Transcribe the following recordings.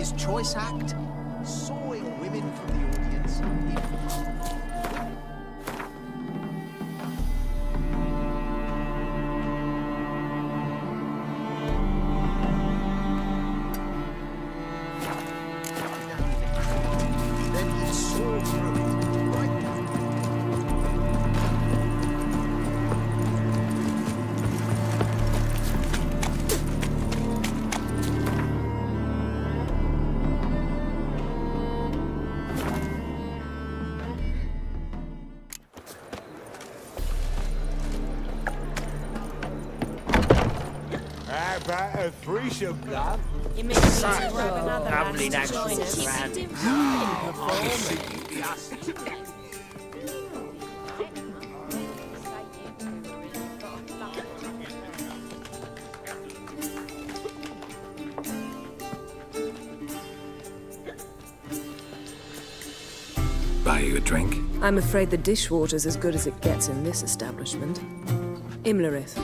His choice act, sawing women from the audience. Then he saw through it, right? How about a threesome, love? It makes me to grab another Lovely lass to natural join us. surroundings. Buy you a drink? I'm afraid the dishwater's as good as it gets in this establishment. Imlerith,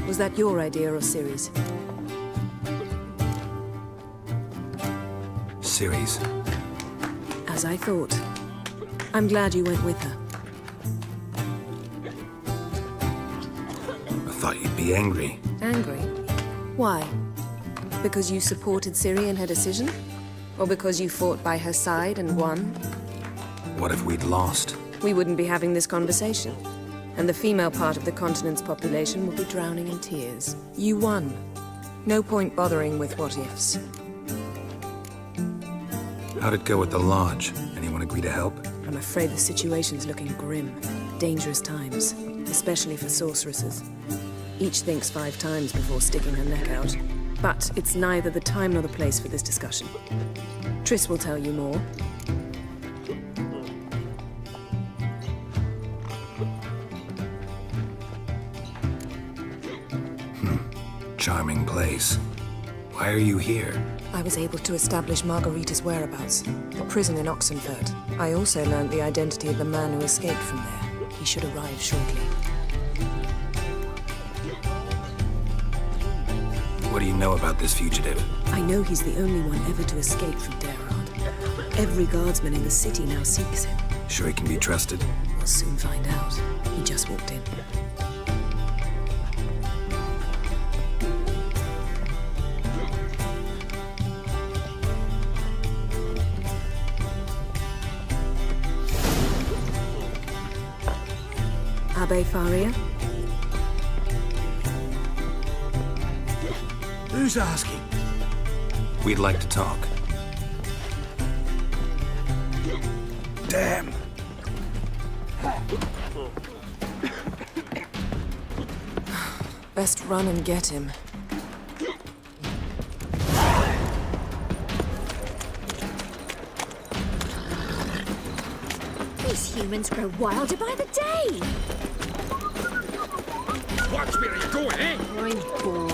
was that your idea or Ciri's? Ciri's. As I thought. I'm glad you went with her. I thought you'd be angry. Angry? Why? Because you supported Ciri in her decision? Or because you fought by her side and won? What if we'd lost? We wouldn't be having this conversation. And the female part of the continent's population would be drowning in tears. You won. No point bothering with what-ifs. How'd it go with the lodge? Anyone agree to help? I'm afraid the situation's looking grim. Dangerous times, especially for sorceresses. Each thinks 5 times before sticking her neck out. But it's neither the time nor the place for this discussion. Triss will tell you more. Charming place. Why are you here? I was able to establish Margarita's whereabouts, the prison in Oxenfurt. I also learned the identity of the man who escaped from there. He should arrive shortly. What do you know about this fugitive? I know he's the only one ever to escape from Derard. Every guardsman in the city now seeks him. Sure he can be trusted? We'll soon find out. He just walked in. Abbe Faria? Who's asking? We'd like to talk. Damn. Best run and get him. These humans grow wilder by the day. Watch where you're going, eh? I'm bored.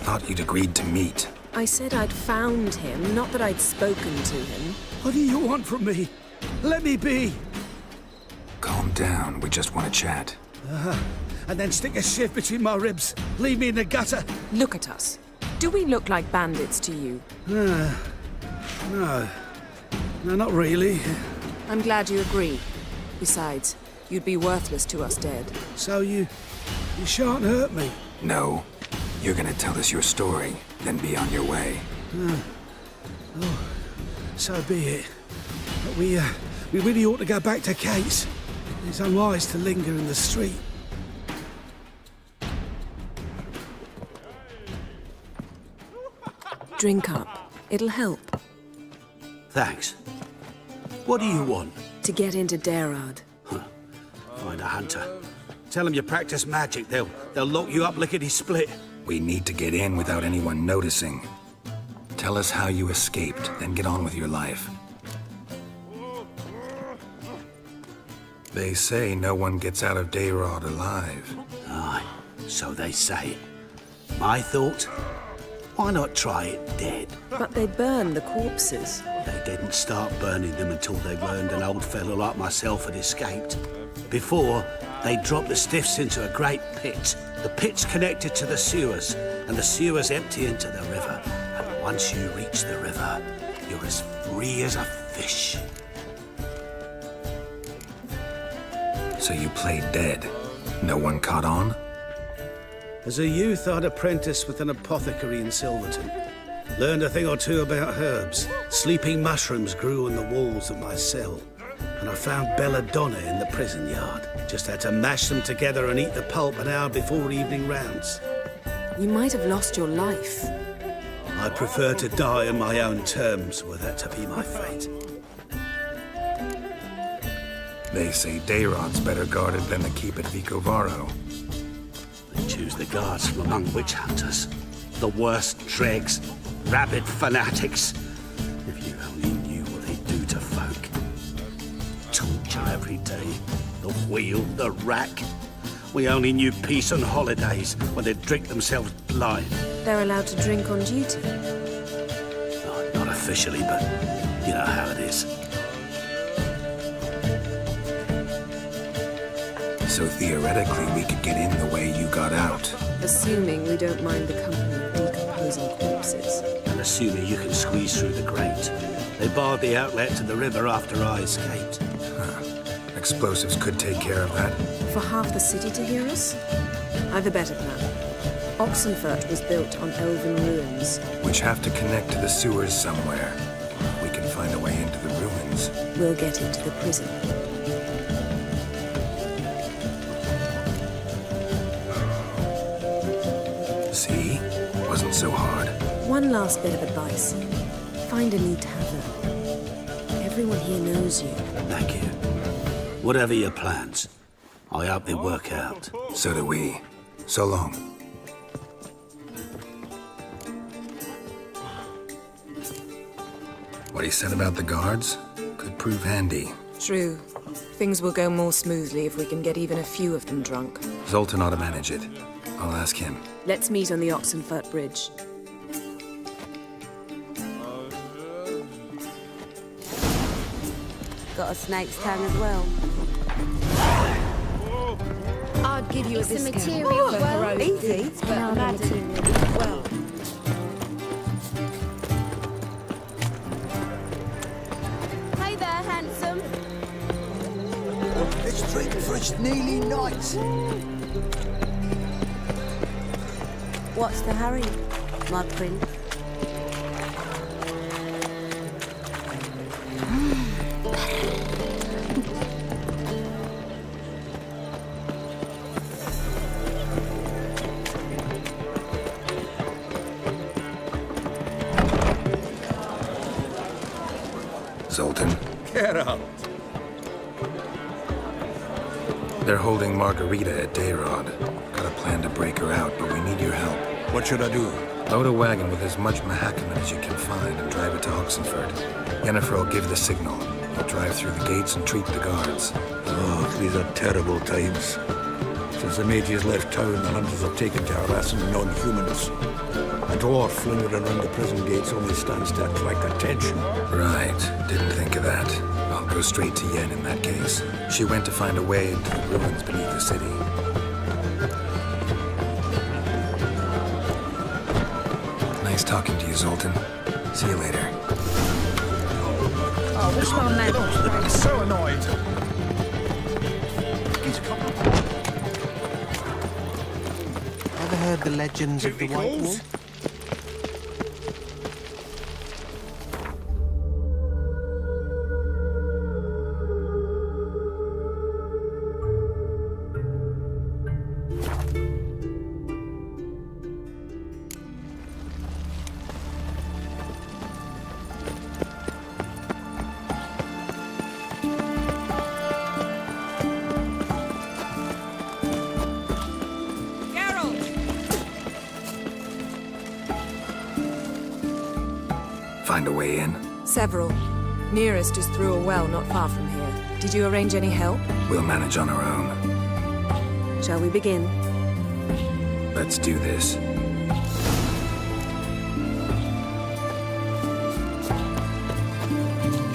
Thought you'd agreed to meet. I said I'd found him, not that I'd spoken to him. What do you want from me? Let me be. Calm down, we just want to chat. And then stick a shiv between my ribs. Leave me in the gutter. Look at us. Do we look like bandits to you? No. No, not really. I'm glad you agree. Besides, you'd be worthless to us dead. So you shan't hurt me. No. You're gonna tell us your story, then be on your way. So be it. But we really ought to go back to Kate's. It's unwise to linger in the street. Drink up. It'll help. Thanks. What do you want? To get into Derard. Find a hunter. Tell them you practice magic. They'll lock you up lickety-split. We need to get in without anyone noticing. Tell us how you escaped, then get on with your life. They say no one gets out of Dayrod alive. Aye, so they say. My thought? Why not try it dead? But they burn the corpses. They didn't start burning them until they learned an old fellow like myself had escaped. Before, They drop the stiffs into a great pit. The pit's connected to the sewers, and the sewers empty into the river. And once you reach the river, you're as free as a fish. So you played dead. No one caught on? As a youth, I'd apprenticed with an apothecary in Silverton. Learned a thing or two about herbs. Sleeping mushrooms grew on the walls of my cell. And I found belladonna in the prison yard. Just had to mash them together and eat the pulp an hour before evening rounds. You might have lost your life. I prefer to die on my own terms, were that to be my fate. They say Dayrod's better guarded than the keep at Vicovaro. They choose the guards from among witch hunters. The worst dregs, rabid fanatics. If you only knew what they do to folk. Torture every day. The wheel, the rack. We only knew peace on holidays when they'd drink themselves blind. They're allowed to drink on duty. Oh, not officially, but you know how it is. So theoretically, we could get in the way you got out. Assuming we don't mind the company of decomposing corpses. And assuming you can squeeze through the grate. They barred the outlet to the river after I escaped. Explosives could take care of that. For half the city to hear us? I've a better plan. Oxenfurt was built on elven ruins. Which have to connect to the sewers somewhere. We can find a way into the ruins. We'll get into the prison. See? Wasn't so hard. One last bit of advice. Find a new tavern. Everyone here knows you. Thank you. Whatever your plans, I hope they work out. So do we. So long. What he said about the guards could prove handy. True. Things will go more smoothly if we can get even a few of them drunk. Zoltan ought to manage it. I'll ask him. Let's meet on the Oxenfurt Bridge. Got a snake's tongue as well. I'd give you a It's the discount. material, well, easy, but No, I'm the material. Well. Hey there, handsome. Let's drink for it's nearly night. What's the hurry, my prince? Zoltan. Geralt. They're holding Margarita at Dayrod. Got a plan to break her out, but we need your help. What should I do? Load a wagon with as much Mahakaman as you can find and drive it to Oxenfurt. Yennefer will give the signal. We'll drive through the gates and treat the guards. Oh, these are terrible times. Since the mages left town, the hunters have taken to harassing non-humans. A dwarf lingering around the prison gates only stands to attract attention. Right. Didn't think of that. I'll go straight to Yen in that case. She went to find a way into the ruins beneath the city. Nice talking to you, Zoltan. See you later. Oh, wish my man I'm so annoyed. Ever heard the legends of the White Wolf? Find a way in? Several. Nearest is through a well not far from here. Did you arrange any help? We'll manage on our own. Shall we begin? Let's do this.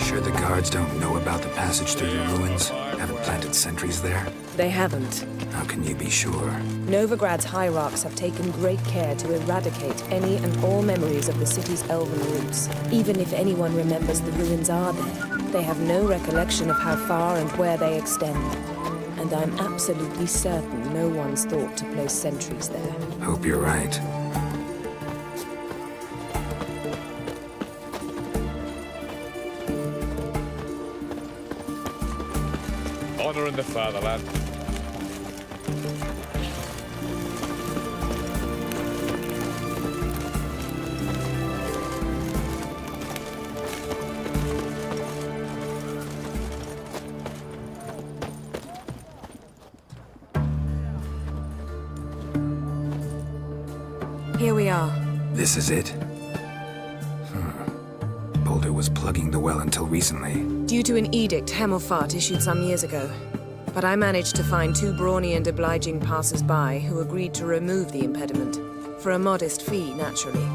Sure the guards don't know about the passage through the ruins? Haven't planted sentries there? They haven't. How can you be sure? Novigrad's hierarchs have taken great care to eradicate any and all memories of the city's elven roots. Even if anyone remembers the ruins are there, they have no recollection of how far and where they extend. And I'm absolutely certain no one's thought to place sentries there. Hope you're right. Honor in the fatherland. Here we are. This is it? Boulder was plugging the well until recently. Due to an edict Hemelfart issued some years ago. But I managed to find two brawny and obliging passers-by who agreed to remove the impediment. For a modest fee, naturally.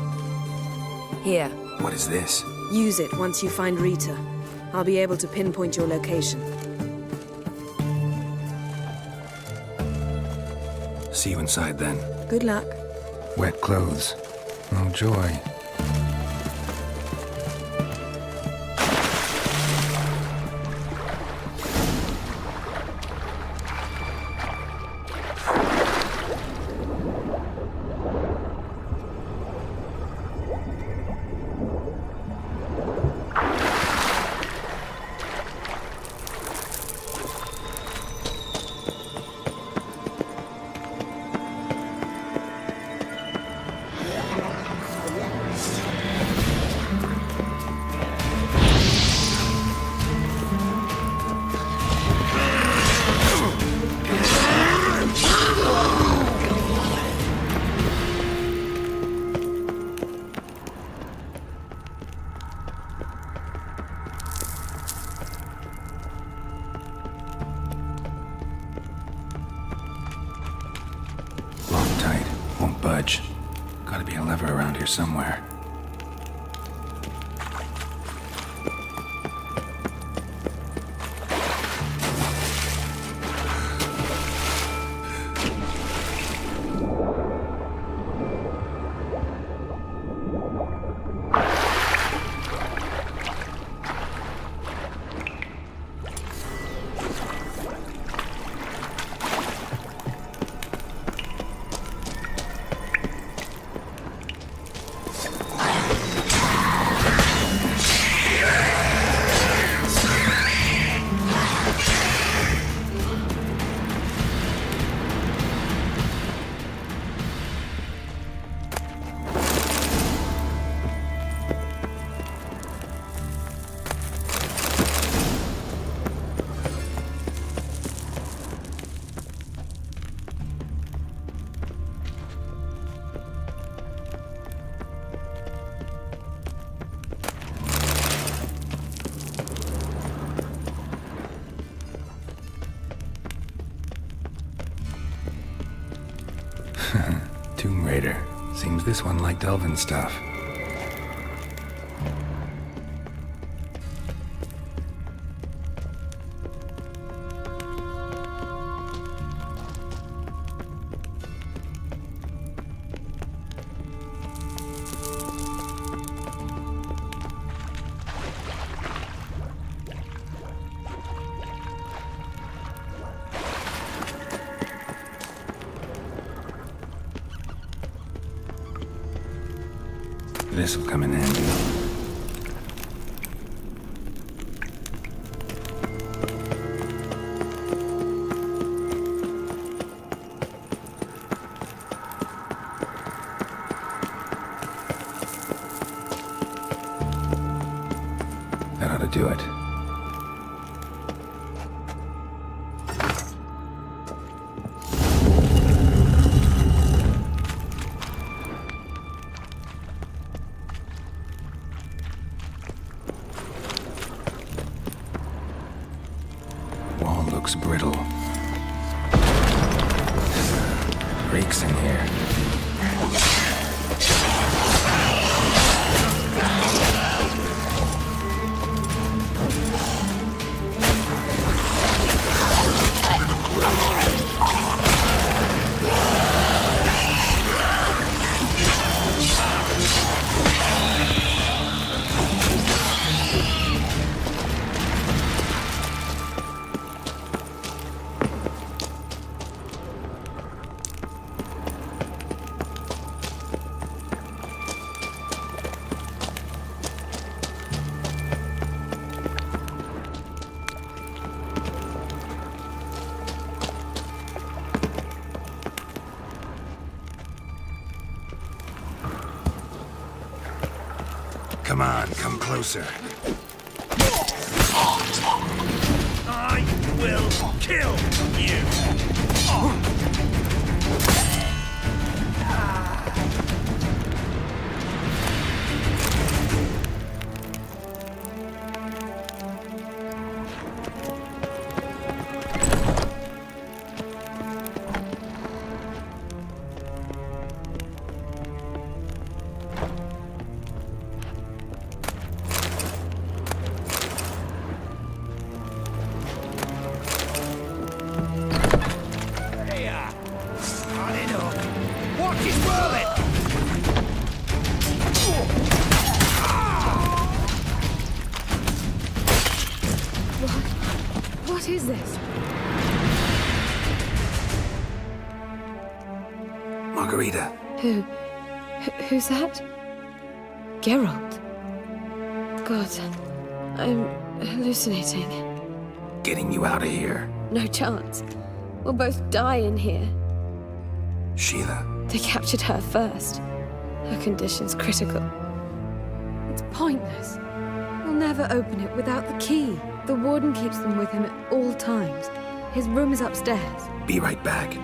Here, What is this? use it once you find Rita. I'll be able to pinpoint your location. See you inside then. Good luck. Wet clothes. Oh joy. Locked tight. Won't budge. Gotta be a lever around here somewhere. Tomb Raider. Seems this one liked elven stuff. This'll come in handy. That ought to do it. Wall looks brittle. Breaks in here. Come on, come closer. I will kill you! What is this? Margarita. Who's that? Geralt. God, I'm hallucinating. Getting you out of here. No chance. We'll both die in here. Sheila. They captured her first. Her condition's critical. It's pointless. We'll never open it without the key. The warden keeps them with him at all times. His room is upstairs. Be right back.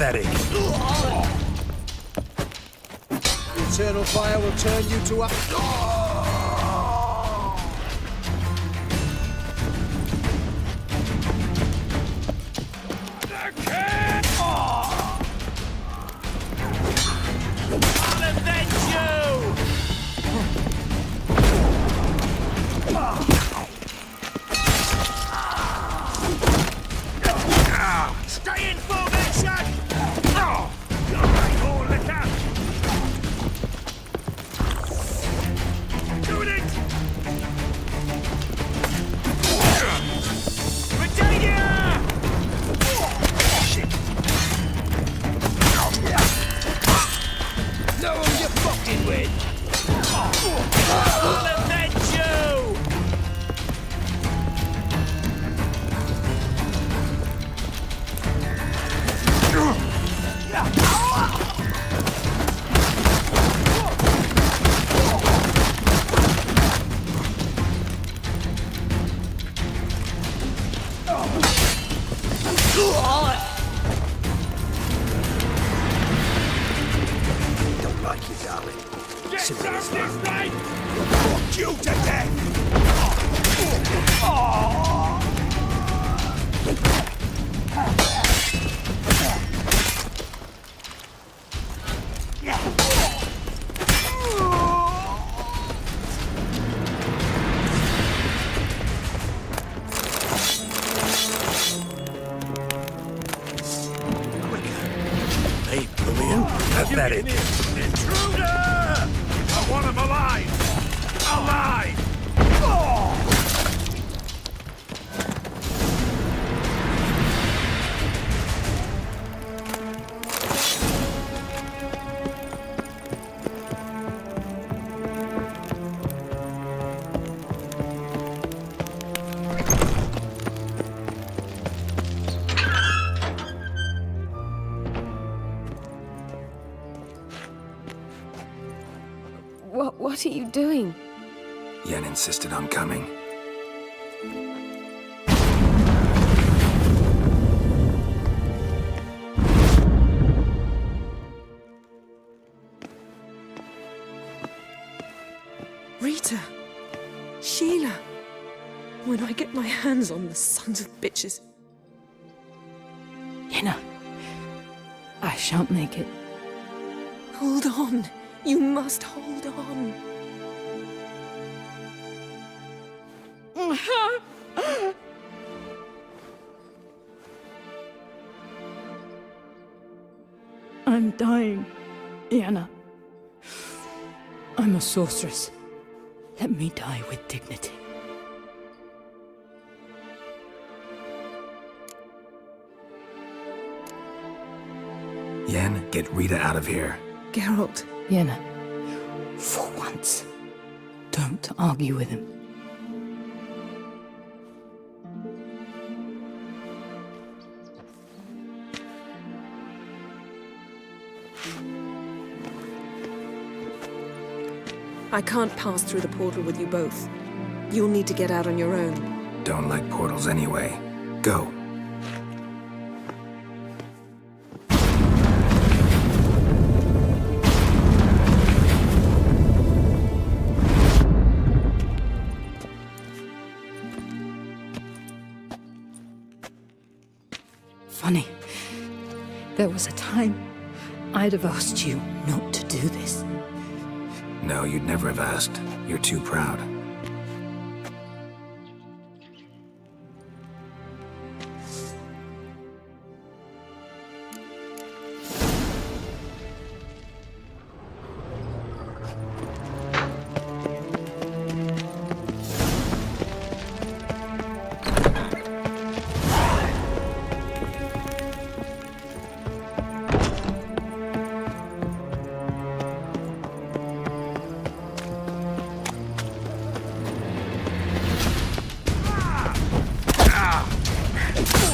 Pathetic. Eternal fire will turn you to a... Stay in formation! Oh! Alright, all look out! Doing it! Virginia! Shit! Know who you're fucking with! I'll avenge you! Don't like you, darling. Get down this right! Fuck you to death! Hey, come here. Pathetic. Intruder! I want him alive! Alive! What are you doing? Yen insisted on coming. Rita! Sheila! When I get my hands on the sons of bitches. Yenna, I shan't make it. Hold on. You must hold on. I'm dying, Yenna. I'm a sorceress. Let me die with dignity. Yen, get Rita out of here. Geralt. Yenna, for once, don't argue with him. I can't pass through the portal with you both. You'll need to get out on your own. Don't like portals anyway. Go. Funny. There was a time I'd have asked you not to do this. No, you'd never have asked. You're too proud.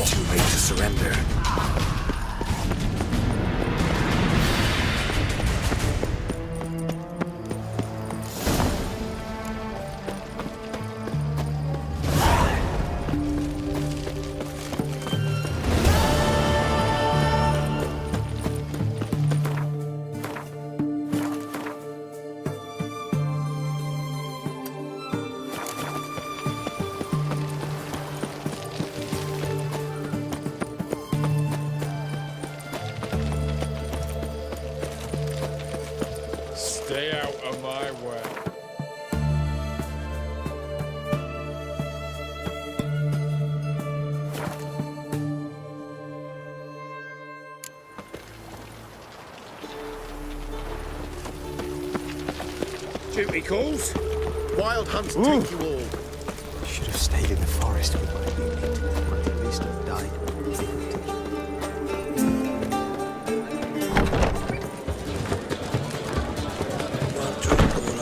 Too late to surrender. Stay out of my way. Duty calls. Wild hunts take you all. Should have stayed in the forest with my unit. Might at least have died.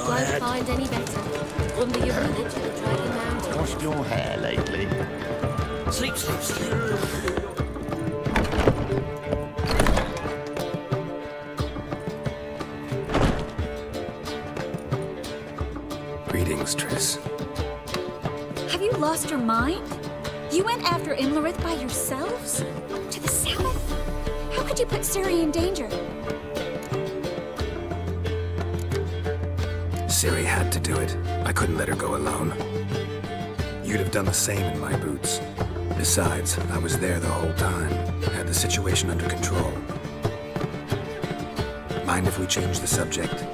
Won't find any better. Under your village at Dragon Mountain. Washed your hair lately? Sleep, sleep, sleep. Greetings, Triss. Have you lost your mind? You went after Imlerith by yourselves? To the south? How could you put Ciri in danger? Ciri had to do it. I couldn't let her go alone. You'd have done the same in my boots. Besides, I was there the whole time. Had the situation under control. Mind if we change the subject?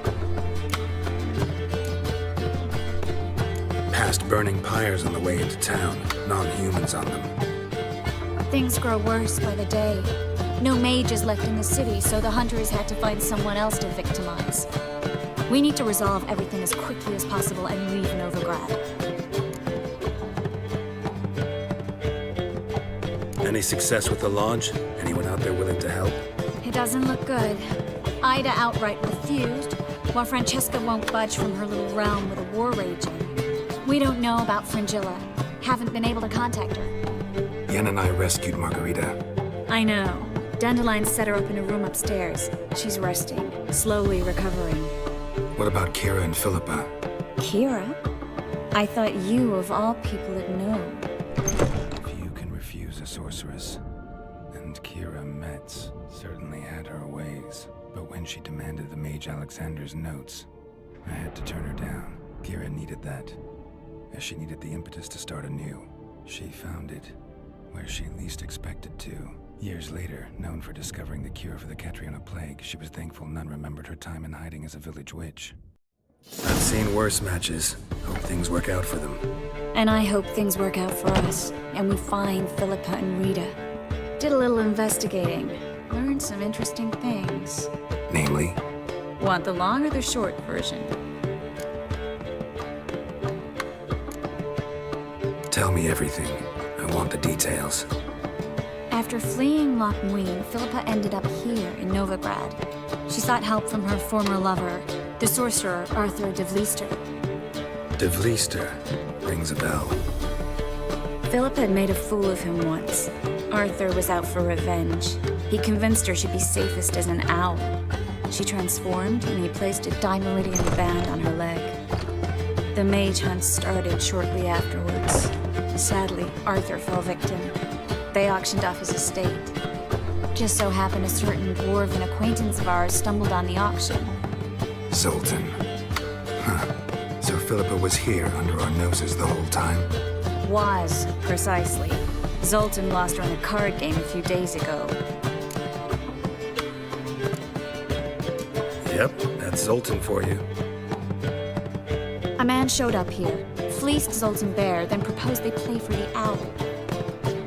Past burning pyres on the way into town. Non-humans on them. Things grow worse by the day. No mages left in the city, so the hunters had to find someone else to victimize. We need to resolve everything as quickly as possible and leave Novigrad. Any success with the launch? Anyone out there willing to help? It doesn't look good. Ida outright refused, while Francesca won't budge from her little realm with a war raging. We don't know about Fringilla. Haven't been able to contact her. Yen and I rescued Margarita. I know. Dandelion set her up in a room upstairs. She's resting, slowly recovering. What about Kira and Philippa? Kira? I thought you, of all people, would know. Few can refuse a sorceress. And Kira Metz certainly had her ways. But when she demanded the Mage Alexander's notes, I had to turn her down. Kira needed that, as she needed the impetus to start anew. She found it where she least expected to. Years later, known for discovering the cure for the Catriona plague, she was thankful none remembered her time in hiding as a village witch. I've seen worse matches. Hope things work out for them. And I hope things work out for us, and we find Philippa and Rita. Did a little investigating. Learned learned some interesting things. Namely, Want the long or the short version? tell me everything. I want the details. After fleeing Loch Muin, Philippa ended up here in Novigrad. She sought help from her former lover, the sorcerer Arthur de Vlister. De Vlister rings a bell. Philippa had made a fool of him once. Arthur was out for revenge. He convinced her she'd be safest as an owl. She transformed, and he placed a Dimeridian band on her leg. The mage hunt started shortly afterwards. Sadly, Arthur fell victim. They auctioned off his estate. Just so happened a certain dwarven acquaintance of ours stumbled on the auction. Zoltan. Huh. So Philippa was here under our noses the whole time? Was, precisely. Zoltan lost her in a card game a few days ago. Yep, that's Zoltan for you. A man showed up here, fleeced Zoltan bare, then proposed they play for the owl.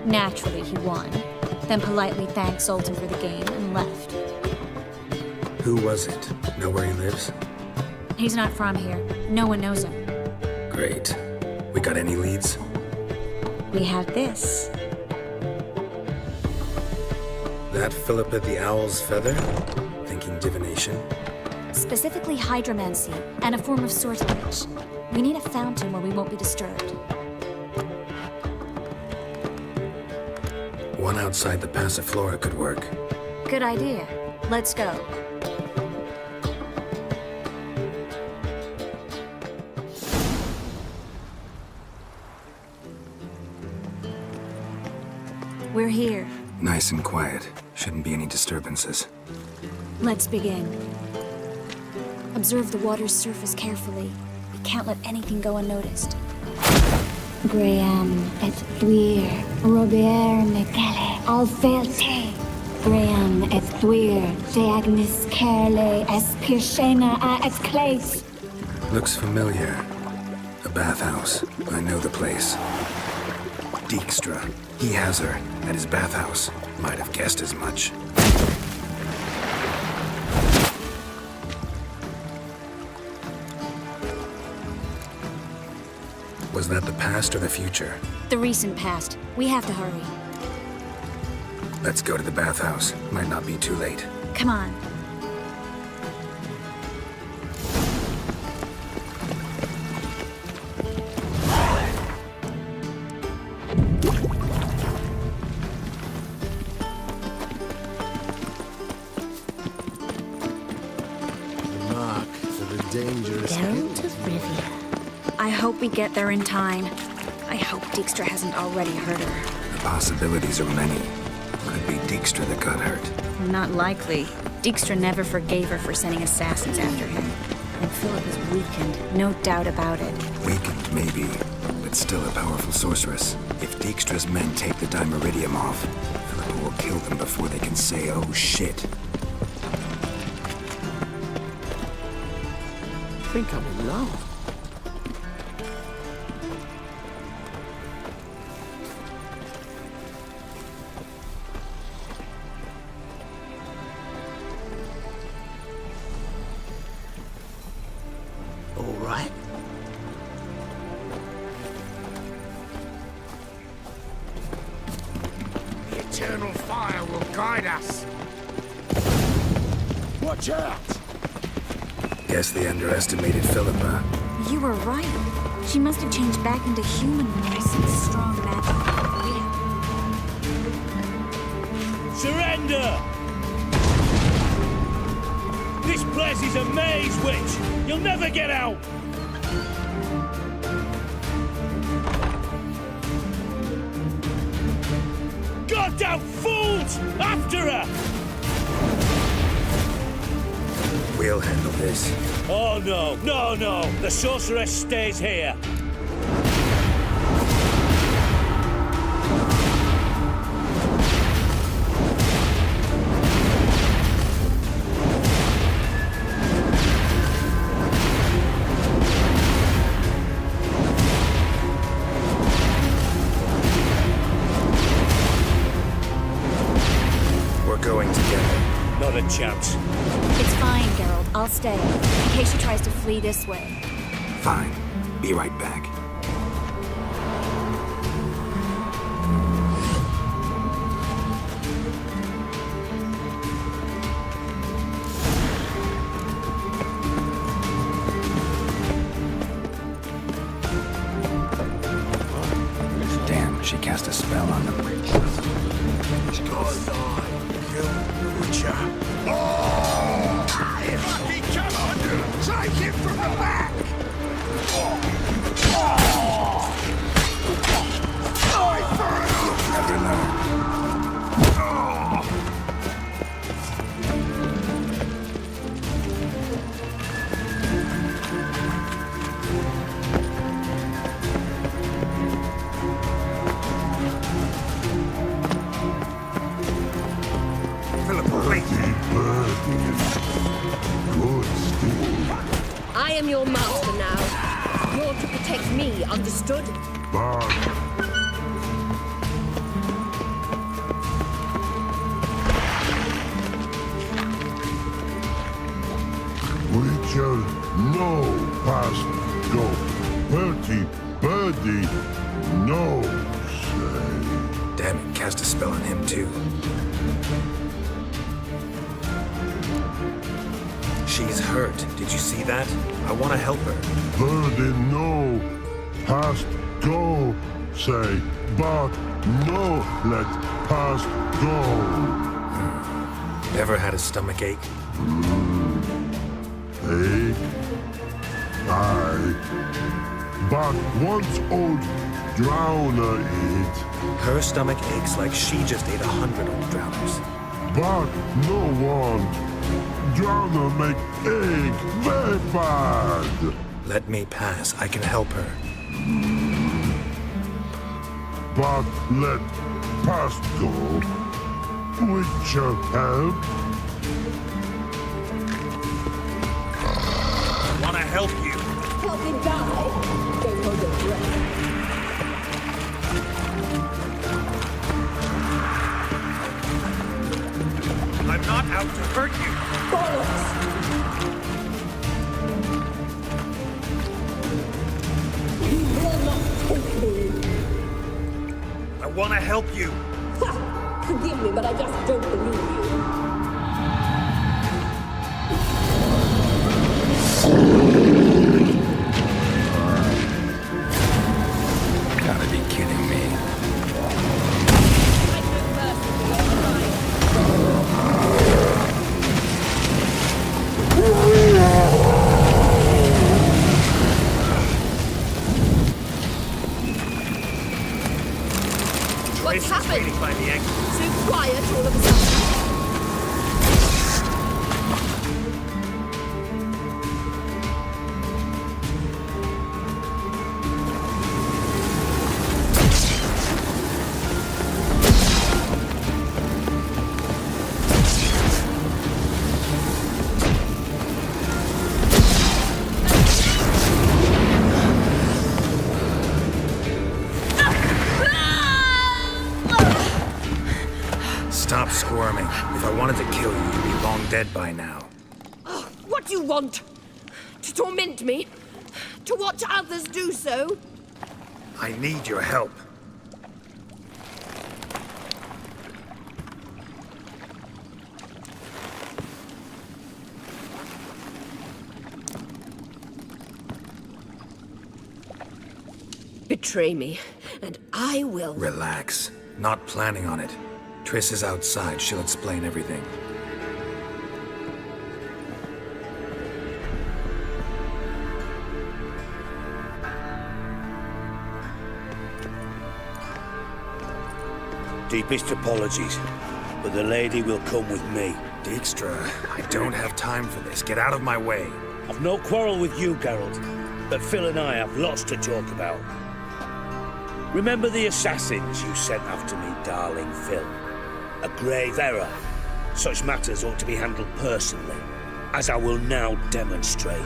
Naturally, he won, then politely thanked Zoltan for the game and left. Who was it? Know where he lives? He's not from here. No one knows him. Great. We got any leads? We have this. That Philippa the Owl's feather? Thinking divination? Specifically hydromancy, and a form of sortilege. We need a fountain where we won't be disturbed. One outside the Passiflora could work. Good idea. Let's go. We're here. Nice and quiet. Shouldn't be any disturbances. Let's begin. Observe the water's surface carefully. We can't let anything go unnoticed. Graham et thuir, Robert Mecale, Alfelte. Graham et thuir, Deagnis Kerle, es Pirshena a es Claes. Looks familiar. A bathhouse. I know the place. Dijkstra. He has her at his bathhouse. Might have guessed as much. Was that the past or the future? The recent past. We have to hurry. Let's go to the bathhouse. Might not be too late. Come on. Mark for the dangerous Down to Rivia. I hope we get there in time. I hope Dijkstra hasn't already hurt her. The possibilities are many. Could be Dijkstra that got hurt. Not likely. Dijkstra never forgave her for sending assassins after him. And Philip is weakened, no doubt about it. Weakened, maybe, but still a powerful sorceress. If Dijkstra's men take the Dimeridium off, Philippa will kill them before they can say, oh shit. I think I'm in love. All right. The eternal fire will guide us. Watch out! Guess they underestimated Philippa. You were right. She must have changed back into human when I sense strong magic. Surrender! This place is a maze, witch! You'll never get out! Goddamn fools! After her! We'll handle this. Oh no, no, no! The sorceress stays here! We're going together. a chance. It's fine, Geralt. I'll stay, in case she tries to flee this way. Fine. Be right back. Damn, she cast a spell on them. I am your master now. You're to protect me, understood? Witcher, no past go. Bertie, birdie, no say. Damn it, cast a spell on him too. She's hurt. Did you see that? I want to help her. Birdie, no past go say. But no let past go. Ever had a stomach ache? Ache? Aye. But once old drowner eat. Her stomach aches like she just ate 100 old drowners. But no one. Drowner make egg very bad. Let me pass. I can help her. But let past go. Witcher help. Want to help you? Help him die. Don't hold your breath. I'm not out to hurt you. Bollocks! You will not take me. I want to help you. Ha! Forgive me, but I just don't believe you. Gotta be kidding me. What's happened? By the exit. So quiet all of a sudden. Stop squirming. If I wanted to kill you, you'd be long dead by now. Oh, what do you want? To torment me? To watch others do so? I need your help. Betray me, and I will. Relax. Not planning on it. Triss is outside. She'll explain everything. Deepest apologies, but the lady will come with me. Dijkstra, I don't have time for this. Get out of my way. I've no quarrel with you, Geralt, but Phil and I have lots to talk about. Remember the assassins you sent after me, darling Phil? A grave error. Such matters ought to be handled personally, as I will now demonstrate.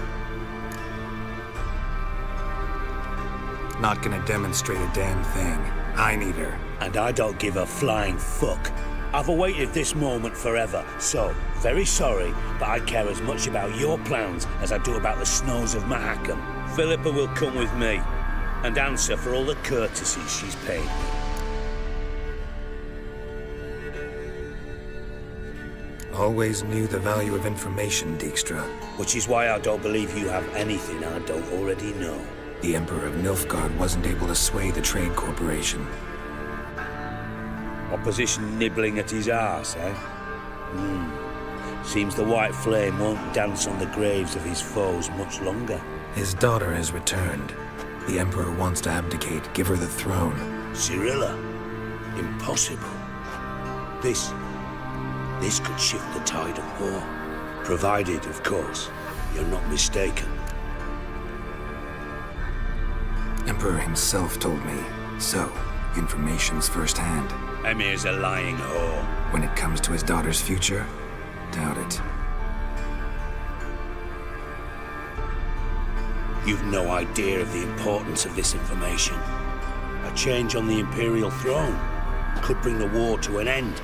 Not gonna demonstrate a damn thing. I need her. And I don't give a flying fuck. I've awaited this moment forever, so, very sorry, but I care as much about your plans as I do about the snows of Mahakam. Philippa will come with me, and answer for all the courtesies she's paid me. Always knew the value of information, Dijkstra. Which is why I don't believe you have anything I don't already know. The Emperor of Nilfgaard wasn't able to sway the Trade Corporation. Opposition nibbling at his arse, eh? Seems the White Flame won't dance on the graves of his foes much longer. His daughter has returned. The Emperor wants to abdicate, give her the throne. Cirilla? Impossible. This could shift the tide of war. Provided, of course, you're not mistaken. Emperor himself told me. So, information's firsthand. Emir's a lying whore. When it comes to his daughter's future, doubt it. You've no idea of the importance of this information. A change on the Imperial throne could bring the war to an end.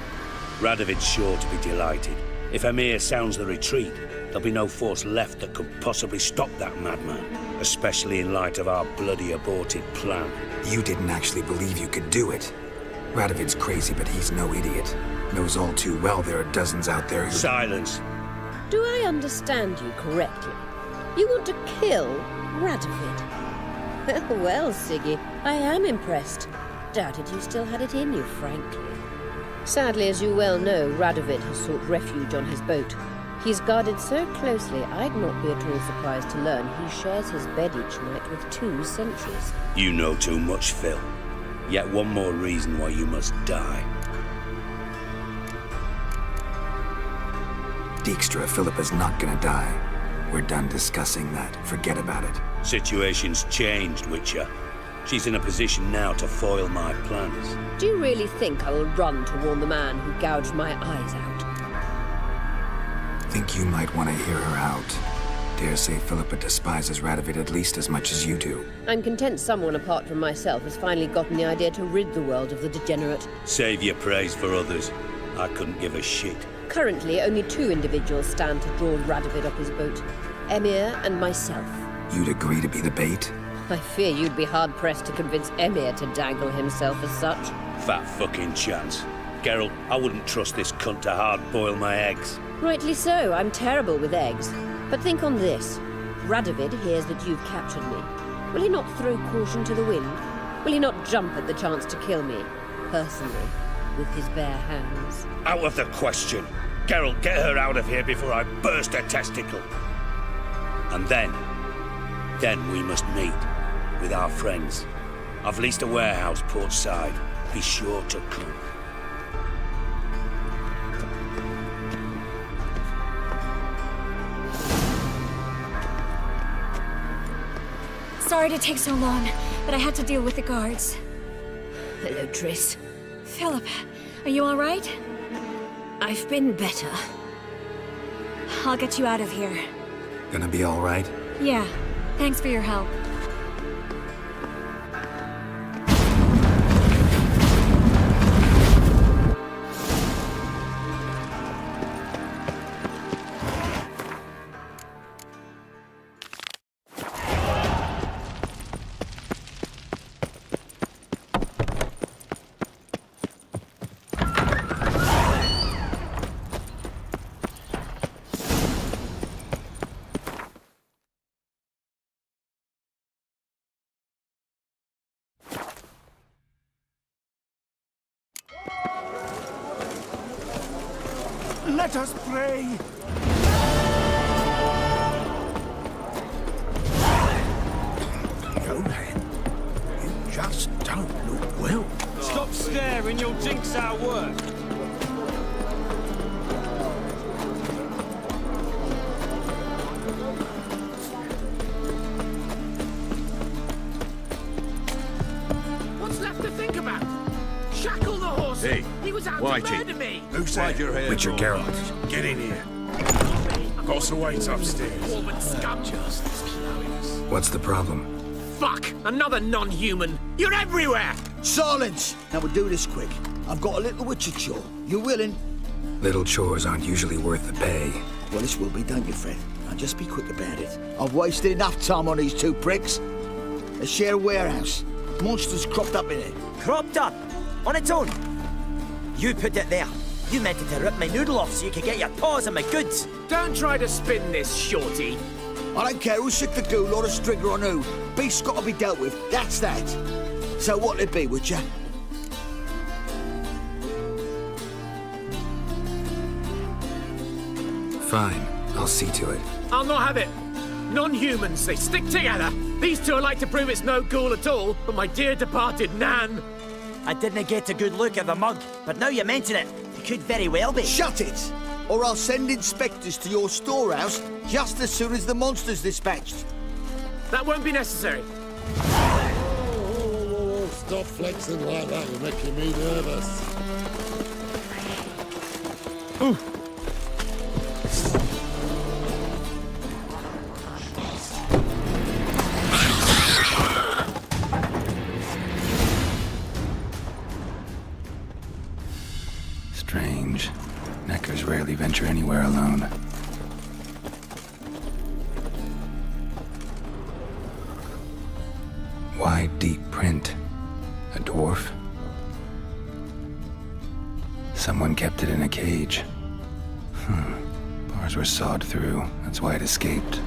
Radovid's sure to be delighted. If Emir sounds the retreat, there'll be no force left that could possibly stop that madman, especially in light of our bloody aborted plan. You didn't actually believe you could do it. Radovid's crazy, but he's no idiot. Knows all too well there are dozens out there who... Silence! Do I understand you correctly? You want to kill Radovid? Well, Siggy, I am impressed. Doubted you still had it in you, frankly. Sadly, as you well know, Radovid has sought refuge on his boat. He's guarded so closely, I'd not be at all surprised to learn he shares his bed each night with 2 sentries. You know too much, Phil. Yet one more reason why you must die. Dijkstra, Philippa's not gonna die. We're done discussing that. Forget about it. Situation's changed, Witcher. She's in a position now to foil my plans. Do you really think I will run to warn the man who gouged my eyes out? Think you might want to hear her out. Dare say Philippa despises Radovid at least as much as you do. I'm content someone apart from myself has finally gotten the idea to rid the world of the degenerate. Save your praise for others. I couldn't give a shit. Currently, only 2 individuals stand to draw Radovid off his boat. Emir and myself. You'd agree to be the bait? I fear you'd be hard-pressed to convince Emir to dangle himself as such. Fat fucking chance. Geralt, I wouldn't trust this cunt to hard-boil my eggs. Rightly so, I'm terrible with eggs. But think on this. Radovid hears that you've captured me. Will he not throw caution to the wind? Will he not jump at the chance to kill me, personally, with his bare hands? Out of the question. Geralt, get her out of here before I burst her testicle. And then we must meet with our friends. I've leased a warehouse port side. Be sure to come. Sorry to take so long, but I had to deal with the guards. Hello, Triss. Philip, are you all right? I've been better. I'll get you out of here. Gonna be all right? Yeah, thanks for your help. Let us pray! Johan, you just don't look well. Stop staring, you'll jinx our work! What's left to think about? Shackle the horse! Hey, he was out Whitey. to murder me! Who said your head? Witcher Geralt. Get in here. Got some weights upstairs. Woman scum. What's the problem? Fuck! Another non-human! You're everywhere! Silence! Now we'll do this quick. I've got a little witcher chore. You willing? Little chores aren't usually worth the pay. Well, this will be, don't you, Fred? Now just be quick about it. I've wasted enough time on these two pricks. They share a warehouse. Monsters cropped up in it. Cropped up? On its own? You put it there. You meant to rip my noodle off so you could get your paws on my goods. Don't try to spin this, shorty. I don't care who's sick the ghoul or the stringer on who. Beast's got to be dealt with. That's that. So what'll it be, Witcher? Fine, I'll see to it. I'll not have it. Non-humans, they stick together. These two are like to prove it's no ghoul at all, but my dear departed Nan. I didn't get a good look at the mug, but now you mention it, it could very well be. Shut it! Or I'll send inspectors to your storehouse just as soon as the monster's dispatched. That won't be necessary. Oh, stop flexing like that. You're making me nervous. Strange. Neckers rarely venture anywhere alone. Wide, deep print. A dwarf? Someone kept it in a cage. Bars were sawed through. That's why it escaped.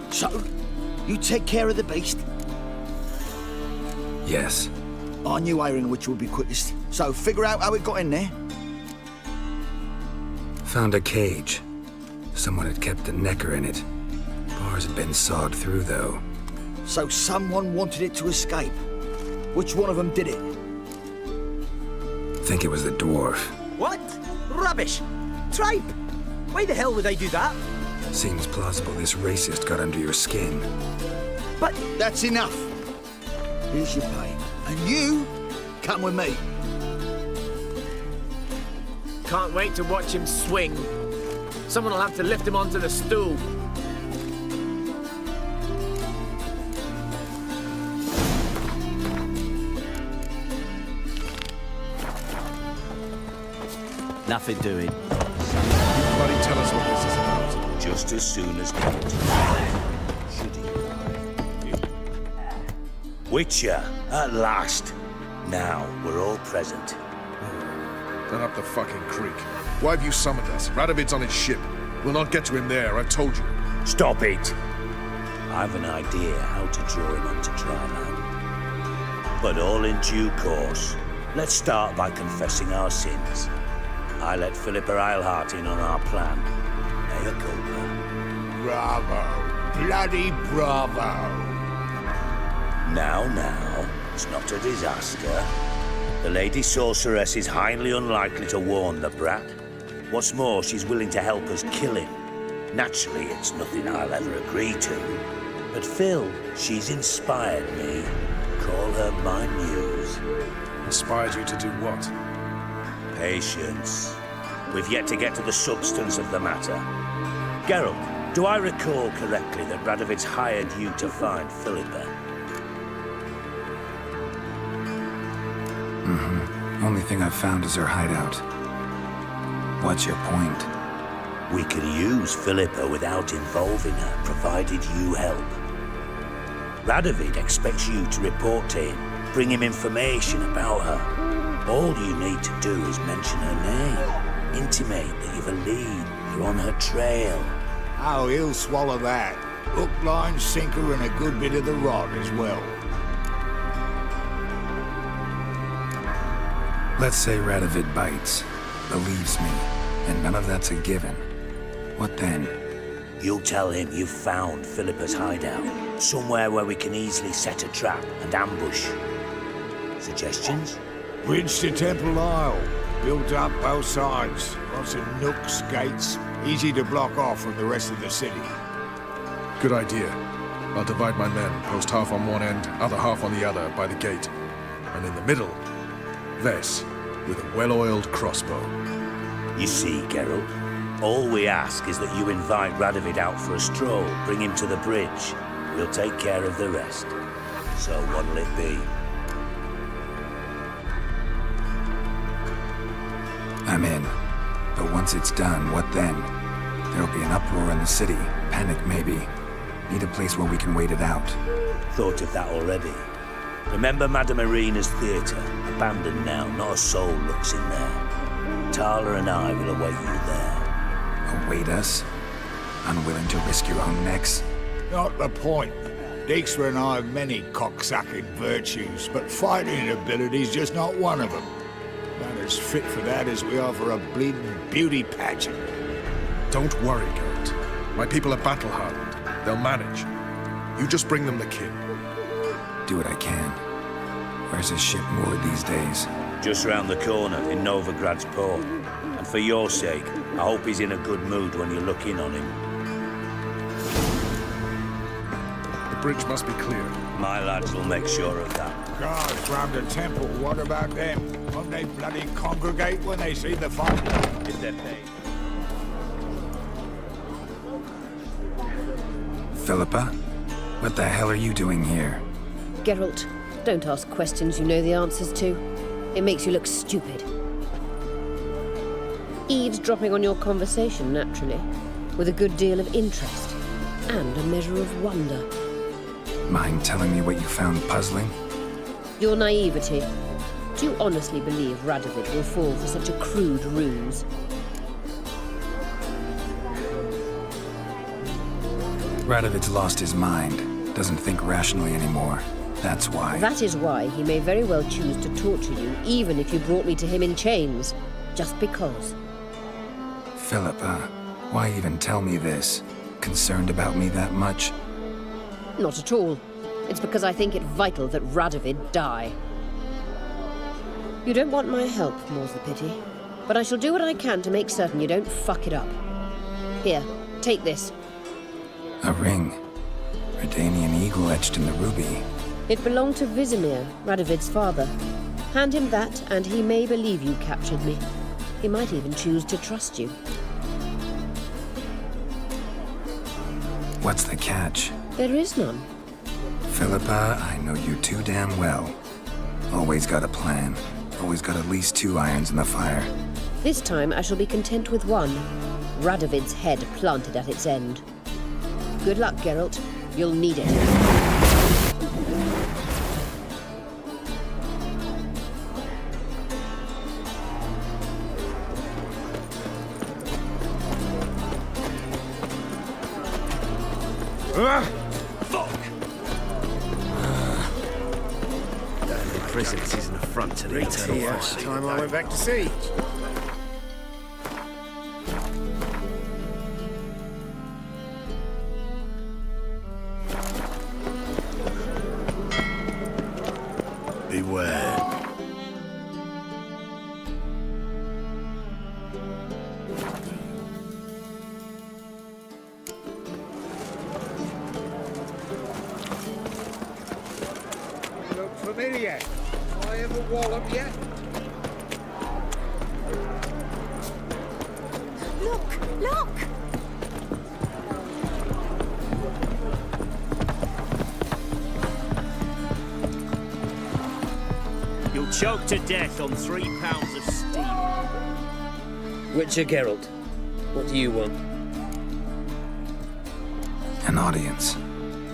So, you take care of the beast? Yes. I knew hiring which would be quickest. So, figure out how it got in there. Found a cage. Someone had kept a necker in it. Bars had been sawed through, though. So someone wanted it to escape. Which one of them did it? Think it was the dwarf. What? Rubbish! Tripe! Why the hell would I do that? Seems plausible this racist got under your skin. But that's enough. Here's your pay. And you, come with me. Can't wait to watch him swing. Someone will have to lift him onto the stool. Nothing doing. Bloody tell us what this is about. Just as soon as get. Witcher, at last. Now we're all present. Then up the fucking creek. Why have you summoned us? Radovid's on his ship. We'll not get to him there, I've told you. Stop it! I've an idea how to draw him onto dry land. But all in due course. Let's start by confessing our sins. I let Philippa Eilhart in on our plan. Mea culpa. Bravo. Bloody bravo. Now, it's not a disaster. The Lady Sorceress is highly unlikely to warn the brat. What's more, she's willing to help us kill him. Naturally, it's nothing I'll ever agree to. But Phil, she's inspired me. Call her my muse. Inspired you to do what? Patience. We've yet to get to the substance of the matter. Geralt, do I recall correctly that Radovid's hired you to find Philippa? Only thing I've found is her hideout. What's your point? We can use Philippa without involving her, provided you help. Radovid expects you to report to him, bring him information about her. All you need to do is mention her name, intimate that you've a lead, you're on her trail. Oh, he'll swallow that. Hook, line, sinker, and a good bit of the rod as well. Let's say Radovid bites, believes me, and none of that's a given. What then? You'll tell him you've found Philippa's hideout, somewhere where we can easily set a trap and ambush. Suggestions? Bridge to Temple Isle. Built up both sides. Lots of nooks, gates. Easy to block off from the rest of the city. Good idea. I'll divide my men, post half on one end, other half on the other, by the gate. And in the middle, Vess, with a well-oiled crossbow. You see, Geralt, All we ask is that you invite Radovid out for a stroll, bring him to the bridge. We'll take care of the rest. So what'll it be? I'm in. But once it's done, what then? There'll be an uproar in the city. Panic, maybe. Need a place where we can wait it out. Thought of that already. Remember Madame Irina's theatre? Abandoned now, not a soul looks in there. Tala and I will await you there. Await us? Unwilling to risk your own necks? Not the point. Dijkstra and I have many cocksucking virtues, but fighting ability's just not one of them. Not as fit for that as we are for a bleeding beauty pageant. Don't worry, Geralt. My people are battle-hardened. They'll manage. You just bring them the king. Do what I can. Where's his ship moored these days? Just round the corner in Novigrad's port. And for your sake, I hope he's in a good mood when you look in on him. The bridge must be clear. My lads will make sure of that. Guards round the temple, what about them? Won't they bloody congregate when they see the fight? Is their pay? Philippa? What the hell are you doing here? Geralt, don't ask questions you know the answers to. It makes you look stupid. Eavesdropping on your conversation, naturally, with a good deal of interest and a measure of wonder. Mind telling me what you found puzzling? Your naivety. Do you honestly believe Radovid will fall for such a crude ruse? Radovid's lost his mind. Doesn't think rationally anymore. That's why. That is why he may very well choose to torture you, even if you brought me to him in chains. Just because. Philippa, why even tell me this? Concerned about me that much? Not at all. It's because I think it vital that Radovid die. You don't want my help, more's the pity. But I shall do what I can to make certain you don't fuck it up. Here, take this. A ring. Redanian eagle etched in the ruby. It belonged to Vizimir, Radovid's father. Hand him that, and he may believe you captured me. He might even choose to trust you. What's the catch? There is none. Philippa, I know you too damn well. Always got a plan. Always got at least 2 irons in the fire. This time I shall be content with one. Radovid's head planted at its end. Good luck, Geralt. You'll need it. Fuck! The presence is an affront to the eternal fire. Time I went back to sea. Beware. Look familiar. I ever wallop yet? Look! Look! You'll choke to death on 3 pounds of steam. Witcher Geralt, what do you want? An audience.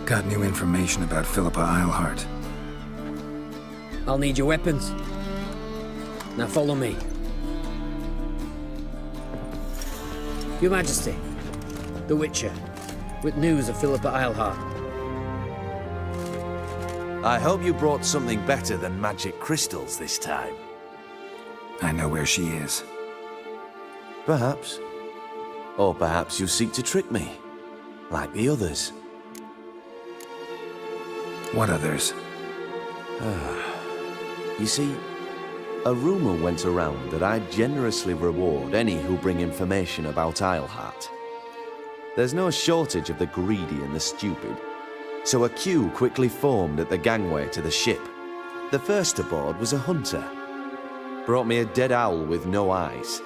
Got new information about Philippa Eilhart. I'll need your weapons. Now follow me. Your Majesty, the Witcher, with news of Philippa Eilhart. I hope you brought something better than magic crystals this time. I know where she is. Perhaps. Or perhaps you seek to trick me, like the others. What others? You see, a rumor went around that I'd generously reward any who bring information about Eilhart. There's no shortage of the greedy and the stupid, so a queue quickly formed at the gangway to the ship. The first aboard was a hunter. Brought me a dead owl with no eyes.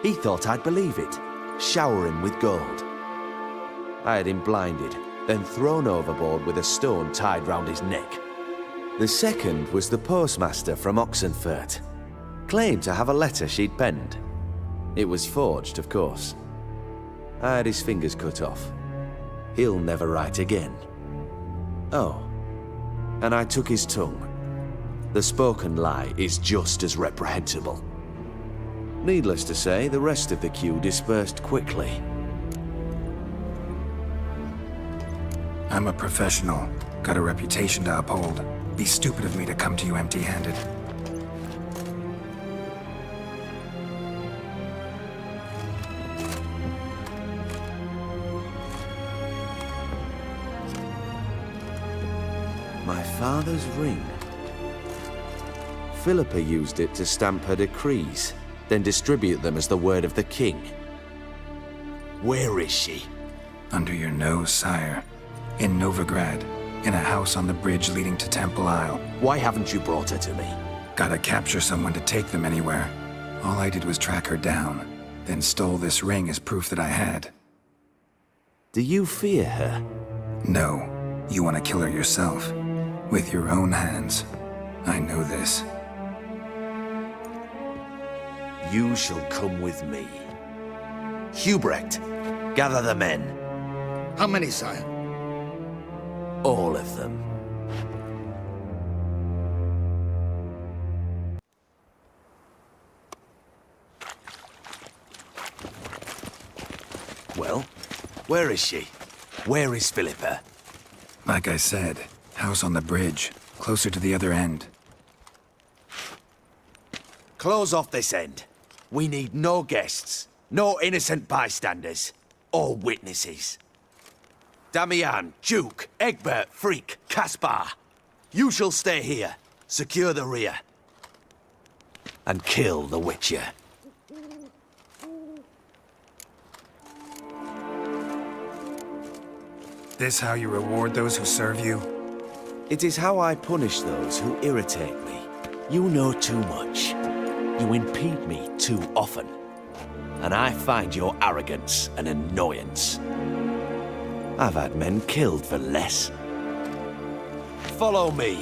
He thought I'd believe it. showering with gold. I had him blinded, then thrown overboard with a stone tied round his neck. The second was the postmaster from Oxenfurt. Claimed to have a letter she'd penned. It was forged, of course. I had his fingers cut off. He'll never write again. Oh, and I took his tongue. The spoken lie is just as reprehensible. Needless to say, the rest of the queue dispersed quickly. I'm a professional. Got a reputation to uphold. Be stupid of me to come to you empty-handed. My father's ring. Philippa used it to stamp her decrees, then distribute them as the word of the king. Where is she? Under your nose, sire. In Novigrad, in a house on the bridge leading to Temple Isle. Why haven't you brought her to me? Gotta capture someone to take them anywhere. All I did was track her down, then stole this ring as proof that I had. Do you fear her? No. You want to kill her yourself. With your own hands. I know this. You shall come with me. Hubrecht, gather the men. How many, sire? All of them. Well, where is she? Where is Philippa? Like I said, house on the bridge, closer to the other end. Close off this end. We need no guests, no innocent bystanders, or witnesses. Damian, Duke, Egbert, Freak, Caspar. You shall stay here, secure the rear, and kill the Witcher. This how you reward those who serve you? It is how I punish those who irritate me. You know too much. You impede me too often. And I find your arrogance an annoyance. I've had men killed for less. Follow me.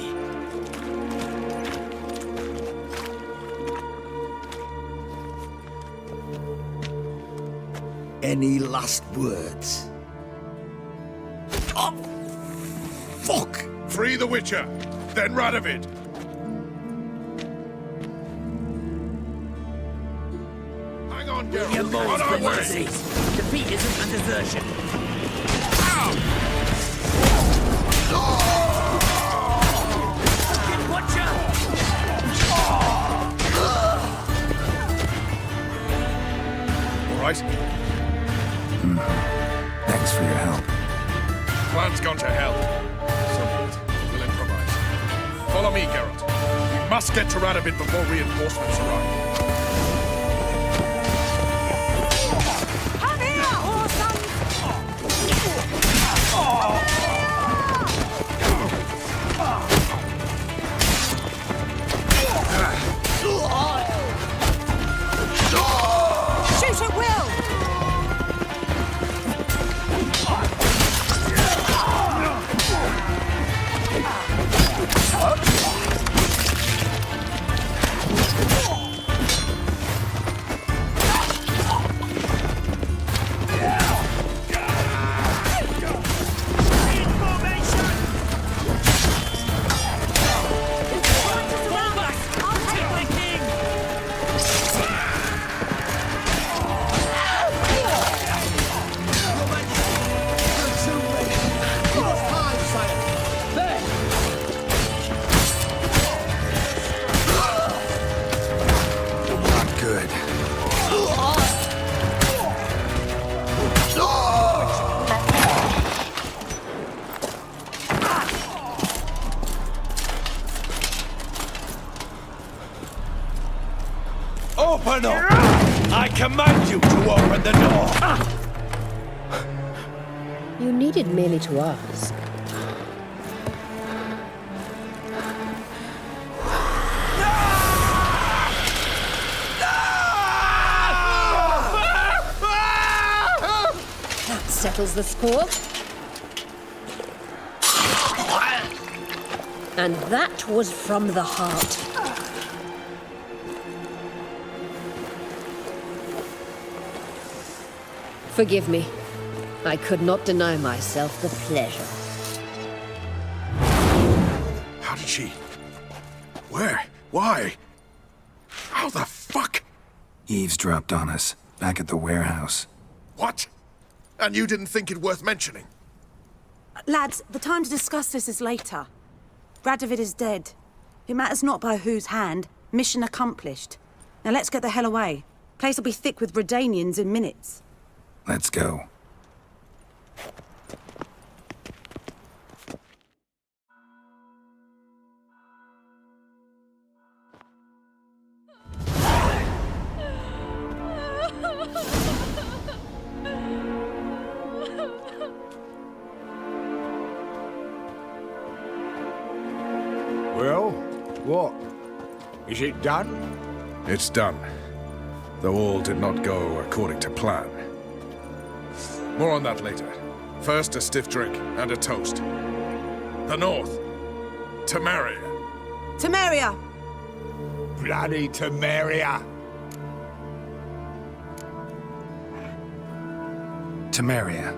Any last words? Oh, fuck! Free the Witcher, then Radovid. Hang on, Geralt. On our way. Defeat isn't a desertion. All right. Thanks for your help. Plan's gone to hell. So be it. We'll improvise. Follow me, Geralt. We must get to Radovid before reinforcements arrive. Come here, shoot at will! Open up! I command you to open the door! You needed merely to ask. settles the score. And that was from the heart. Forgive me. I could not deny myself the pleasure. How did she... Where? Why? How the fuck? Eavesdropped on us, back at the warehouse. What? And you didn't think it worth mentioning? Lads, the time to discuss this is later. Radovid is dead. It matters not by whose hand. Mission accomplished. Now let's get the hell away. Place will be thick with Redanians in minutes. Let's go. Well, what? Is it done? It's done. Though all did not go according to plan. More on that later. First, a stiff drink and a toast. The North. Temeria. Temeria! Bloody Temeria! Temeria.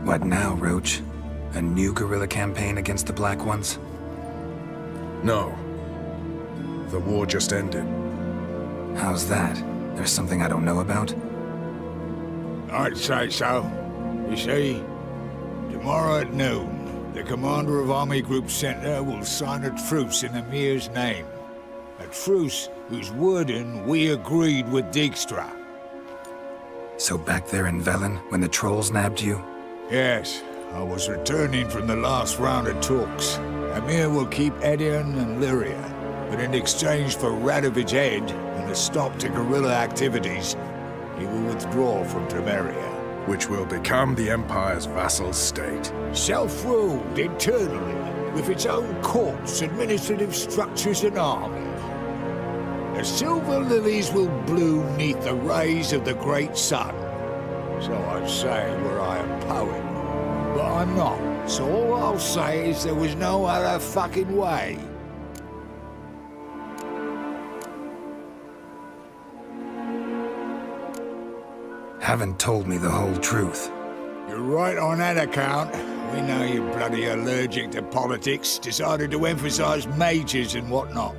What now, Roach? A new guerrilla campaign against the Black Ones? No. The war just ended. How's that? There's something I don't know about? I'd say so. You see, tomorrow at noon, the commander of Army Group Center will sign a truce in Emir's name. A truce whose wording we agreed with Dijkstra. So back there in Velen, when the trolls nabbed you? Yes, I was returning from the last round of talks. Emir will keep Edion and Lyria, but in exchange for Radovid's head and a stop to guerrilla activities, he will withdraw from Temeria. Which will become the Empire's vassal state. Self-ruled internally, with its own courts, administrative structures and army. The silver lilies will bloom neath the rays of the great sun. So I'd say were I a poet, but I'm not. So all I'll say is there was no other fucking way. Haven't told me the whole truth. You're right on that account. We know you're bloody allergic to politics, decided to emphasize majors and whatnot.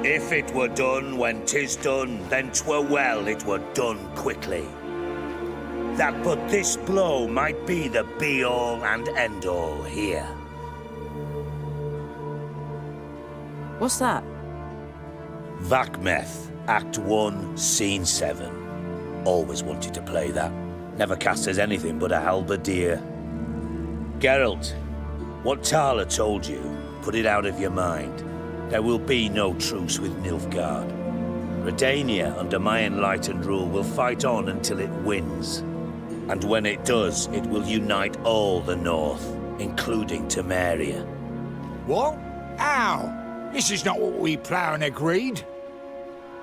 If it were done when 'tis done, then 'twere well it were done quickly. That but this blow might be the be-all and end-all here. What's that? Vakmeth, Act 1, Scene 7. Always wanted to play that. Never cast as anything but a halberdier. Geralt, what Tala told you, put it out of your mind. There will be no truce with Nilfgaard. Redania, under my enlightened rule, will fight on until it wins. And when it does, it will unite all the North, including Temeria. What? How? This is not what we Plough agreed.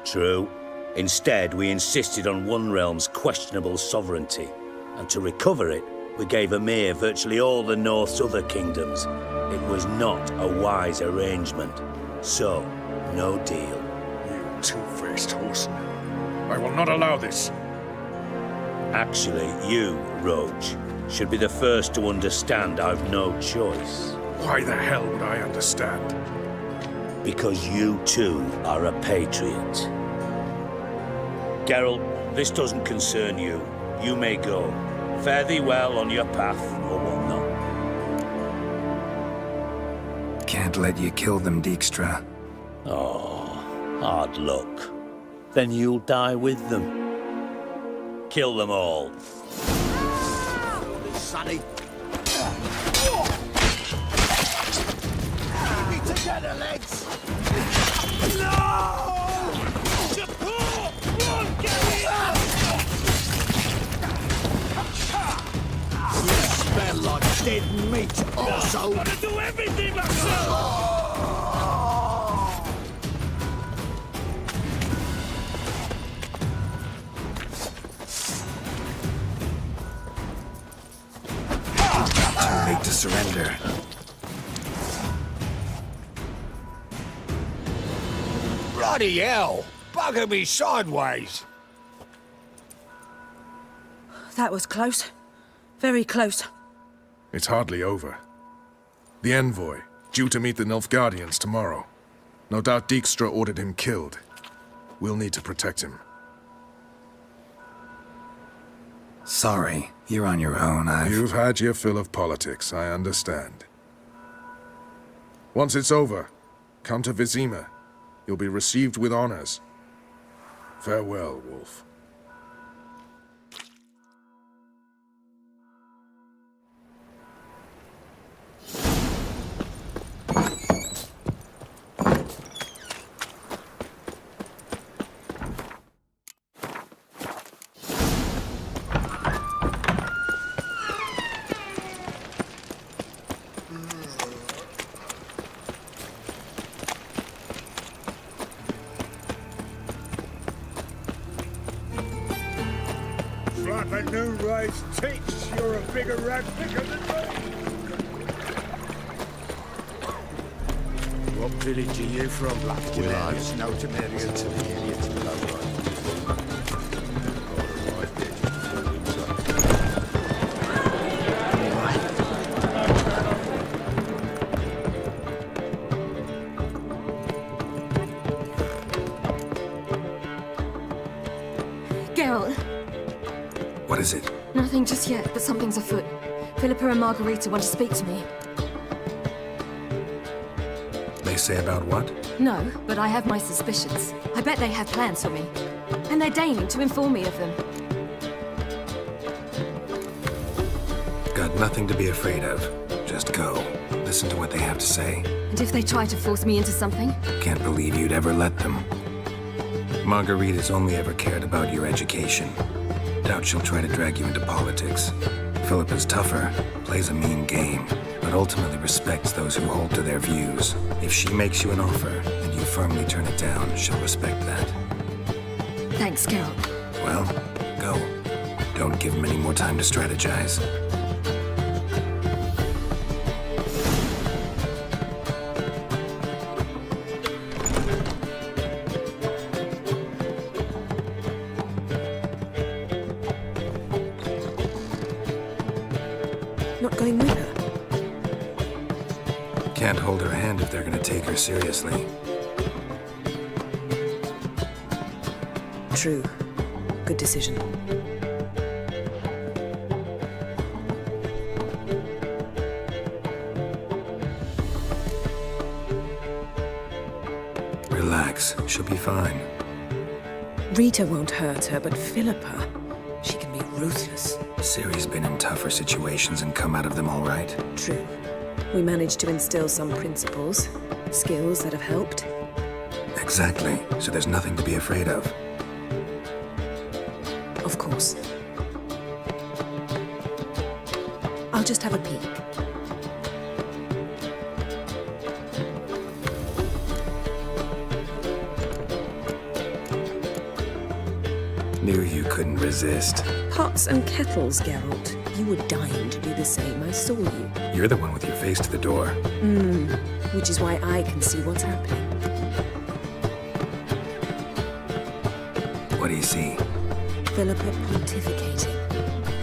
True. Instead, we insisted on one realm's questionable sovereignty. And to recover it, we gave Emir virtually all the North's other kingdoms. It was not a wise arrangement. So, no deal. You two-faced horse. I will not allow this. Actually, you, Roach, should be the first to understand I've no choice. Why the hell would I understand? Because you too are a patriot. Geralt, this doesn't concern you. You may go. Fare thee well on your path, or whatnot. Can't let you kill them, Dijkstra. Oh, hard luck. Then you'll die with them. Kill them all. Sonny. Keep me together, lads. No! Support! Run, Gary! You smell like dead meat, also. I've got to do everything myself! surrender. Bloody hell! Bugger me sideways! That was close. Very close. It's hardly over. The envoy, due to meet the Nilfgaardians tomorrow. No doubt Dijkstra ordered him killed. We'll need to protect him. Sorry, you're on your own. You've had your fill of politics, I understand. Once it's over, come to Vizima. You'll be received with honors. Farewell, Wolf. Slap a new rice teach, you're a bigger rat picker than me. What village are you from, Black Temerius? No Temerius to the idiot Geralt, What is it? nothing just yet, but something's afoot. Philippa and Margarita want to speak to me. They say about what? No, but I have my suspicions. I bet they have plans for me. And they're deigning to inform me of them. Got nothing to be afraid of. Just go. Listen to what they have to say. And if they try to force me into something? Can't believe you'd ever let them. Margarita's only ever cared about your education. Doubt she'll try to drag you into politics. Philippa's tougher, plays a mean game, but ultimately respects those who hold to their views. If she makes you an offer and you firmly turn it down, she'll respect that. Thanks, Geralt. Well, go. Don't give them any more time to strategize. Not going with her? Can't hold her hand if they're gonna take her seriously. True. Good decision. Relax, she'll be fine. Rita won't hurt her, but Philippa, she can be ruthless. Ciri's been in tougher situations and come out of them all right. True. We managed to instill some principles, skills that have helped. Exactly, so there's nothing to be afraid of. Of course. I'll just have a peek. Knew you couldn't resist. Pots and kettles, Geralt. You were dying to do the same. I saw you. You're the one with your face to the door. Which is why I can see what's happening. What do you see? Philippa pontificating.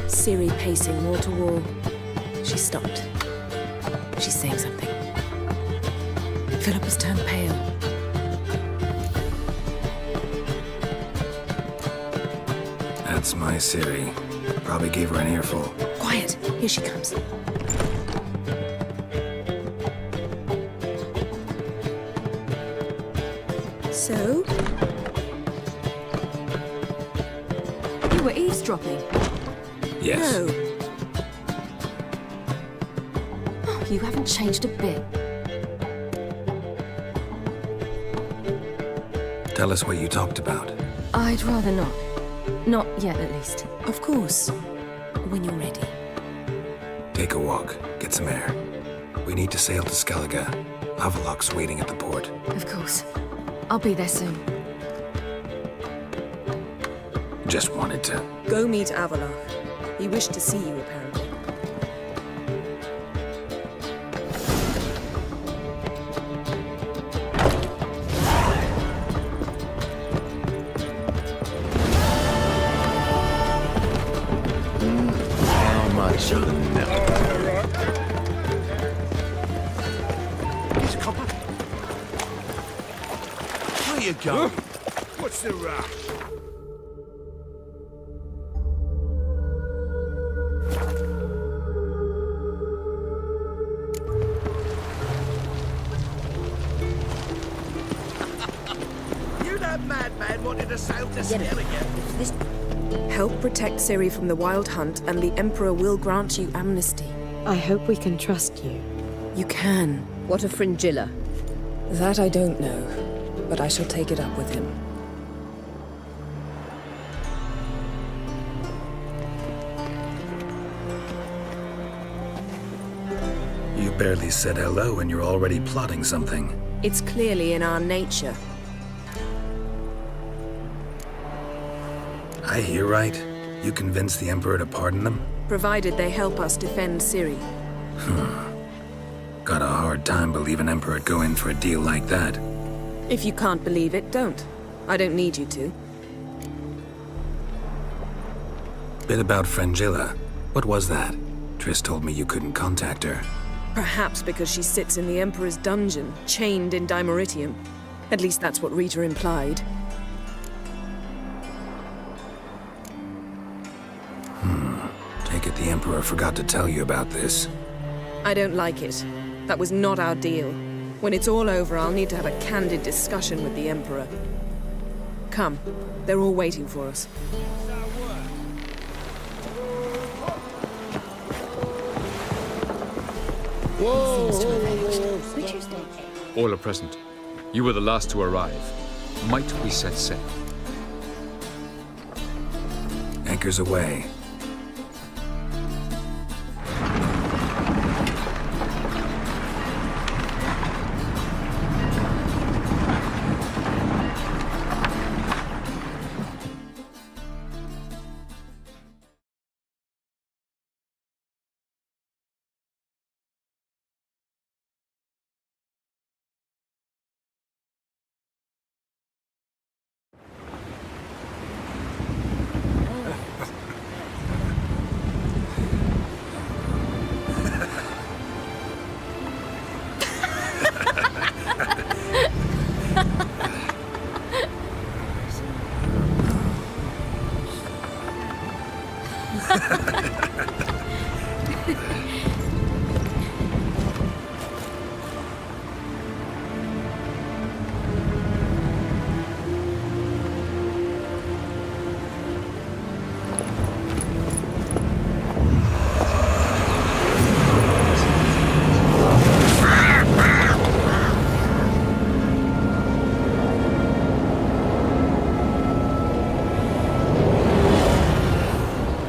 Ciri pacing wall to wall. She stopped. She's saying something. Philippa's turned pale. That's my Ciri. Probably gave her an earful. Quiet. Here she comes. So? You were eavesdropping. Yes. No. Oh, you haven't changed a bit. Tell us what you talked about. I'd rather not. Not yet, at least. Of course. When you're ready. Take a walk. Get some air. We need to sail to Skellige. Avalok's waiting at the port. Of course. I'll be there soon. Just wanted to... Go meet Avalok. He wished to see you, apparently. son of a He's come. Where you going? What's the rush? You that madman wanted to sail to Skellige. Help protect Ciri from the Wild Hunt, and the Emperor will grant you amnesty. I hope we can trust you. You can. What of Fringilla? That I don't know, but I shall take it up with him. You barely said hello and you're already plotting something. It's clearly in our nature. I hear right. You convinced the Emperor to pardon them? Provided they help us defend Ciri. Got a hard time believing Emperor'd go in for a deal like that. If you can't believe it, don't. I don't need you to. Bit about Fringilla. What was that? Triss told me you couldn't contact her. Perhaps because she sits in the Emperor's dungeon, chained in Dimeritium. At least that's what Rita implied. Take it the Emperor forgot to tell you about this. I don't like it. That was not our deal. When it's all over, I'll need to have a candid discussion with the Emperor. Come. They're all waiting for us. All are present. You were the last to arrive. Might we set sail? Anchors away.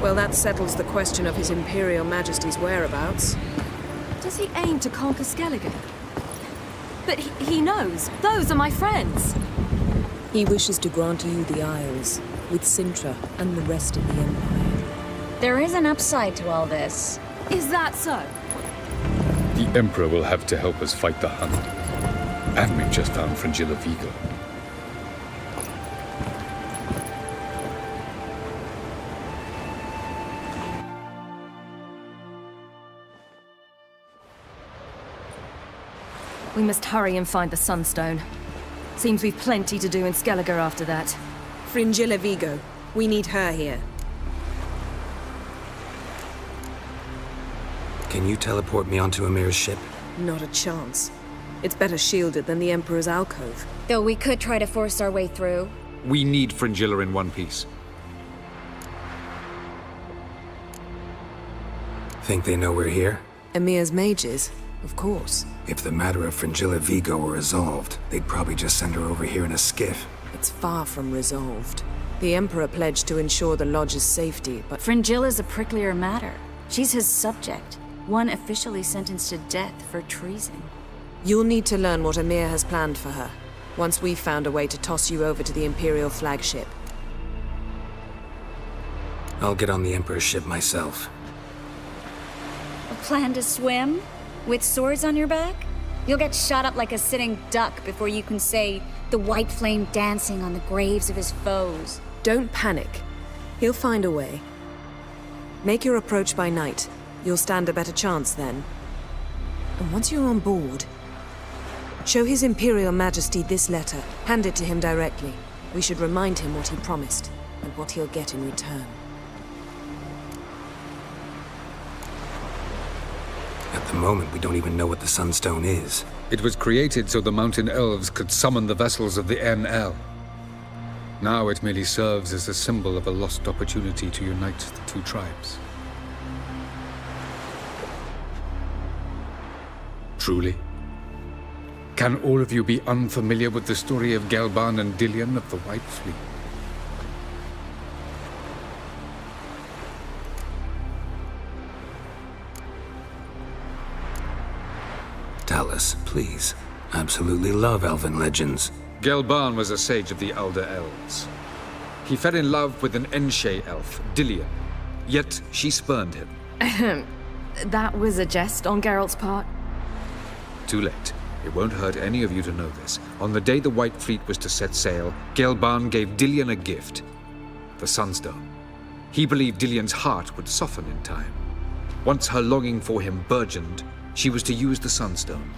Well, that settles the question of His Imperial Majesty's whereabouts. Does he aim to conquer Skellige? But he knows. Those are my friends. He wishes to grant you the Isles, with Sintra and the rest of the Empire. There is an upside to all this. Is that so? The Emperor will have to help us fight the Hunt. And we've just found Fringilla Vigo. We must hurry and find the Sunstone. Seems we've plenty to do in Skellige after that. Fringilla Vigo. We need her here. Can you teleport me onto Amir's ship? Not a chance. It's better shielded than the Emperor's alcove. Though we could try to force our way through. We need Fringilla in one piece. Think they know we're here? Emir's mages, of course. If the matter of Fringilla Vigo were resolved, they'd probably just send her over here in a skiff. It's far from resolved. The Emperor pledged to ensure the Lodge's safety, but Fringilla's a pricklier matter. She's his subject, one officially sentenced to death for treason. You'll need to learn what Emir has planned for her, once we've found a way to toss you over to the Imperial flagship. I'll get on the Emperor's ship myself. A plan to swim? With swords on your back? You'll get shot up like a sitting duck before you can say the white flame dancing on the graves of his foes. Don't panic. He'll find a way. Make your approach by night. You'll stand a better chance then. And once you're on board, show His Imperial Majesty this letter. Hand it to him directly. We should remind him what he promised, and what he'll get in return. At the moment, we don't even know what the Sunstone is. It was created so the Mountain Elves could summon the vessels of the NL. Now it merely serves as a symbol of a lost opportunity to unite the two tribes. Truly? Can all of you be unfamiliar with the story of Gelban and Dillion of the White Fleet? Tell us, please. I absolutely love elven legends. Gelban was a sage of the Elder Elves. He fell in love with an Enshe elf, Dillion, yet she spurned him. That was a jest on Geralt's part. Too late. It won't hurt any of you to know this. On the day the White Fleet was to set sail, Gelban gave Dillion a gift. The Sunstone. He believed Dillion's heart would soften in time. Once her longing for him burgeoned, she was to use the Sunstone.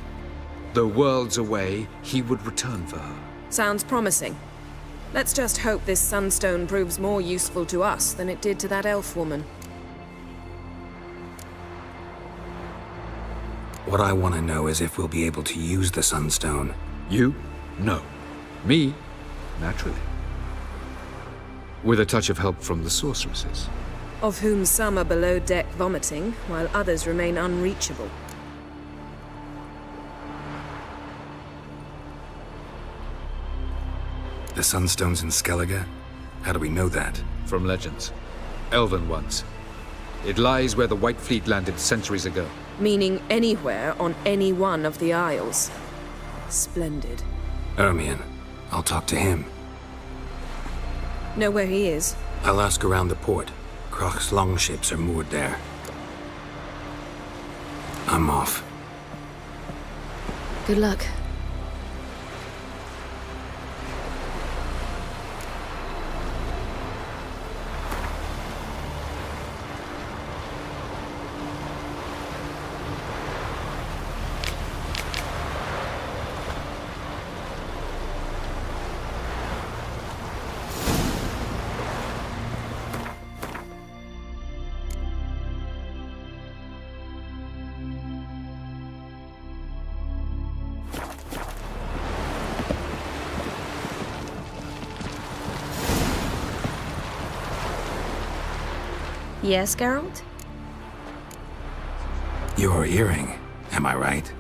Though worlds away, he would return for her. Sounds promising. Let's just hope this Sunstone proves more useful to us than it did to that elf woman. What I want to know is if we'll be able to use the Sunstone. You? No. Me? Naturally. With a touch of help from the sorceresses. Of whom some are below deck vomiting, while others remain unreachable. The Sunstone's in Skellige? How do we know that? From legends. Elven ones. It lies where the White Fleet landed centuries ago. Meaning anywhere on any one of the Isles. Splendid. Ermion. I'll talk to him. Know where he is? I'll ask around the port. Croc's longships are moored there. I'm off. Good luck. Yes, Geralt? Your earring, am I right?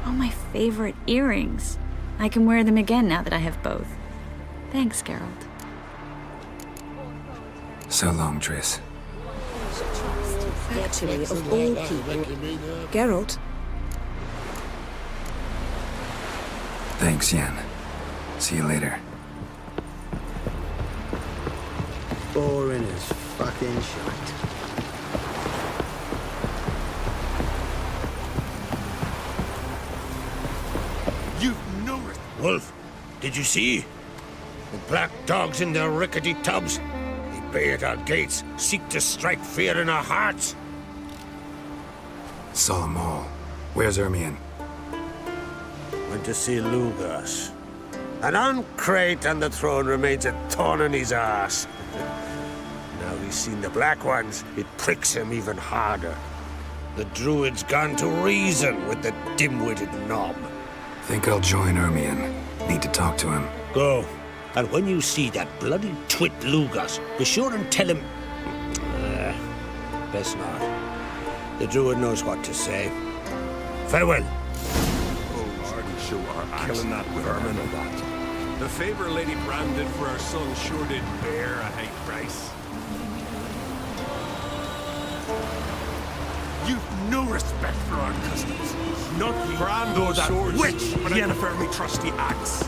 Oh, my favorite earrings. I can wear them again now that I have both. Thanks, Geralt. So long, Triss. Actually, of all people, Geralt. Thanks, Yen. See you later. Boring as fucking shite. You've no... Wolf, did you see? The black dogs in their rickety tubs. They bay at our gates, seek to strike fear in our hearts. Saw them all. Where's Ermion? Went to see Lugas. And on Crate and the throne remains a thorn in his ass. Now he's seen the Black Ones, it pricks him even harder. The Druid's gone to reason with the dim-witted knob. Think I'll join Ermion. Need to talk to him. Go. And when you see that bloody twit Lugas, be sure and tell him... best not. The Druid knows what to say. Farewell. Oh, Lord, show our axe. Killing that vermin of that. The favor Lady Brand did for our son sure did bear a high price. You've no respect for our customs. Not Brand or that swords, witch, but Yennefer, me trusty axe.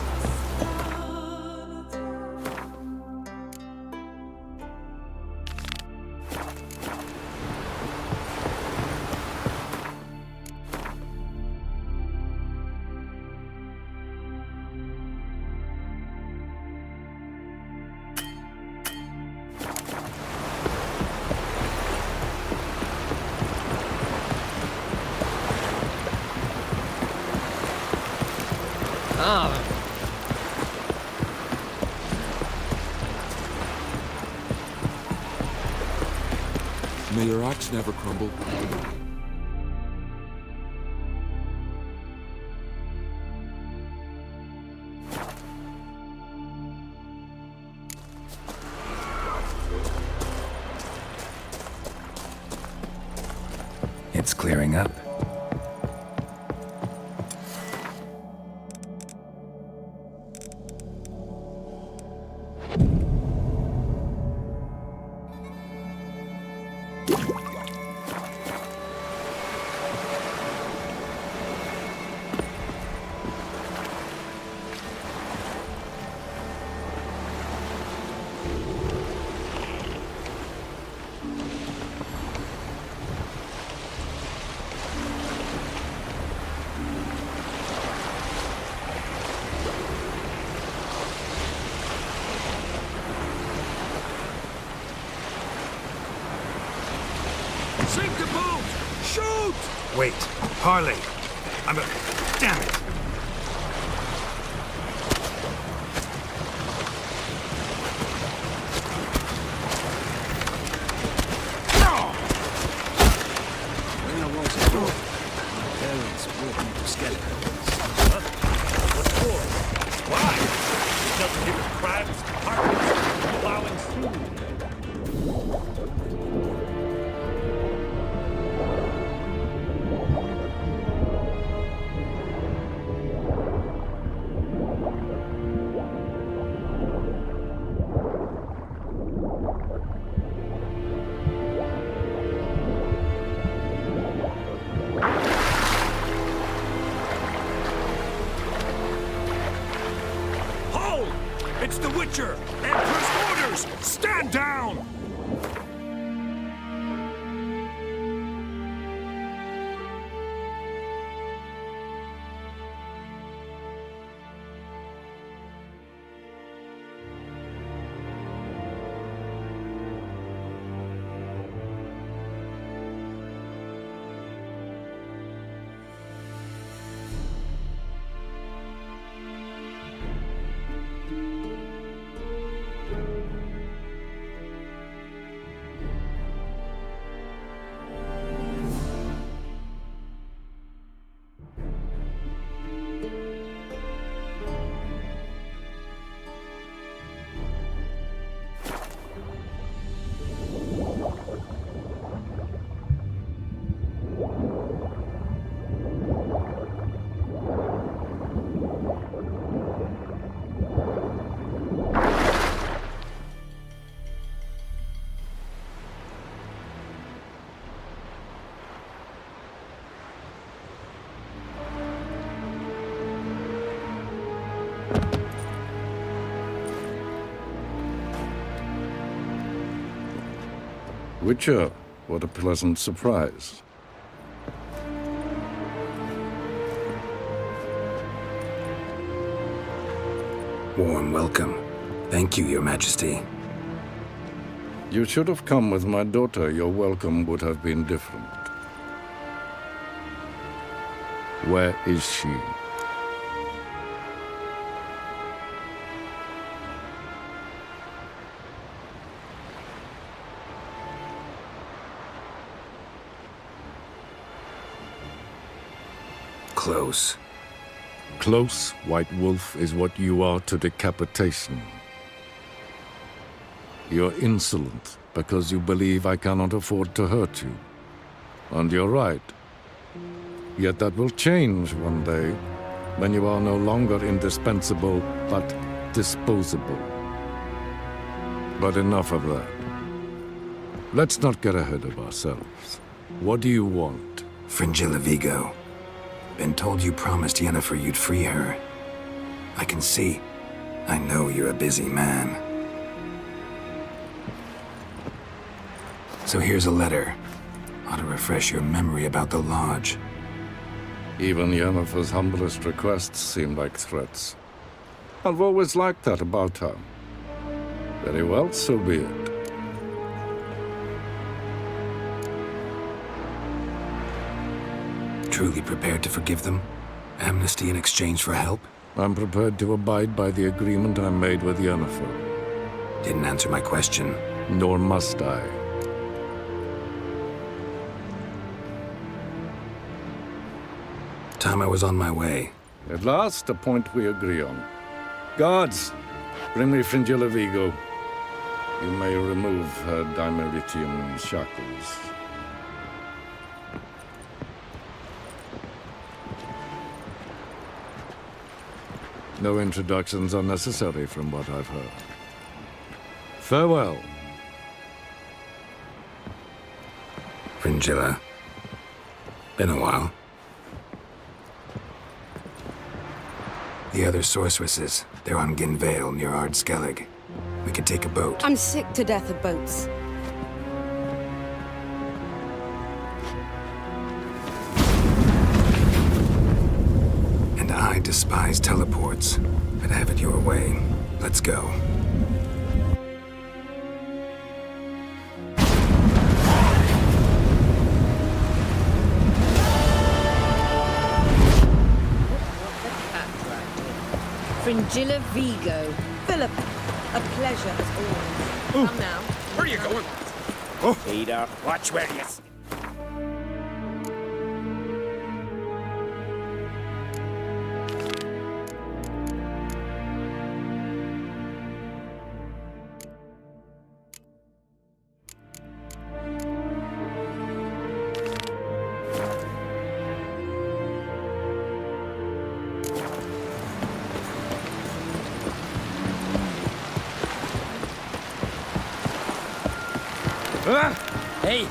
May your axe never crumble. It's clearing up. Sink the boat! Shoot! Wait, Harley. Damn it! When I was a boy, my parents brought me to skeletons. Huh? What for? Why? Just to give us crabs, harpies, plowing through. It's the Witcher! Emperor's orders! Stand down! Witcher, what a pleasant surprise. Warm welcome. Thank you, Your Majesty. You should have come with my daughter. Your welcome would have been different. Where is she? Close. Close, White Wolf, is what you are to decapitation. You're insolent because you believe I cannot afford to hurt you. And you're right. Yet that will change one day, when you are no longer indispensable, but disposable. But enough of that. Let's not get ahead of ourselves. What do you want? Fringilla Vigo. Been told you promised Yennefer you'd free her. I can see. I know you're a busy man. So here's a letter. Ought to refresh your memory about the Lodge. Even Yennefer's humblest requests seem like threats. I've always liked that about her. Very well, so be it. Truly prepared to forgive them? Amnesty in exchange for help? I'm prepared to abide by the agreement I made with Yennefer. Didn't answer my question. Nor must I. Time I was on my way. At last, a point we agree on. Guards, bring me Fringilla Vigo. You may remove her Dimeritium shackles. No introductions are necessary from what I've heard. Farewell. Fringilla. Been a while. The other sorceresses, they're on Ginvale near Ard-Skellig. We could take a boat. I'm sick to death of boats. And I despise teleports. I'd have it your way. Let's go. Fringilla Vigo. Philip, a pleasure as always. Come now. Where are you going? Oh. Peter, watch where you... Hey!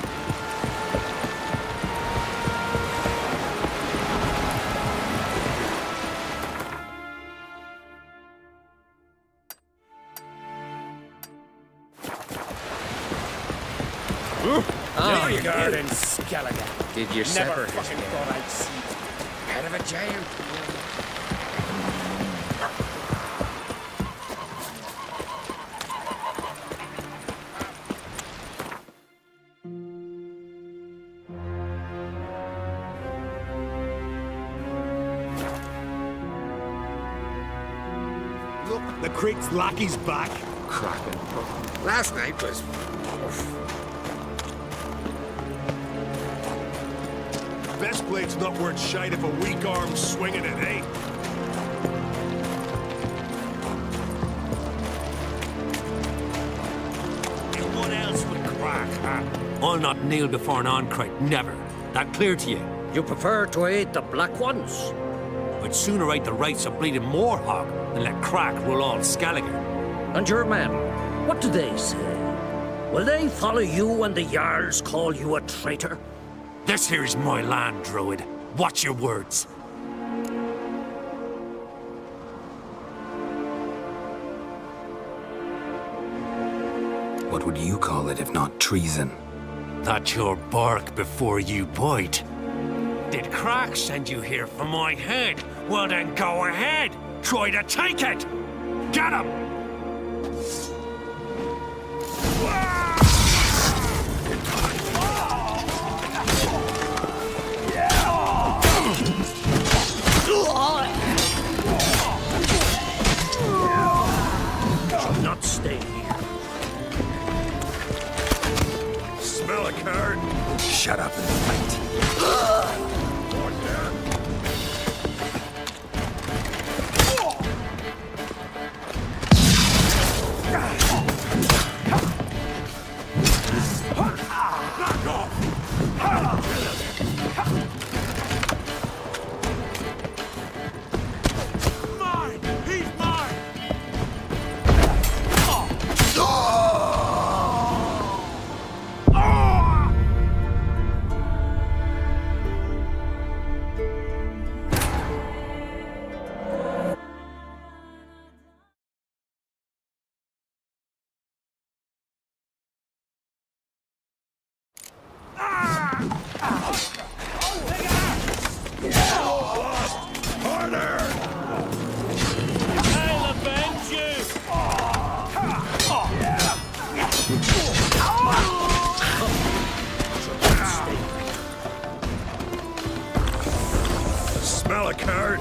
There you go, then, Skelliger. Did you Never sever his fucking head? thought I'd see head of a giant. Look, the Creek's lackey's back. Cracking. Last night was... Best blade's not worth shite if a weak arm's swinging it, eh? And what else would crack, huh? I'll not kneel before an Oncrite, never. That clear to you? You prefer to aid the Black Ones? I'd sooner aid the rights of bleeding Morhog than let crack rule all Skelliger. And your men, what do they say? Will they follow you when the Jarls call you a traitor? This here's my land, Druid. Watch your words. What would you call it if not treason? That's your bark before you bite. Did Crack send you here for my head? Well then go ahead. Try to take it. Get him! Shall not stay here. Smell a card? Shut up and fight. Smell a card?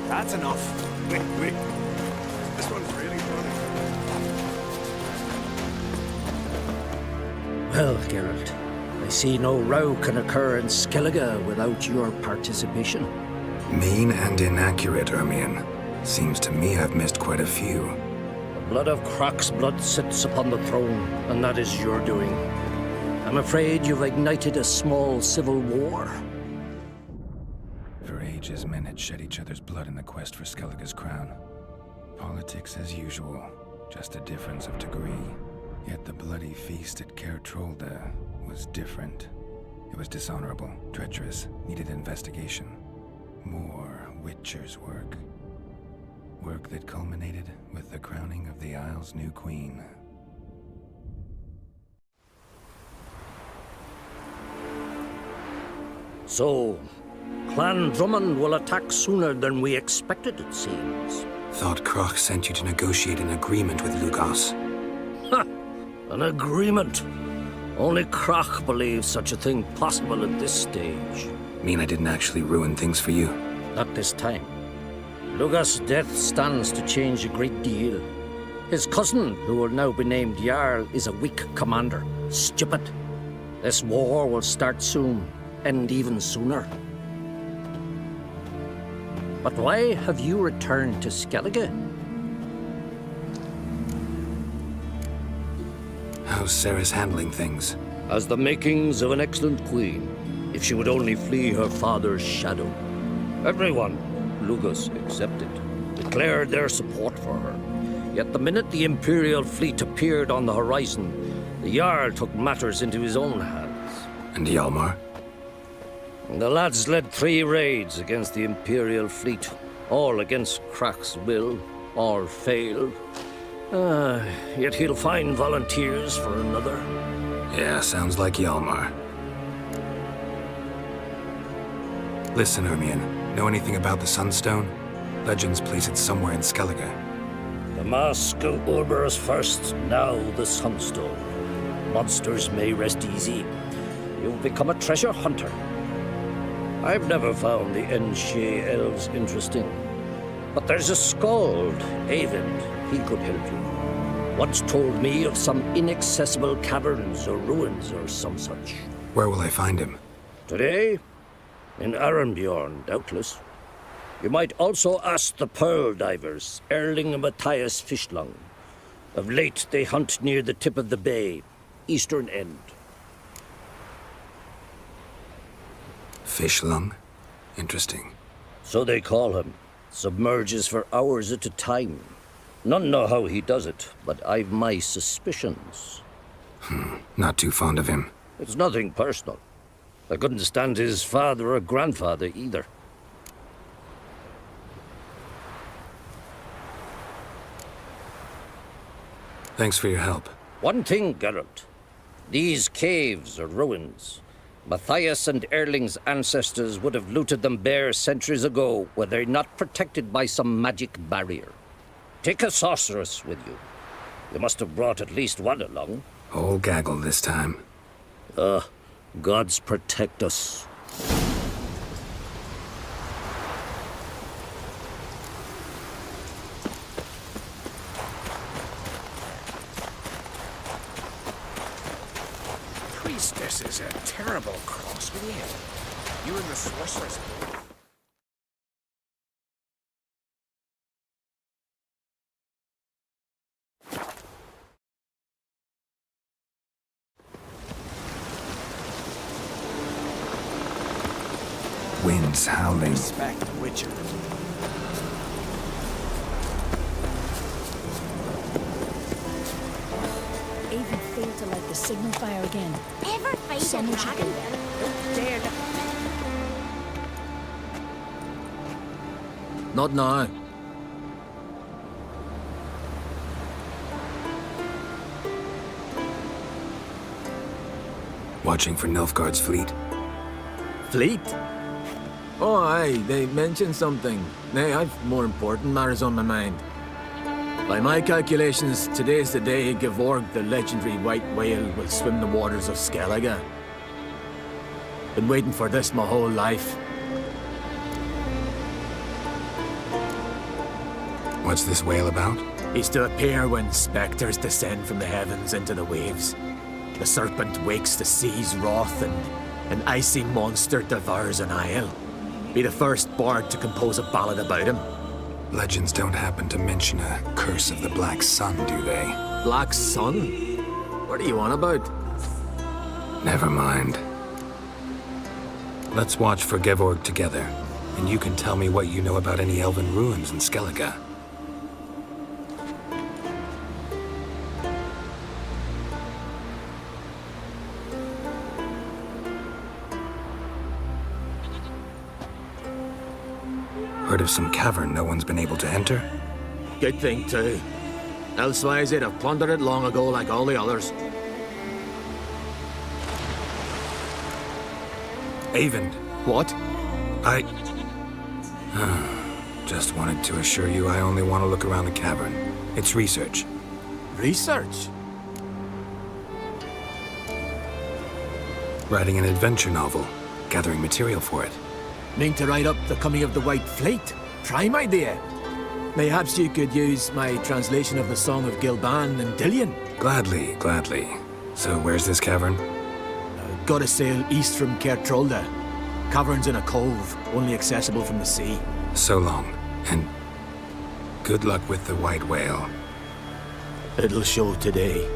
That's enough. Wait. This one's really funny. Well, Geralt, I see no row can occur in Skellige without your participation. Mean and inaccurate, Ermion. Seems to me I've missed quite a few. The blood of Crach's blood sits upon the throne, and that is your doing. I'm afraid you've ignited a small civil war. For ages, men had shed each other's blood in the quest for Skellige's crown. Politics as usual, just a difference of degree. Yet the bloody feast at Caer Trolda was different. It was dishonorable, treacherous, needed investigation. More Witcher's work. Work that culminated with the crowning of the Isle's new queen. So, Clan Drummond will attack sooner than we expected, it seems. Thought Crach sent you to negotiate an agreement with Lugos. Ha! An agreement? Only Crach believes such a thing possible at this stage. Mean I didn't actually ruin things for you? Not this time. Lugos' death stands to change a great deal. His cousin, who will now be named Jarl, is a weak commander. Stupid. This war will start soon, end even sooner. But why have you returned to Skellige? How's Ceres handling things? Has the makings of an excellent queen, if she would only flee her father's shadow. Everyone, Lugos excepted, declared their support for her. Yet the minute the Imperial fleet appeared on the horizon, the Jarl took matters into his own hands. And Hjalmar? The lads led 3 raids against the Imperial fleet, all against Crach's will, all failed. Yet he'll find volunteers for another. Yeah, sounds like Hjalmar. Listen, Ermion, know anything about the Sunstone? Legends place it somewhere in Skellige. The mask of Orberus first, now the Sunstone. Monsters may rest easy. You've become a treasure hunter. I've never found the Enshe elves interesting. But there's a skald, Eyvind. He could help you. Once told me of some inaccessible caverns or ruins or some such. Where will I find him? Today? In Arenbjorn, doubtless. You might also ask the Pearl Divers, Erling and Matthias Fischlung. Of late, they hunt near the tip of the bay, eastern end. Fischlung? Interesting. So they call him. Submerges for hours at a time. None know how he does it, but I've my suspicions. Not too fond of him. It's nothing personal. I couldn't stand his father or grandfather either. Thanks for your help. One thing, Geralt. These caves are ruins. Matthias and Erling's ancestors would have looted them bare centuries ago were they not protected by some magic barrier. Take a sorceress with you. You must have brought at least one along. Whole gaggle this time. Gods protect us. Priestess is a terrible cross with you. You and the sorceress. Winds howling. Respect the Witcher. Avon failed to light the signal fire again. Ever fight Someone a should dragon? go there. Don't dare to... Not now. Watching for Nilfgaard's fleet. Fleet? Oh, aye, they mentioned something. Nay, I've more important matters on my mind. By my calculations, today's the day Gevorg, the legendary white whale, will swim the waters of Skellige. Been waiting for this my whole life. What's this whale about? He's to appear when spectres descend from the heavens into the waves. The serpent wakes the sea's wrath, and an icy monster devours an isle. Be the first bard to compose a ballad about him. Legends don't happen to mention a curse of the Black Sun, do they? Black Sun? What are you on about? Never mind. Let's watch for Gevorg together, and you can tell me what you know about any elven ruins in Skellige. Heard of some cavern no one's been able to enter? Good thing, too. Elsewise, they'd have plundered it long ago like all the others. Avon. What? Just wanted to assure you I only want to look around the cavern. It's research. Research? Writing an adventure novel. Gathering material for it. Mean to write up the coming of the White Fleet? Prime idea. Mayhaps you could use my translation of the Song of Gilban and Dillion. Gladly, gladly. So where's this cavern? Gotta sail east from Kertrolda. Cavern's in a cove, only accessible from the sea. So long, and good luck with the white whale. It'll show today.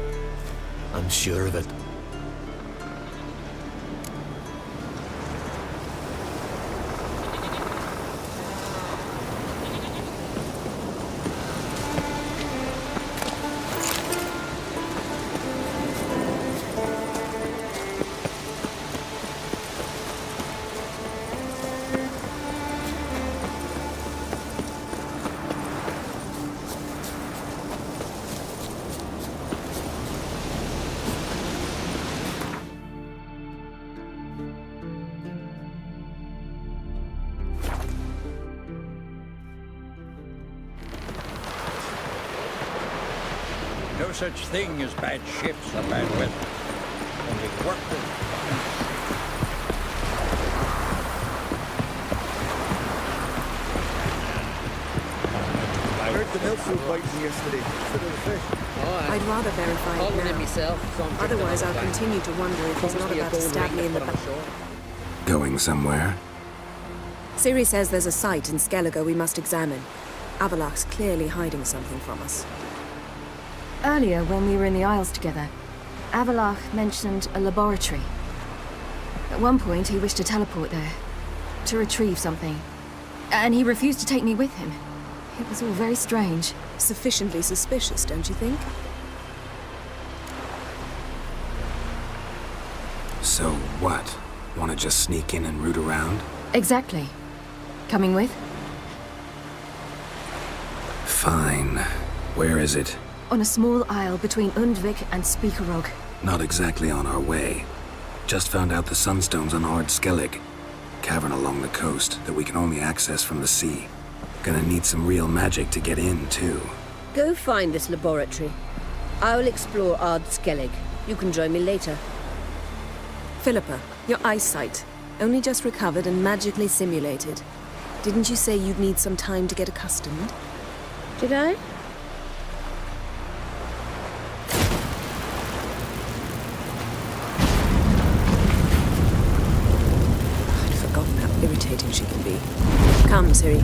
I'm sure of it. No such thing as bad ships or bad weather. Only work I heard the milk was biting yesterday. Instead of the fish. I'd rather verify it now. Otherwise, I'll continue to wonder if he's not about to stab me in the back. Going somewhere? Ciri says there's a site in Skellige we must examine. Avalach's clearly hiding something from us. Earlier, when we were in the Isles together, Avalach mentioned a laboratory. At one point, he wished to teleport there, to retrieve something. And he refused to take me with him. It was all very strange. Sufficiently suspicious, don't you think? So what? Want to just sneak in and root around? Exactly. Coming with? Fine. Where is it? On a small isle between Undvik and Spikerog. Not exactly on our way. Just found out the Sunstone's on Ard Skellig. Cavern along the coast that we can only access from the sea. Gonna need some real magic to get in, too. Go find this laboratory. I'll explore Ard Skellig. You can join me later. Philippa, your eyesight. Only just recovered and magically simulated. Didn't you say you'd need some time to get accustomed? Did I? I'd forgotten how irritating she can be. Come, Ciri.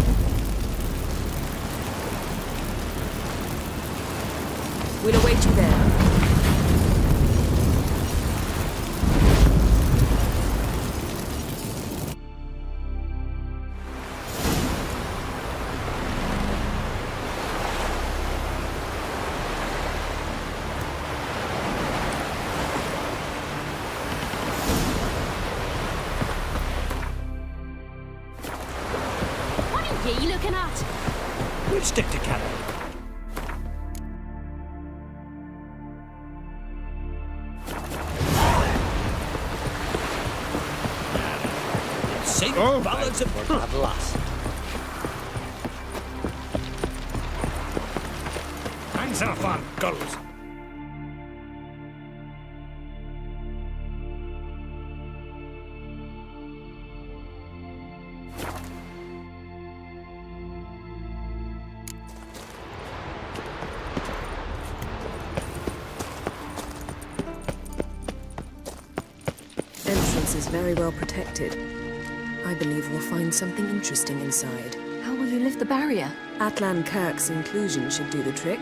We'll await you there. What are ye looking at? We'll stick together. Safe balance of at last. Hands off on gulls. Entrance is very well protected. I believe we'll find something interesting inside. How will you lift the barrier? Atlan Kirk's inclusion should do the trick.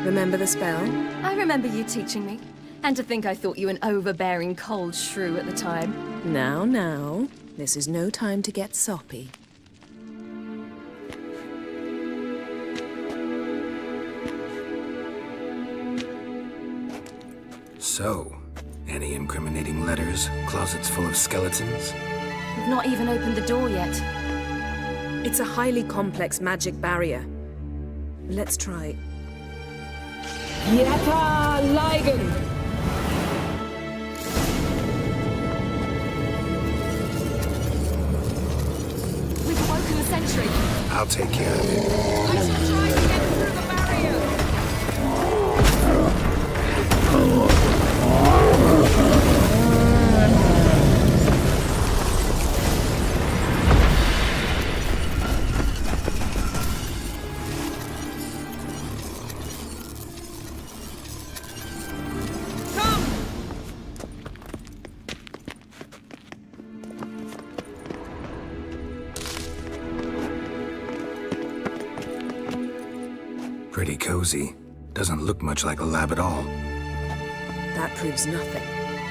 Remember the spell? I remember you teaching me. And to think I thought you an overbearing cold shrew at the time. Now. This is no time to get soppy. So, any incriminating letters? Closets full of skeletons? We've not even opened the door yet. It's a highly complex magic barrier. Let's try. Yeta Ligen! We've awoken the sentry. I'll take care of it. I shall try to get through the barrier. Pretty cozy. Doesn't look much like a lab at all. That proves nothing.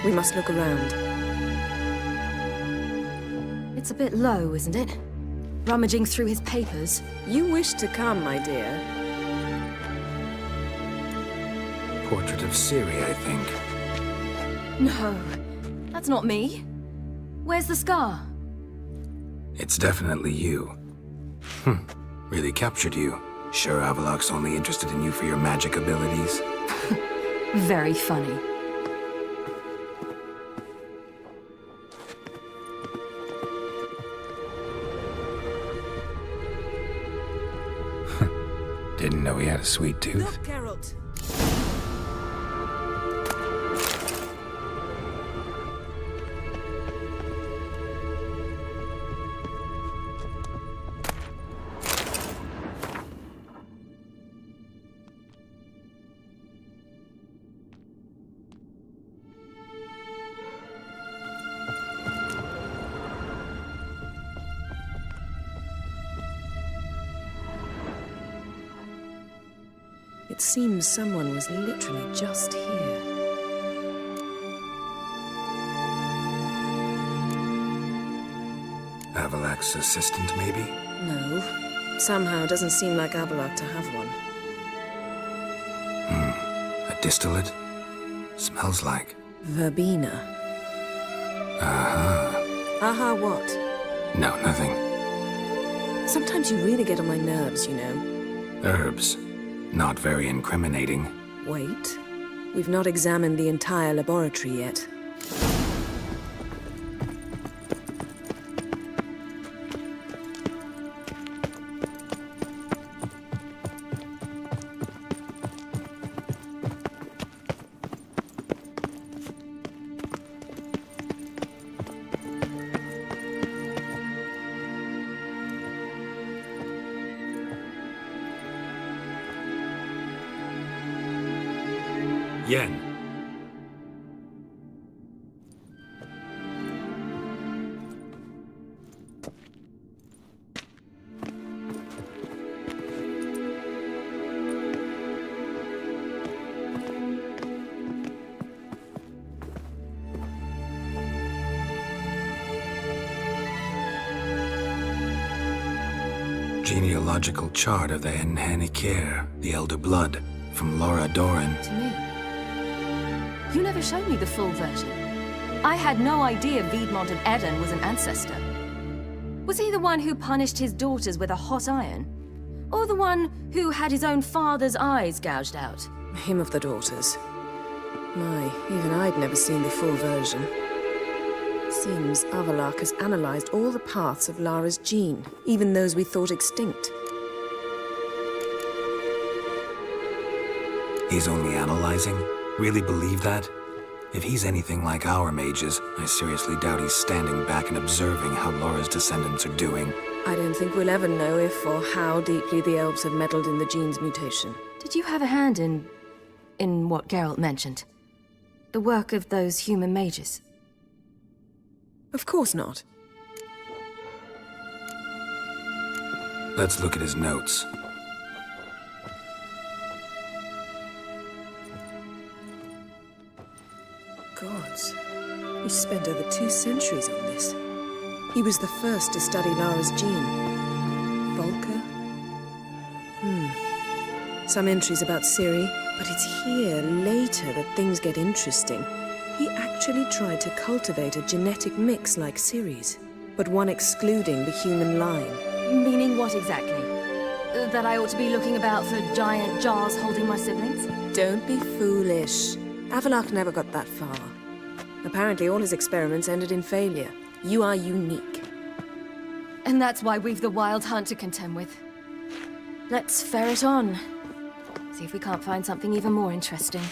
We must look around. It's a bit low, isn't it? Rummaging through his papers. You wish to come, my dear. Portrait of Ciri, I think. No, that's not me. Where's the scar? It's definitely you. Really captured you. Sure Avallac'h's only interested in you for your magic abilities? Very funny. Didn't know he had a sweet tooth. Look, Geralt. It seems someone was literally just here. Avallac'h's assistant, maybe? No. Somehow it doesn't seem like Avallac'h to have one. A distillate? Smells like... Verbena. Aha, what? No, nothing. Sometimes you really get on my nerves, you know. Herbs. Not very incriminating. Wait. We've not examined the entire laboratory yet. Yen. Genealogical chart of the Enhanikir, the Elder Blood, from Laura Doran. To me. You never showed me the full version. I had no idea Viedmont of Eden was an ancestor. Was he the one who punished his daughters with a hot iron? Or the one who had his own father's eyes gouged out? Him of the daughters. My, even I'd never seen the full version. Seems Avallac'h has analyzed all the paths of Lara's gene, even those we thought extinct. He's only analyzing? Really believe that? If he's anything like our mages, I seriously doubt he's standing back and observing how Laura's descendants are doing. I don't think we'll ever know if or how deeply the elves have meddled in the gene's mutation. Did you have a hand in what Geralt mentioned? The work of those human mages? Of course not. Let's look at his notes. Gods. He spent over 2 centuries on this. He was the first to study Lara's gene. Volker? Some entries about Ciri, but it's here, later, that things get interesting. He actually tried to cultivate a genetic mix like Ciri's, but one excluding the human line. Meaning what exactly? That I ought to be looking about for giant jars holding my siblings? Don't be foolish. Avallac'h never got that far. Apparently all his experiments ended in failure. You are unique. And that's why we've the Wild Hunt to contend with. Let's ferret on. See if we can't find something even more interesting.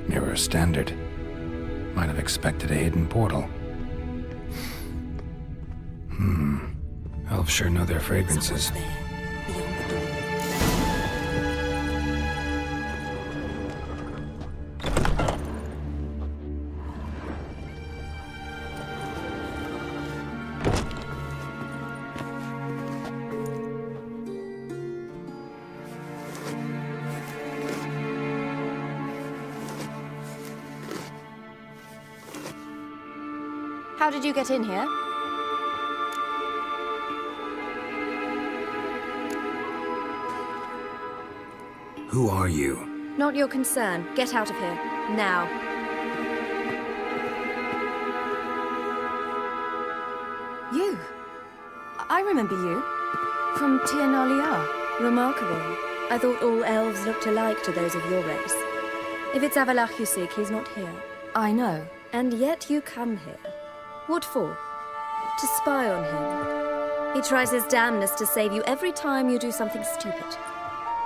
Mirror standard. Might have expected a hidden portal. Elves sure know their fragrances. How did you get in here? Who are you? Not your concern. Get out of here. Now. You? I remember you. From Tir Nalia. Remarkable. I thought all elves looked alike to those of your race. If it's Avallac'h you seek, he's not here. I know. And yet you come here. What for? To spy on him. He tries his damnedest to save you every time you do something stupid.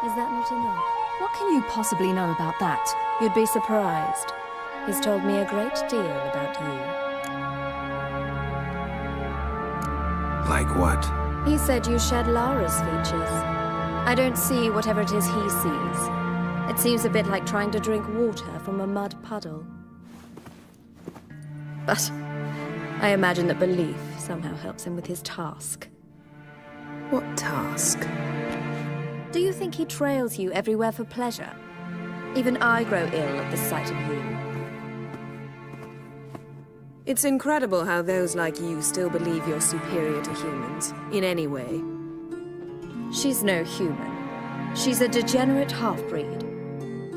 Is that not enough? What can you possibly know about that? You'd be surprised. He's told me a great deal about you. Like what? He said you shared Lara's features. I don't see whatever it is he sees. It seems a bit like trying to drink water from a mud puddle. But I imagine that belief somehow helps him with his task. What task? Do you think he trails you everywhere for pleasure? Even I grow ill at the sight of you. It's incredible how those like you still believe you're superior to humans, in any way. She's no human. She's a degenerate half-breed.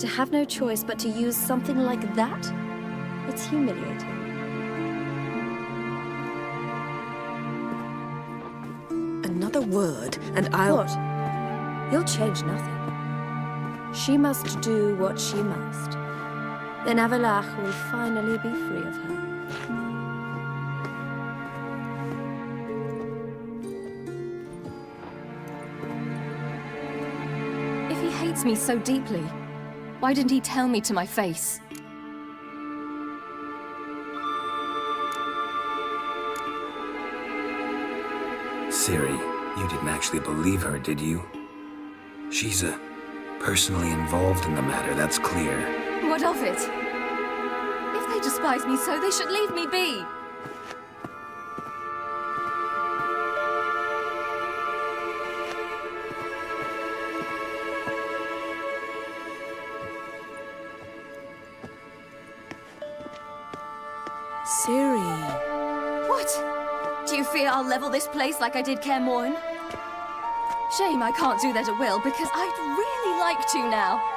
To have no choice but to use something like that? It's humiliating. Another word, and I'll... What? You'll change nothing. She must do what she must. Then Avalach will finally be free of her. If he hates me so deeply, why didn't he tell me to my face? Ciri, you didn't actually believe her, did you? She's personally involved in the matter, that's clear. What of it? If they despise me so, they should leave me be. Ciri. What? Do you fear I'll level this place like I did Kaer Morhen? Shame I can't do that at will, because I'd really like to now.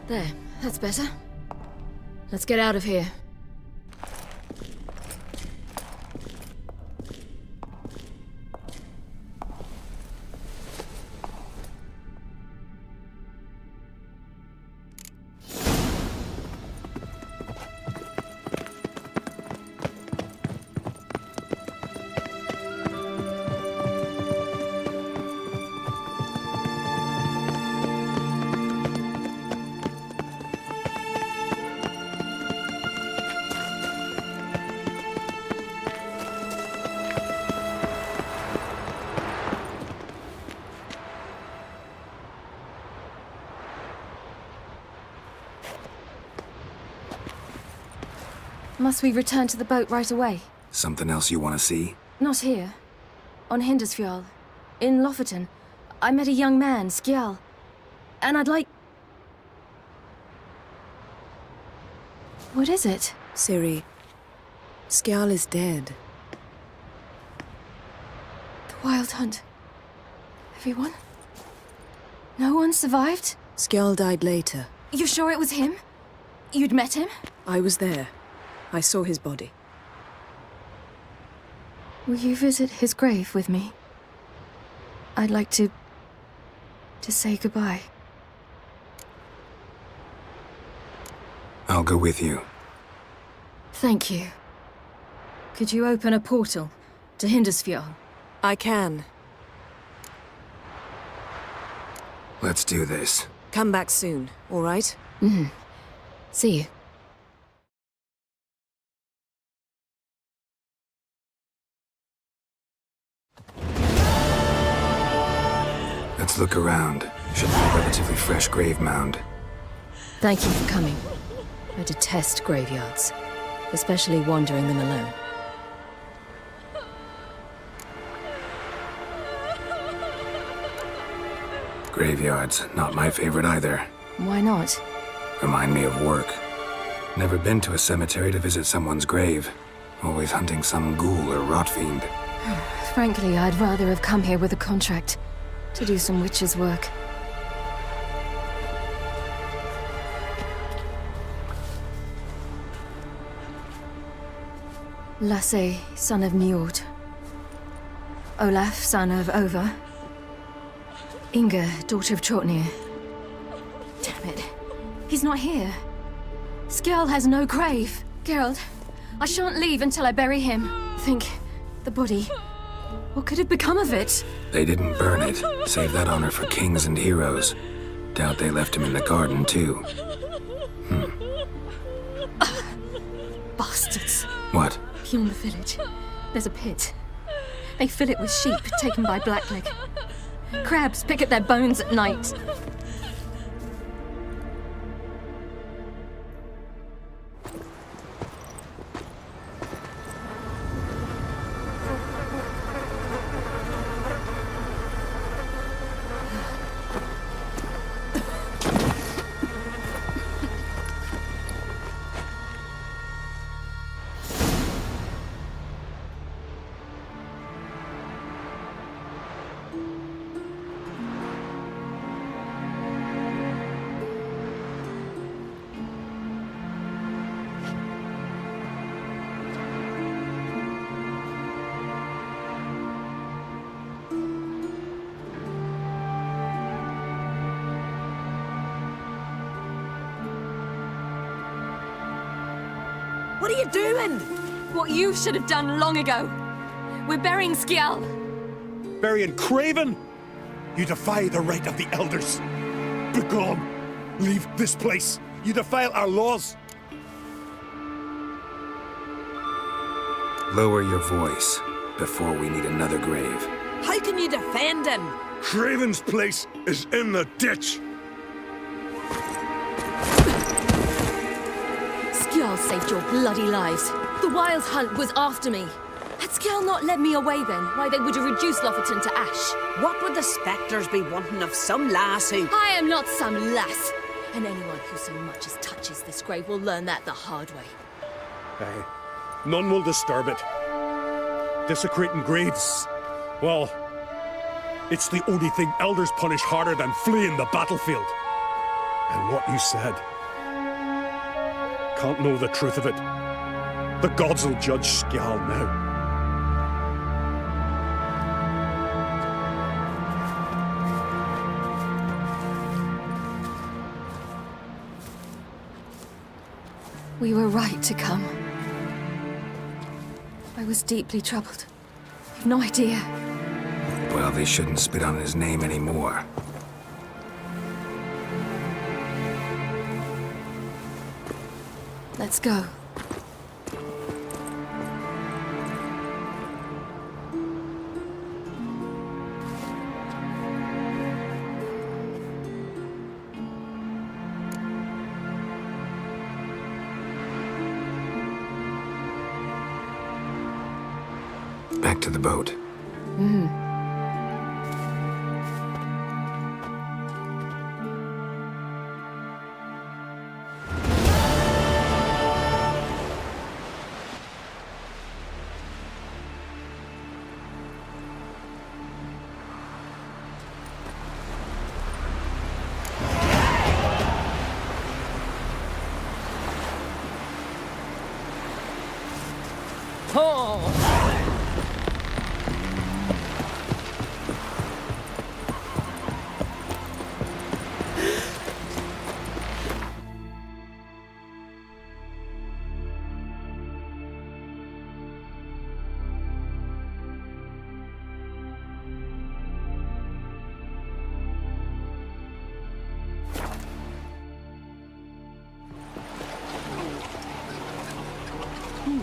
There, that's better. Let's get out of here. Must we return to the boat right away? Something else you want to see? Not here. On Hindarsfjall. In Lofoten. I met a young man, Skjal. And I'd like... What is it? Ciri, Skjal is dead. The Wild Hunt. Everyone? No one survived? Skjal died later. You sure it was him? You'd met him? I was there. I saw his body. Will you visit his grave with me? I'd like to say goodbye. I'll go with you. Thank you. Could you open a portal? To Hindisfjord? I can. Let's do this. Come back soon, all right? See you. Let's look around. Should be a relatively fresh grave mound. Thank you for coming. I detest graveyards, especially wandering them alone. Graveyards, not my favorite either. Why not? Remind me of work. Never been to a cemetery to visit someone's grave. Always hunting some ghoul or rot fiend. Frankly, I'd rather have come here with a contract to do some witch's work. Lasse, son of Njord. Olaf, son of Over. Inga, daughter of Trotnir. Damn it. He's not here. Skjall has no grave. Geralt, I shan't leave until I bury him. Think, the body. What could have become of it? They didn't burn it. Save that honor for kings and heroes. Doubt they left him in the garden, too. Bastards. What? Beyond the village, there's a pit. They fill it with sheep taken by Blackleg. Crabs pick at their bones at night. What are you doing? What you should have done long ago. We're burying Skjall. Burying Craven? You defy the right of the elders. Begone! Leave this place. You defile our laws. Lower your voice before we need another grave. How can you defend him? Craven's place is in the ditch. Skjall saved your bloody lives. The Wild Hunt was after me. Had Skjall not led me away then, why they would have reduced Lofoten to ash. What would the spectres be wanting of some lass who... I am not some lass. And anyone who so much as touches this grave will learn that the hard way. Aye. None will disturb it. Desecrating graves, well, it's the only thing elders punish harder than fleeing the battlefield. And what you said, can't know the truth of it. The gods will judge Skjall now. We were right to come. I was deeply troubled. You've no idea. Well, they shouldn't spit on his name anymore. Let's go. Back to the boat.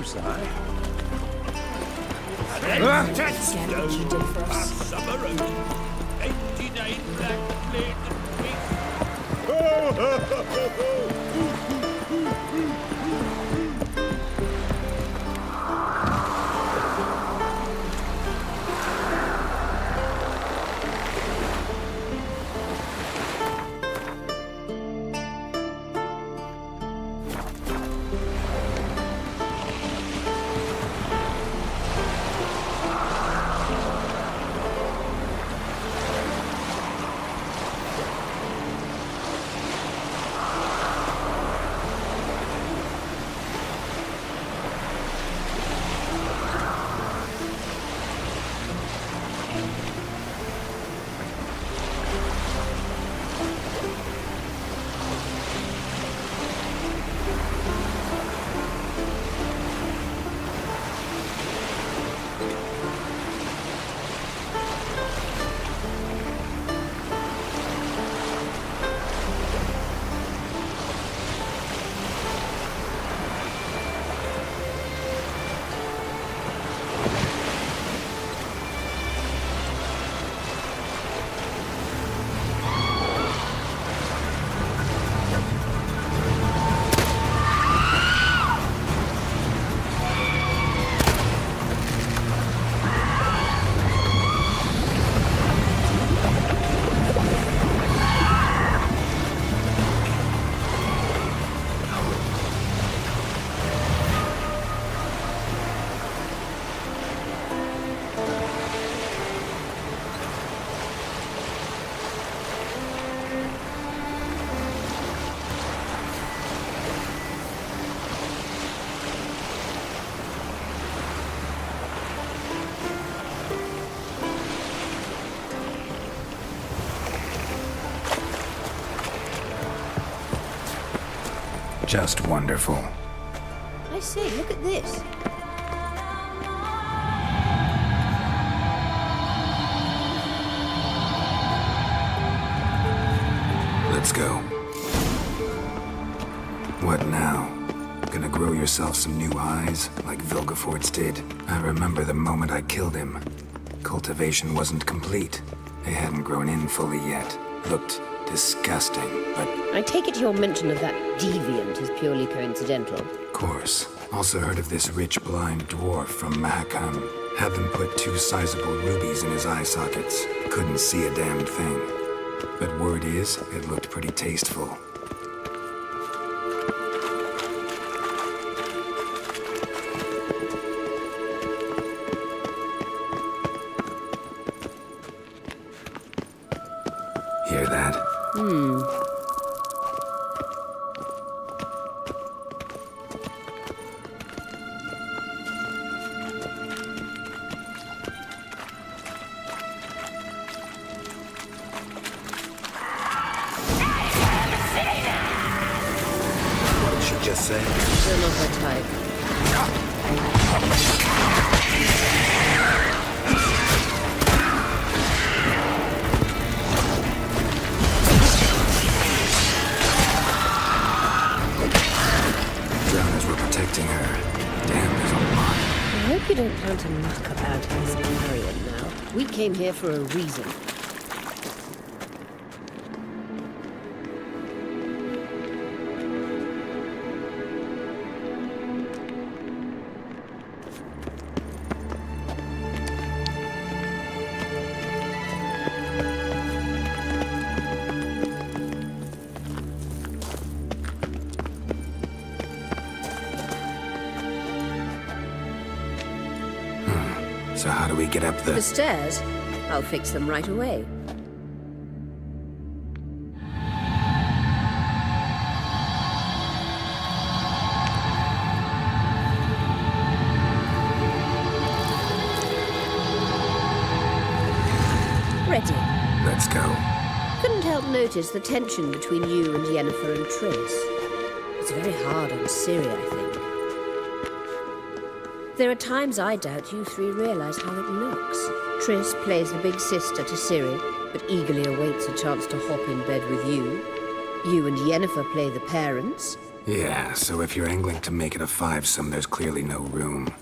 Oops, I. Get what you did for us. Just wonderful. I say, look at this. Let's go. What now? Gonna grow yourself some new eyes, like Vilgefortz did? I remember the moment I killed him. Cultivation wasn't complete. They hadn't grown in fully yet. Looked disgusting, but... I take it your mention of that deviant is purely coincidental. Of course. Also heard of this rich blind dwarf from Mahakam. Had them put 2 sizable rubies in his eye sockets. Couldn't see a damn thing. But word is, it looked pretty tasteful. Hear that? What did she just say? Still not her type. Drowners were protecting her. Damn, there's a lot. I hope you don't plan to muck about in this Marion now. We came here for a reason. So how do we get up The stairs? I'll fix them right away. Ready. Let's go. Couldn't help notice the tension between you and Yennefer and Triss. It's very hard on Ciri, I think. There are times I doubt you 3 realize how it looks. Triss plays the big sister to Ciri, but eagerly awaits a chance to hop in bed with you. You and Yennefer play the parents, Yeah, so if you're angling to make it a five-some, there's clearly no room.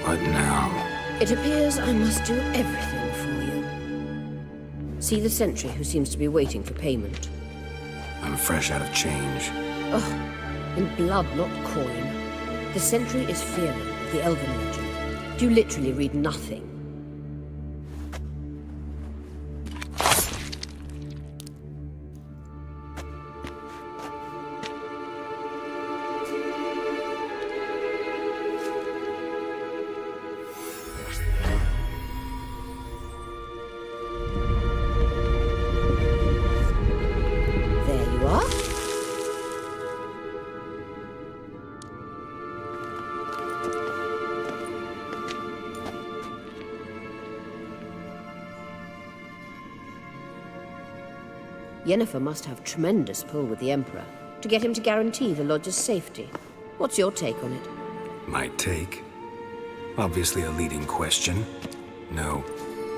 What now? It appears I must do everything for you. See the sentry who seems to be waiting for payment. I'm fresh out of change. Oh, in blood, not coin. The sentry is Fearin of the Elven legend. You literally read nothing. There you are. Yennefer must have tremendous pull with the Emperor to get him to guarantee the Lodge's safety. What's your take on it? My take? Obviously a leading question. No.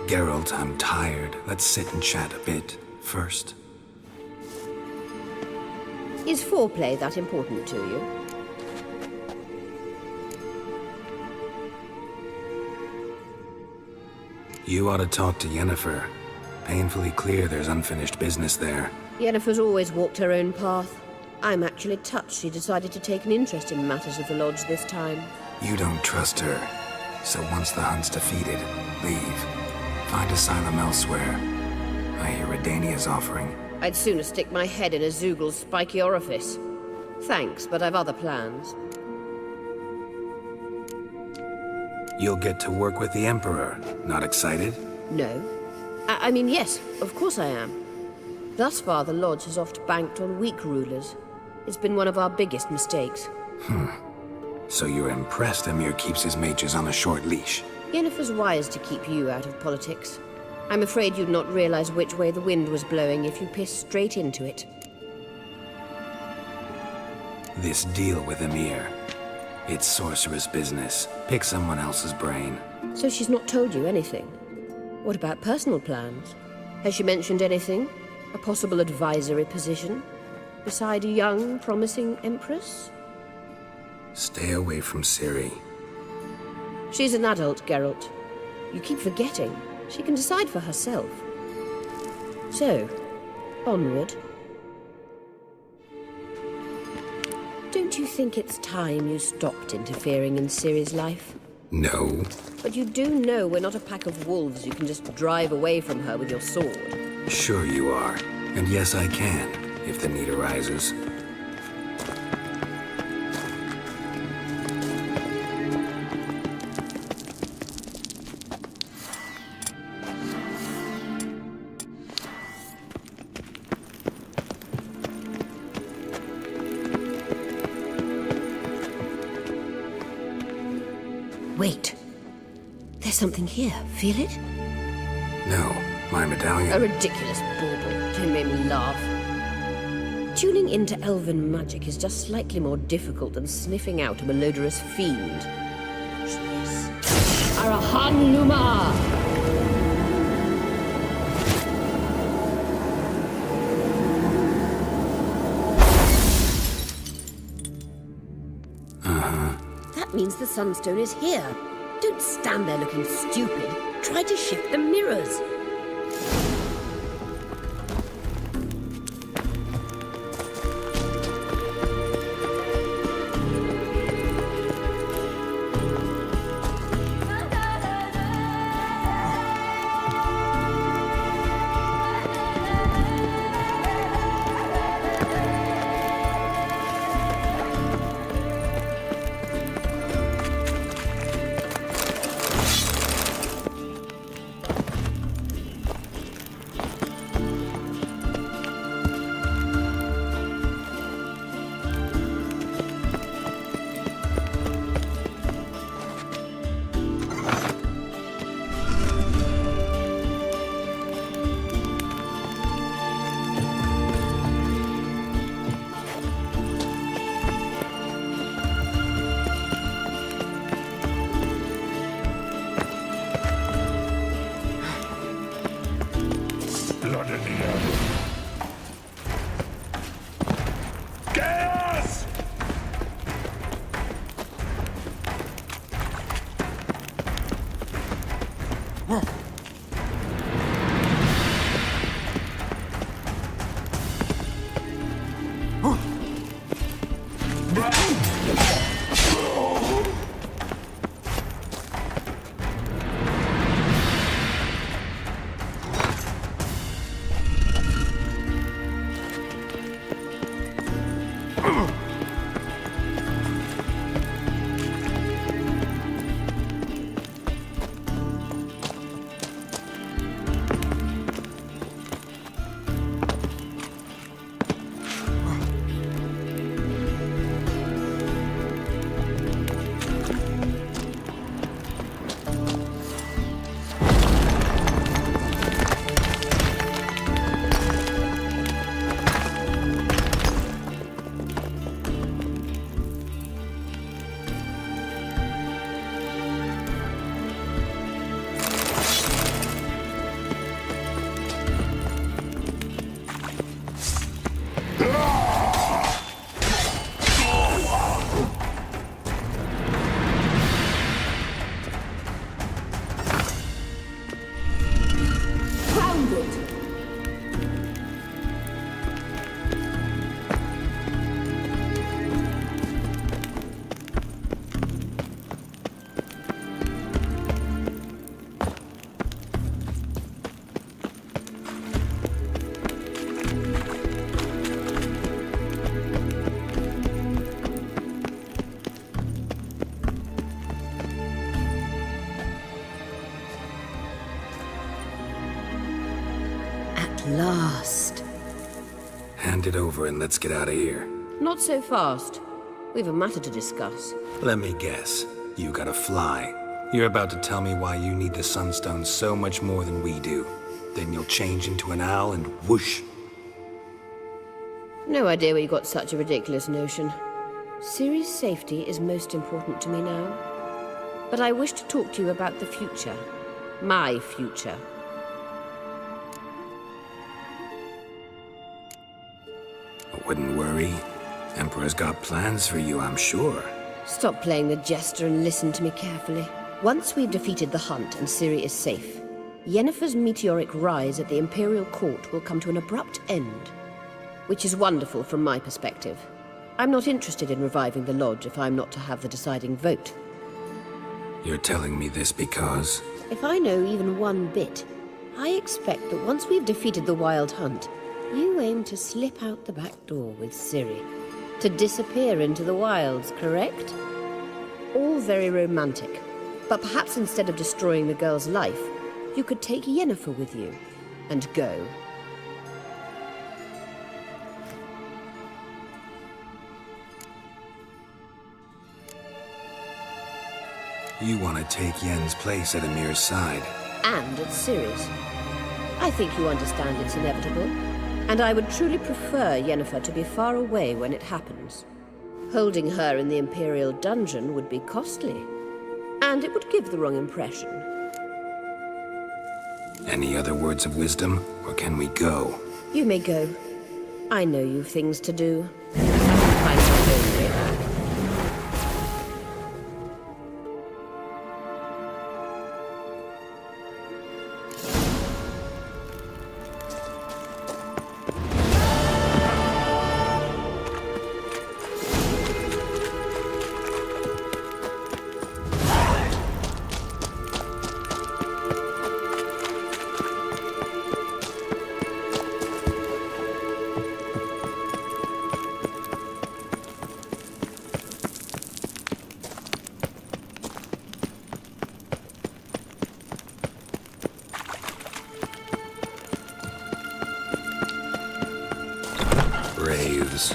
Geralt, I'm tired. Let's sit and chat a bit first. Is foreplay that important to you? You ought to talk to Yennefer. Painfully clear there's unfinished business there. Yennefer's always walked her own path. I'm actually touched she decided to take an interest in matters of the Lodge this time. You don't trust her. So once the hunt's defeated, leave. Find asylum elsewhere. I hear Redania's offering. I'd sooner stick my head in a Zoogl's spiky orifice. Thanks, but I've other plans. You'll get to work with the Emperor. Not excited? No. I mean, yes, of course I am. Thus far, the Lodge has oft banked on weak rulers. It's been one of our biggest mistakes. So you're impressed Emir keeps his mages on a short leash? Yennefer's wise to keep you out of politics. I'm afraid you'd not realize which way the wind was blowing if you pissed straight into it. This deal with Emir. It's sorceress business. Pick someone else's brain. So she's not told you anything? What about personal plans? Has she mentioned anything? A possible advisory position? Beside a young, promising empress? Stay away from Ciri. She's an adult, Geralt. You keep forgetting. She can decide for herself. So, onward. Don't you think it's time you stopped interfering in Ciri's life? No. But you do know we're not a pack of wolves you can just drive away from her with your sword. Sure you are. And yes, I can, if the need arises. Wait. There's something here. Feel it? No, my medallion. A ridiculous bauble. Don't make me laugh. Tuning into elven magic is just slightly more difficult than sniffing out a malodorous fiend. Watch this. Arahan Luma! That means the Sunstone is here. Don't stand there looking stupid. Try to shift the mirrors. Last. Hand it over and let's get out of here. Not so fast. We've a matter to discuss. Let me guess. You gotta fly. You're about to tell me why you need the Sunstone so much more than we do. Then you'll change into an owl and whoosh. No idea where you got such a ridiculous notion. Ciri's safety is most important to me now. But I wish to talk to you about the future. My future. Wouldn't worry. Emperor's got plans for you, I'm sure. Stop playing the jester and listen to me carefully. Once we've defeated the hunt and Ciri is safe, Yennefer's meteoric rise at the Imperial Court will come to an abrupt end. Which is wonderful from my perspective. I'm not interested in reviving the Lodge if I'm not to have the deciding vote. You're telling me this because... If I know even one bit, I expect that once we've defeated the Wild Hunt, you aim to slip out the back door with Ciri. To disappear into the wilds, correct? All very romantic. But perhaps instead of destroying the girl's life, you could take Yennefer with you and go. You want to take Yen's place at Emir's side. And at Ciri's. I think you understand it's inevitable. And I would truly prefer Yennefer to be far away when it happens. Holding her in the Imperial dungeon would be costly. And it would give the wrong impression. Any other words of wisdom, or can we go? You may go. I know you've things to do. Find your own way back. Braves.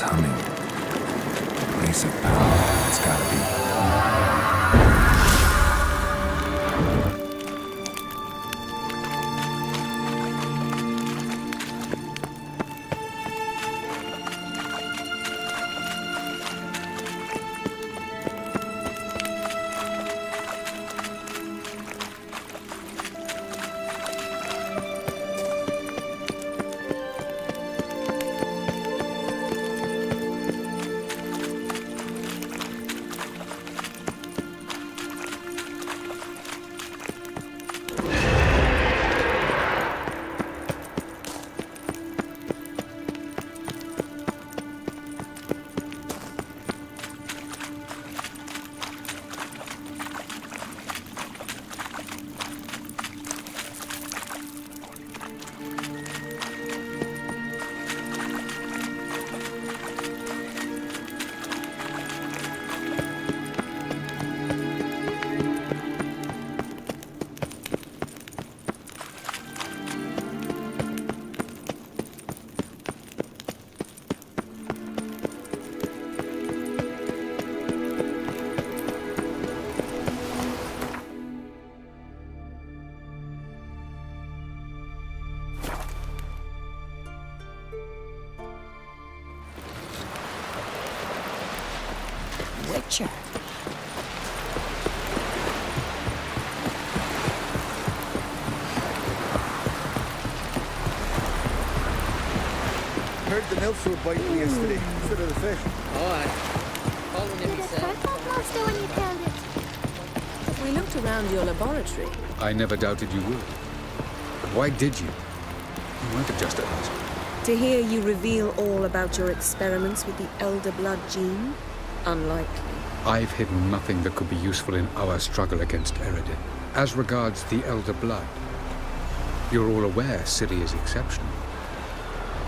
was humming. Place of power, it's gotta be. Witcher. Heard the nymphs were biting me yesterday instead of the fish. We looked around your laboratory. I never doubted you would. But why did you? You might have just asked. To hear you reveal all about your experiments with the Elder Blood gene? Unlikely. I've hidden nothing that could be useful in our struggle against Eredin. As regards the Elder Blood, you're all aware Ciri is exceptional.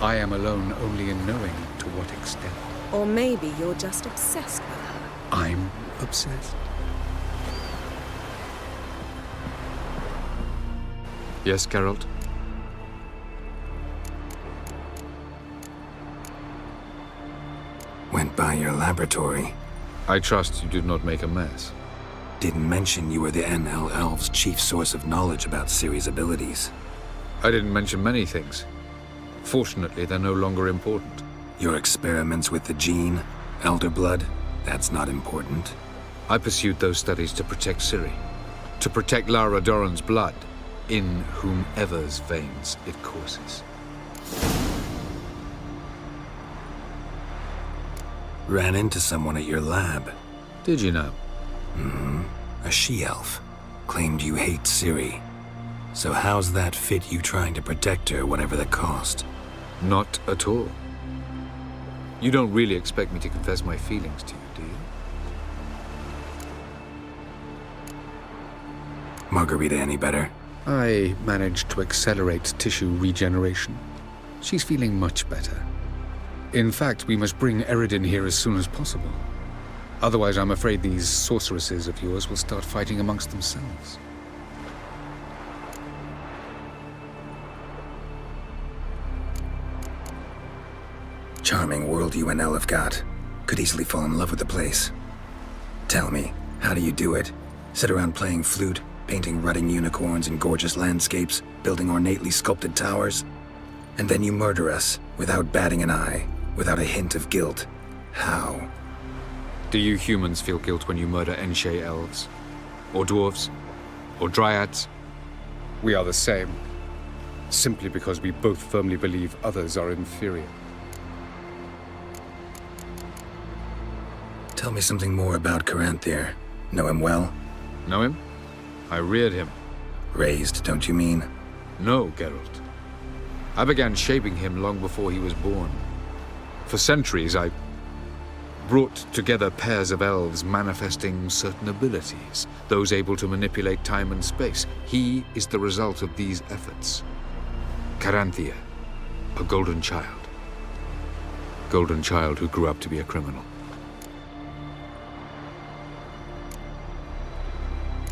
I am alone only in knowing to what extent. Or maybe you're just obsessed with her. I'm obsessed. Yes, Geralt? Went by your laboratory. I trust you did not make a mess. Didn't mention you were the NL Elves' chief source of knowledge about Ciri's abilities. I didn't mention many things. Fortunately, they're no longer important. Your experiments with the gene, Elder Blood, that's not important. I pursued those studies to protect Ciri. To protect Lara Dorren's blood, in whomever's veins it courses. Ran into someone at your lab. Did you know? Mm-hmm. A she-elf. Claimed you hate Ciri. So how's that fit you trying to protect her, whatever the cost? Not at all. You don't really expect me to confess my feelings to you, do you? Margarita any better? I managed to accelerate tissue regeneration. She's feeling much better. In fact, we must bring Eredin here as soon as possible. Otherwise, I'm afraid these sorceresses of yours will start fighting amongst themselves. Charming world you and Elle have got. Could easily fall in love with the place. Tell me, how do you do it? Sit around playing flute, painting rutting unicorns in gorgeous landscapes, building ornately sculpted towers? And then you murder us, without batting an eye, without a hint of guilt. How? Do you humans feel guilt when you murder Enshe elves? Or dwarves? Or dryads? We are the same. Simply because we both firmly believe others are inferior. Tell me something more about Caranthir. Know him well? Know him? I reared him. Raised, don't you mean? No, Geralt. I began shaping him long before he was born. For centuries, I brought together pairs of elves manifesting certain abilities, those able to manipulate time and space. He is the result of these efforts. Caranthir, a golden child. Golden child who grew up to be a criminal.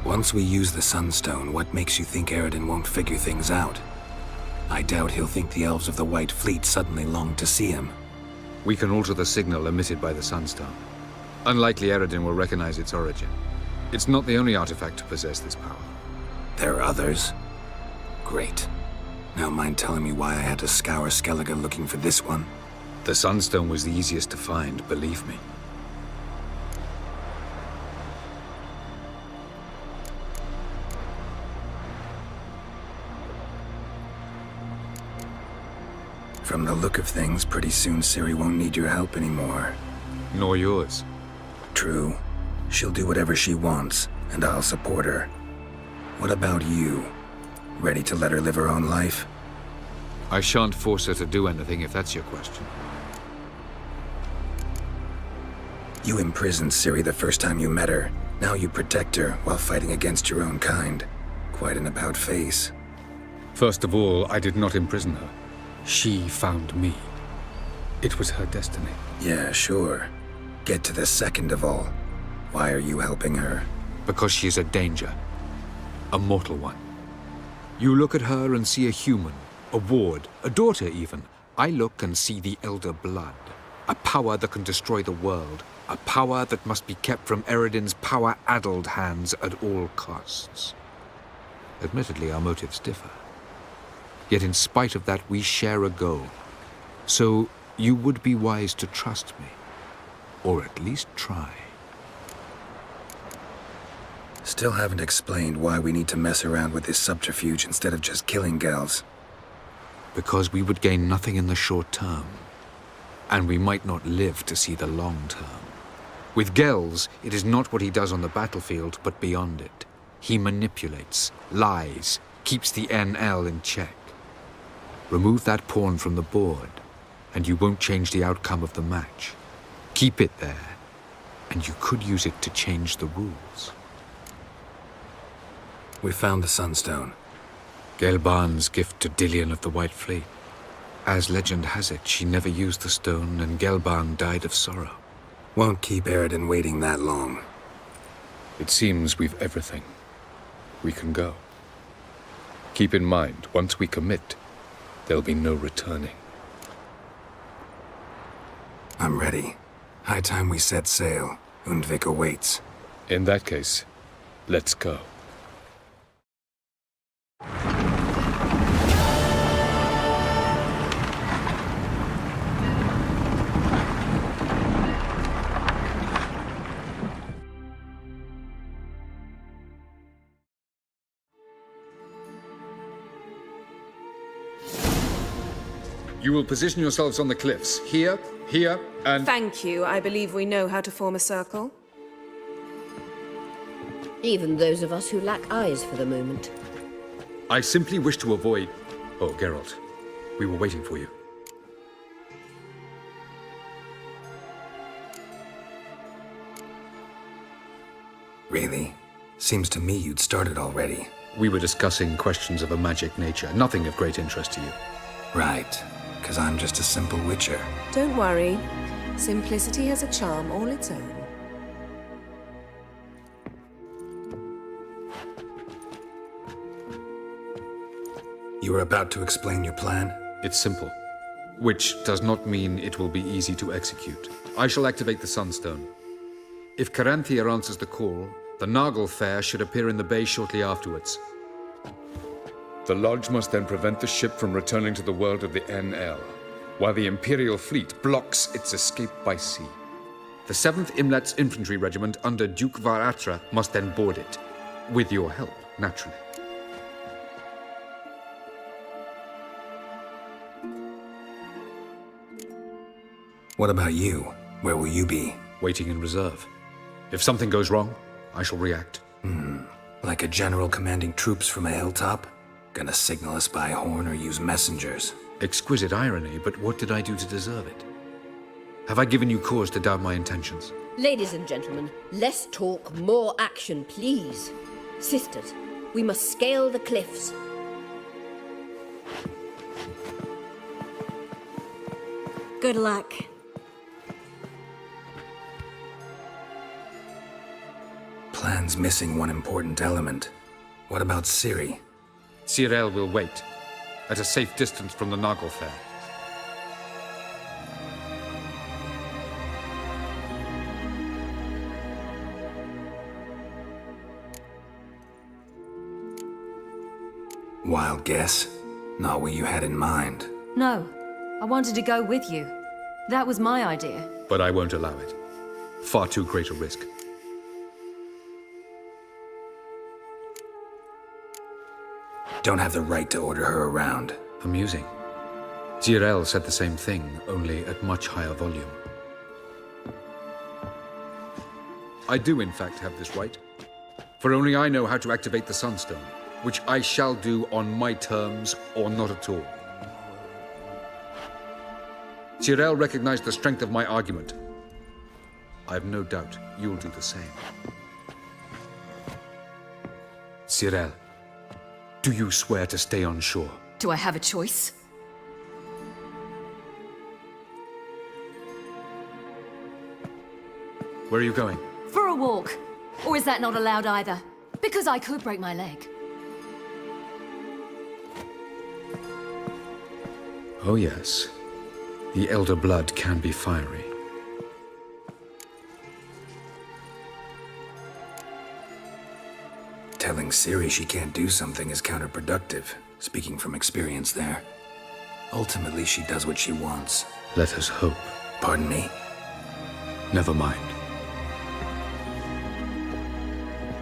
Once we use the Sunstone, what makes you think Eredin won't figure things out? I doubt he'll think the elves of the White Fleet suddenly long to see him. We can alter the signal emitted by the Sunstone. Unlikely Eredin will recognize its origin. It's not the only artifact to possess this power. There are others? Great. Now mind telling me why I had to scour Skellige looking for this one? The Sunstone was the easiest to find, believe me. From the look of things, pretty soon Ciri won't need your help anymore. Nor yours. True. She'll do whatever she wants, and I'll support her. What about you? Ready to let her live her own life? I shan't force her to do anything if that's your question. You imprisoned Ciri the first time you met her. Now you protect her while fighting against your own kind. Quite an about-face. First of all, I did not imprison her. She found me. It was her destiny. Yeah, sure. Get to the second of all. Why are you helping her? Because she is a danger. A mortal one. You look at her and see a human, a ward, a daughter even. I look and see the Elder Blood. A power that can destroy the world. A power that must be kept from Eredin's power-addled hands at all costs. Admittedly, our motives differ. Yet in spite of that, we share a goal. So you would be wise to trust me. Or at least try. Still haven't explained why we need to mess around with this subterfuge instead of just killing Gels. Because we would gain nothing in the short term. And we might not live to see the long term. With Gels, it is not what he does on the battlefield, but beyond it. He manipulates, lies, keeps the NL in check. Remove that pawn from the board, and you won't change the outcome of the match. Keep it there, and you could use it to change the rules. We found the Sunstone. Gelban's gift to Dillion of the White Fleet. As legend has it, she never used the stone, and Gelban died of sorrow. Won't keep Eredin waiting that long. It seems we've everything. We can go. Keep in mind, once we commit, there'll be no returning. I'm ready. High time we set sail. Undvik awaits. In that case, let's go. You will position yourselves on the cliffs. Here, here, and... Thank you. I believe we know how to form a circle. Even those of us who lack eyes for the moment. I simply wish to avoid... Oh, Geralt. We were waiting for you. Really? Seems to me you'd started already. We were discussing questions of a magic nature, nothing of great interest to you. Right. Because I'm just a simple witcher. Don't worry. Simplicity has a charm all its own. You were about to explain your plan? It's simple. Which does not mean it will be easy to execute. I shall activate the Sunstone. If Caranthir answers the call, the Naglfar should appear in the bay shortly afterwards. The Lodge must then prevent the ship from returning to the world of the NL, while the Imperial fleet blocks its escape by sea. The 7th Imlet's infantry regiment under Duke Varatra must then board it. With your help, naturally. What about you? Where will you be? Waiting in reserve. If something goes wrong, I shall react. Like a general commanding troops from a hilltop? Gonna signal us by horn or use messengers? Exquisite irony, but what did I do to deserve it? Have I given you cause to doubt my intentions? Ladies and gentlemen, less talk, more action, please. Sisters, we must scale the cliffs. Good luck. Plan's missing one important element. What about Ciri? Cyril will wait, at a safe distance from the Naglfar. Wild guess? Not what you had in mind. No, I wanted to go with you. That was my idea. But I won't allow it. Far too great a risk. Don't have the right to order her around. Amusing. Zirel said the same thing, only at much higher volume. I do, in fact, have this right. For only I know how to activate the Sunstone, which I shall do on my terms or not at all. Zirel recognized the strength of my argument. I have no doubt you'll do the same. Zirel, do you swear to stay on shore? Do I have a choice? Where are you going? For a walk. Or is that not allowed either? Because I could break my leg. Oh yes. The Elder blood can be fiery. Telling Ciri she can't do something is counterproductive, speaking from experience there. Ultimately, she does what she wants. Let us hope. Pardon me? Never mind.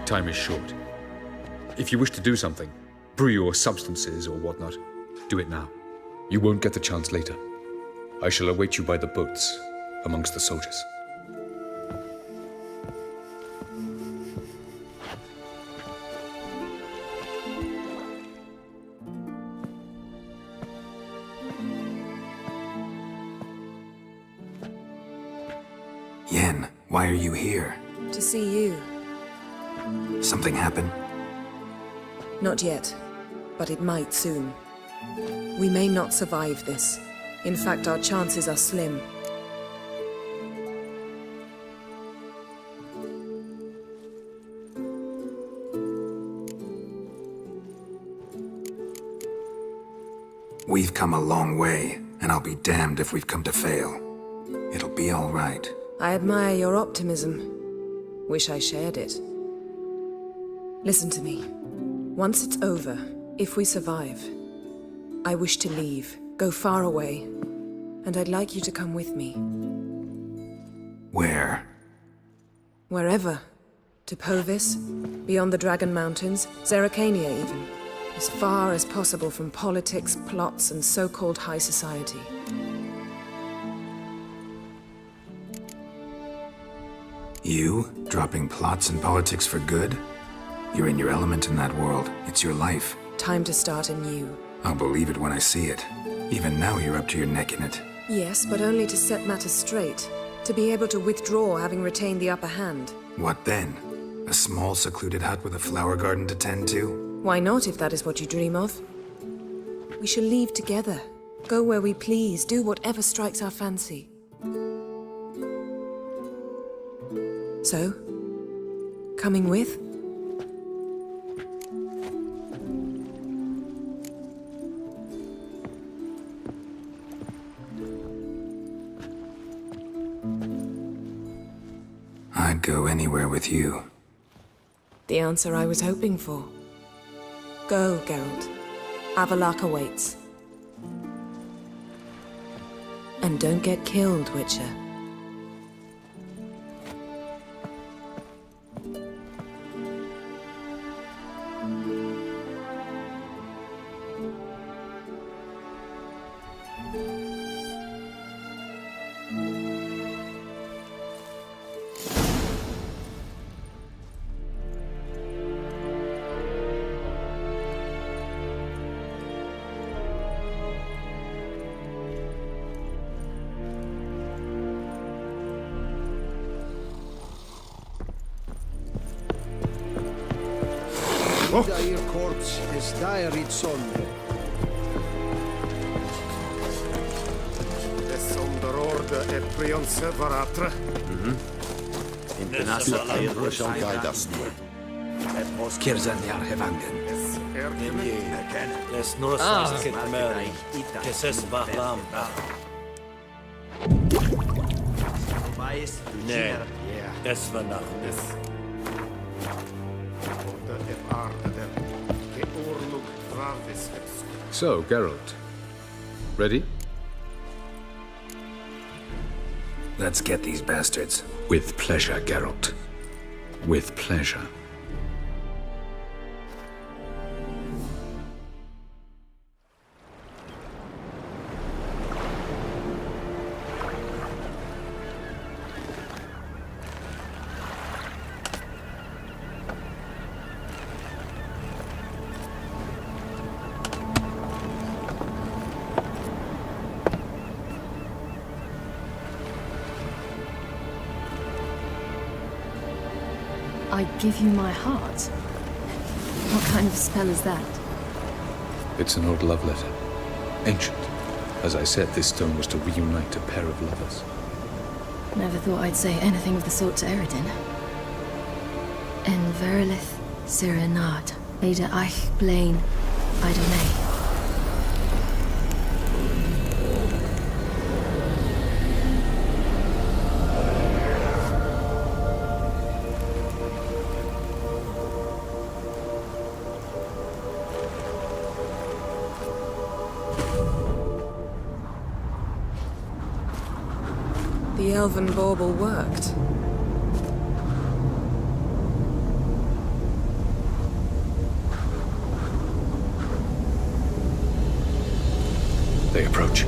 Time is short. If you wish to do something, brew your substances or whatnot, do it now. You won't get the chance later. I shall await you by the boats, amongst the soldiers. Yen, why are you here? To see you. Something happened? Not yet, but it might soon. We may not survive this. In fact, our chances are slim. We've come a long way, and I'll be damned if we've come to fail. It'll be all right. I admire your optimism. Wish I shared it. Listen to me. Once it's over, if we survive, I wish to leave, go far away, and I'd like you to come with me. Where? Wherever. To Povis, beyond the Dragon Mountains, Zerrikania even. As far as possible from politics, plots, and so-called high society. You? Dropping plots and politics for good? You're in your element in that world. It's your life. Time to start anew. I'll believe it when I see it. Even now you're up to your neck in it. Yes, but only to set matters straight. To be able to withdraw having retained the upper hand. What then? A small secluded hut with a flower garden to tend to? Why not, if that is what you dream of? We shall leave together. Go where we please, do whatever strikes our fancy. So, coming with? I'd go anywhere with you. The answer I was hoping for. Go, Geralt. Avallac'h awaits. And don't get killed, Witcher. Dair corpse is diarit sonde. Det sonder orde e prion sevaratre. Kirzanyar Hevangen. Nee, es war nach. Ge oorlog So, Geralt. Ready? Let's get these bastards. With pleasure, Geralt. With pleasure. I give you my heart? What kind of spell is that? It's an old love letter. Ancient. As I said, this stone was to reunite a pair of lovers. Never thought I'd say anything of the sort to Eredin. En verilith Sirenad, Ada Eich Blaine, Idonay. The elven bauble worked. They approach.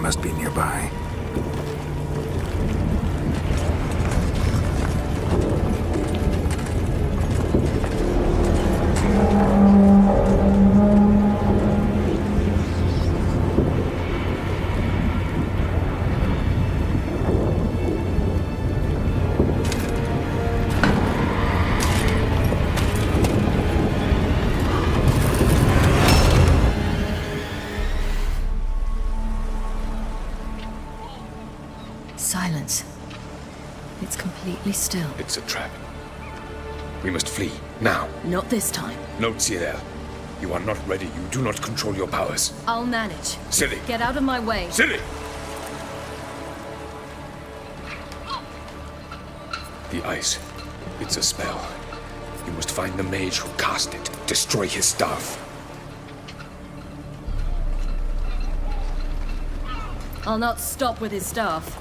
Must be nearby. Silence. It's completely still. It's a trap. We must flee, now. Not this time. No, Cyril. You are not ready. You do not control your powers. I'll manage. Ciri! Get out of my way. Ciri! The ice. It's a spell. You must find the mage who cast it. Destroy his staff. I'll not stop with his staff.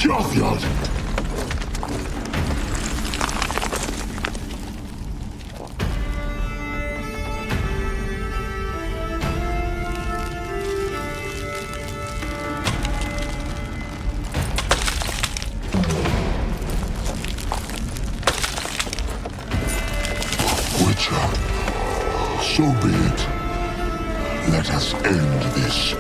Witcher, so be it. Let us end this.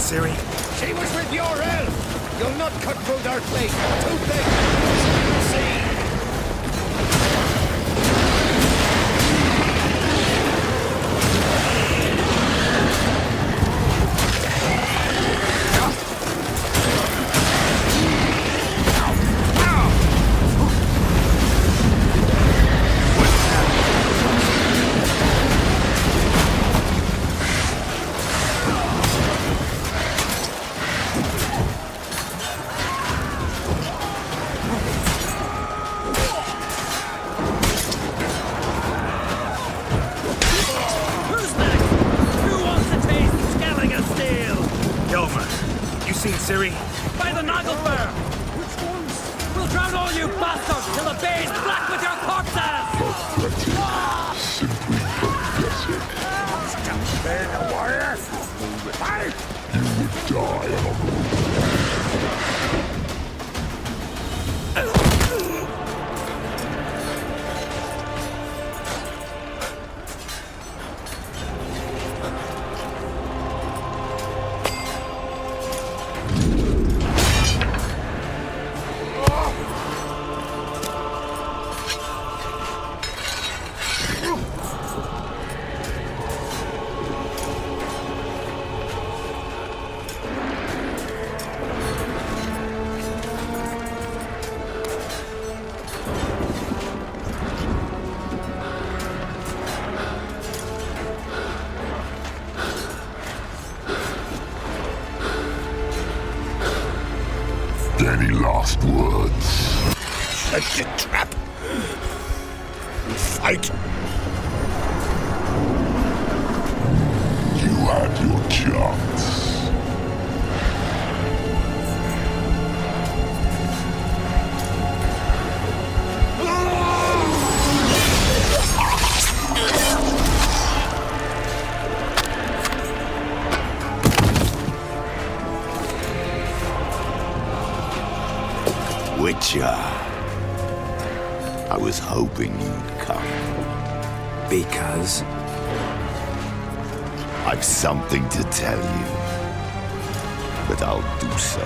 Ciri. She was with your elf! You'll not cut through their fleet! Too big! See! last words? Set your trap. And fight. You had your chance. Witcher, I was hoping you'd come. Because? I've something to tell you, but I'll do so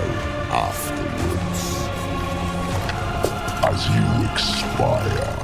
afterwards. As you expire.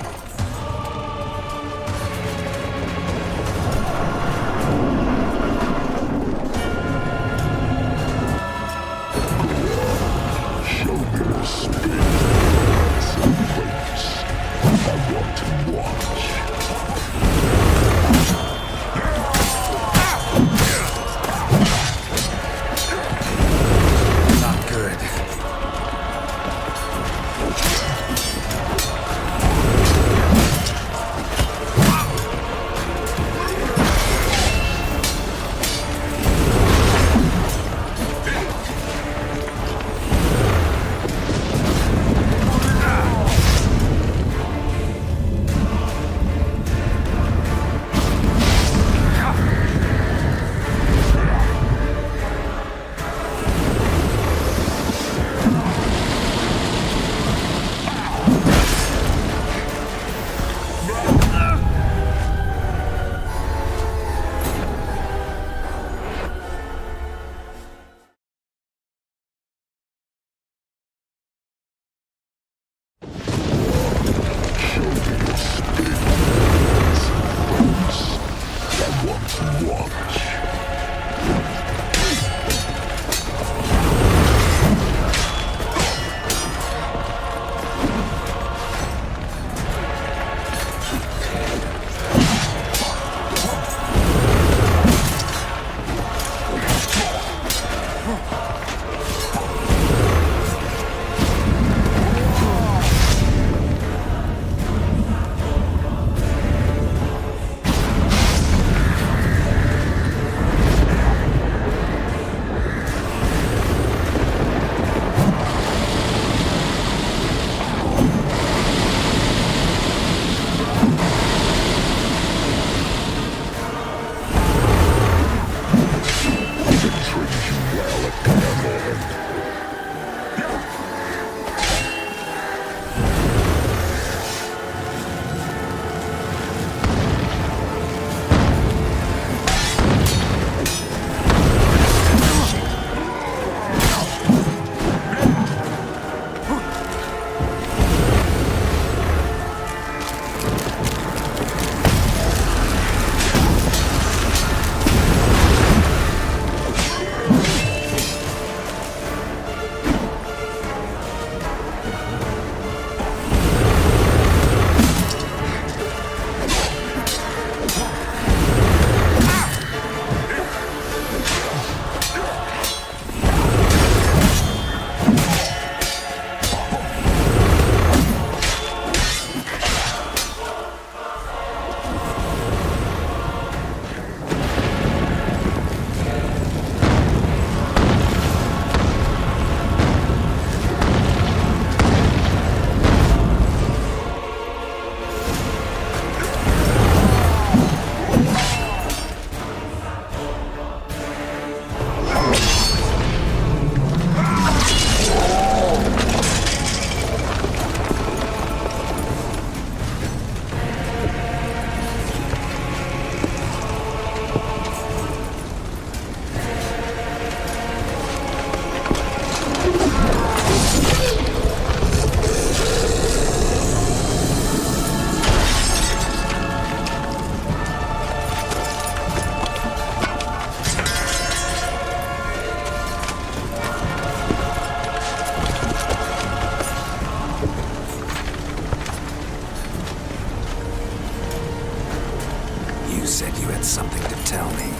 said you had something to tell me.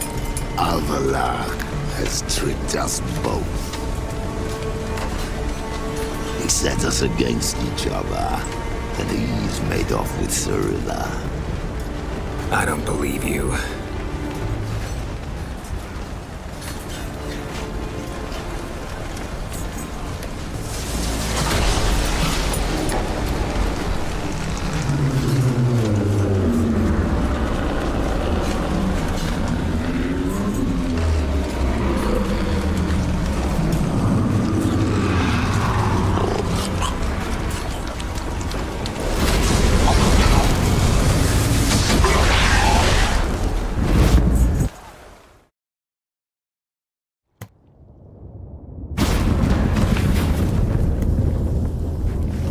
Alvalar has tricked us both. They set us against each other, and he's made off with Cyrilla. I don't believe you.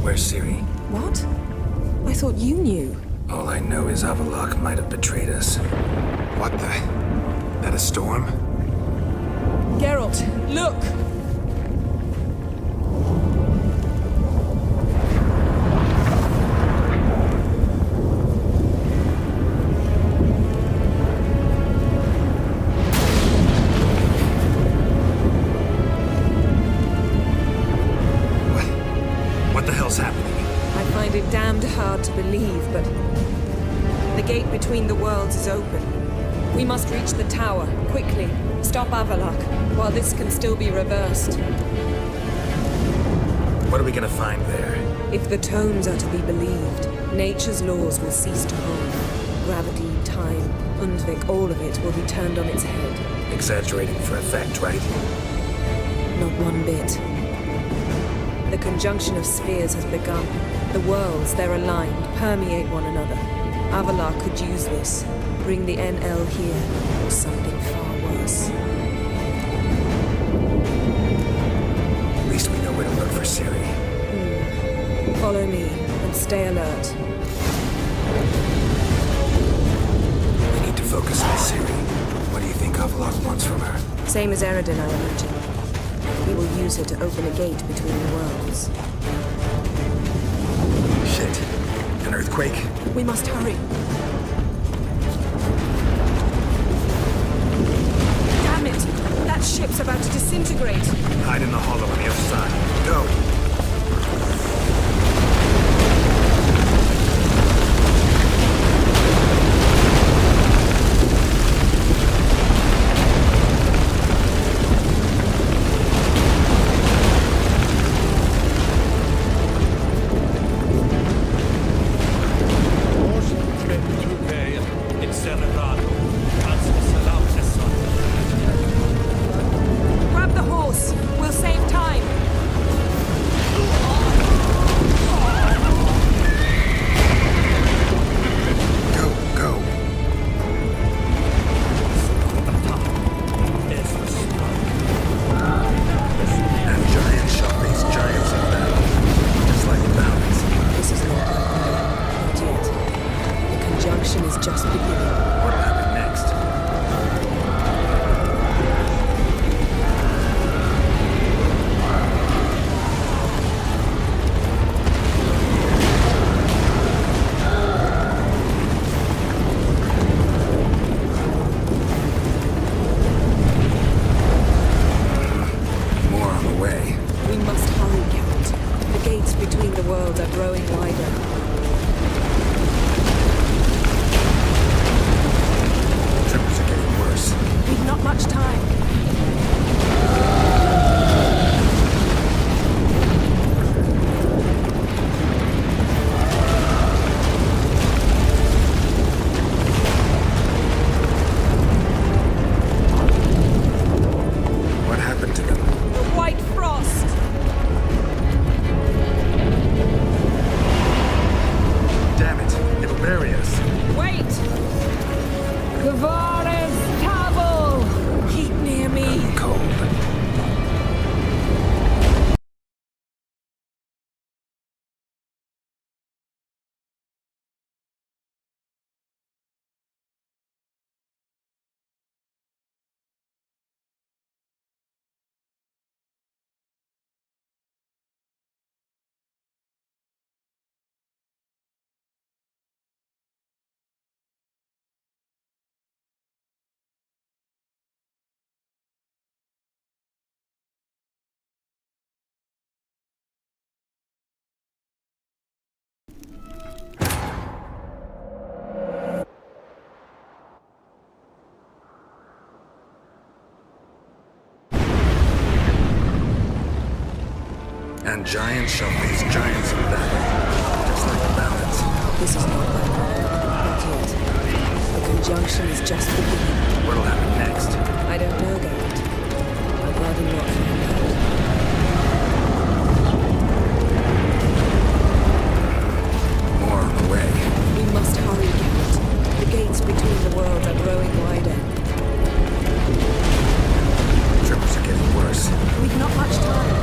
Where's Ciri? What? I thought you knew. All I know is Avallac'h might have betrayed us. What the? That a storm? Geralt, look! What the hell's happening? I find it damned hard to believe, but the gate between the worlds is open. We must reach the tower, quickly. Stop Avallac'h, while this can still be reversed. What are we gonna find there? If the tomes are to be believed, nature's laws will cease to hold. Gravity, time, Undvik, all of it will be turned on its head. Exaggerating for effect, right? Not one bit. The conjunction of spheres has begun. The worlds, they're aligned, permeate one another. Avallac'h could use this. Bring the NL here, or something far worse. At least we know where to look for Ciri. Follow me, and stay alert. We need to focus on Ciri. What do you think Avallac'h wants from her? Same as Eredin, I imagine. He will use her to open a gate between the worlds. Shit. An earthquake? We must hurry. Damn it! That ship's about to disintegrate. Hide in the hollow on the other side. Go! Grab the horse. We'll save time. giants shall face giants in battle, just like the balance. This is not like that. Not yet. The conjunction is just beginning. What'll happen next? I don't know, Geralt. I'd rather not find out. More on the way. We must hurry, Geralt. The gates between the worlds are growing wider. Tremors are getting worse. We've not much time.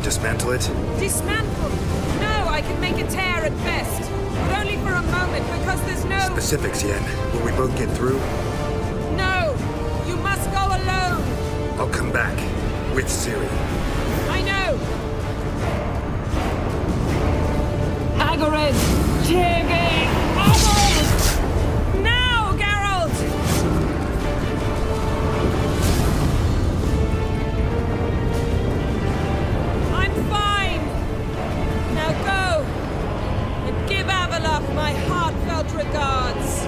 Dismantle it? Dismantle? No, I can make a tear at best. But only for a moment, because there's no... Specifics, Yen. Will we both get through? No! You must go alone! I'll come back. With Ciri. I know! Agarid! Tiggy! Now, Geralt! I'm fine! Now go! And give Avalok my heartfelt regards!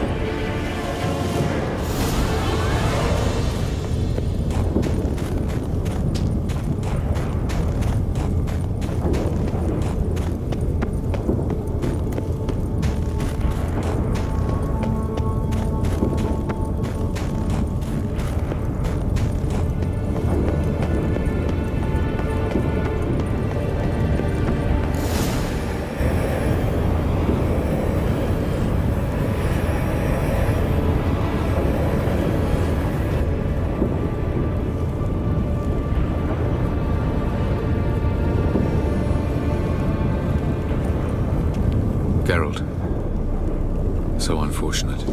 Geralt. So unfortunate.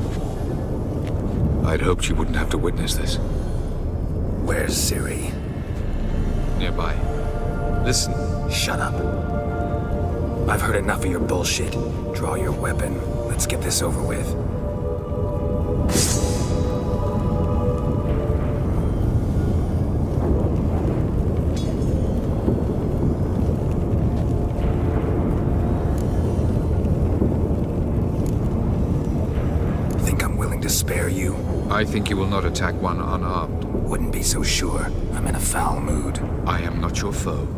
I'd hoped you wouldn't have to witness this. Where's Ciri? Nearby. Listen. Shut up. I've heard enough of your bullshit. Draw your weapon. Let's get this over with. Spare you? I think you will not attack one unarmed. Wouldn't be so sure. I'm in a foul mood. I am not your foe.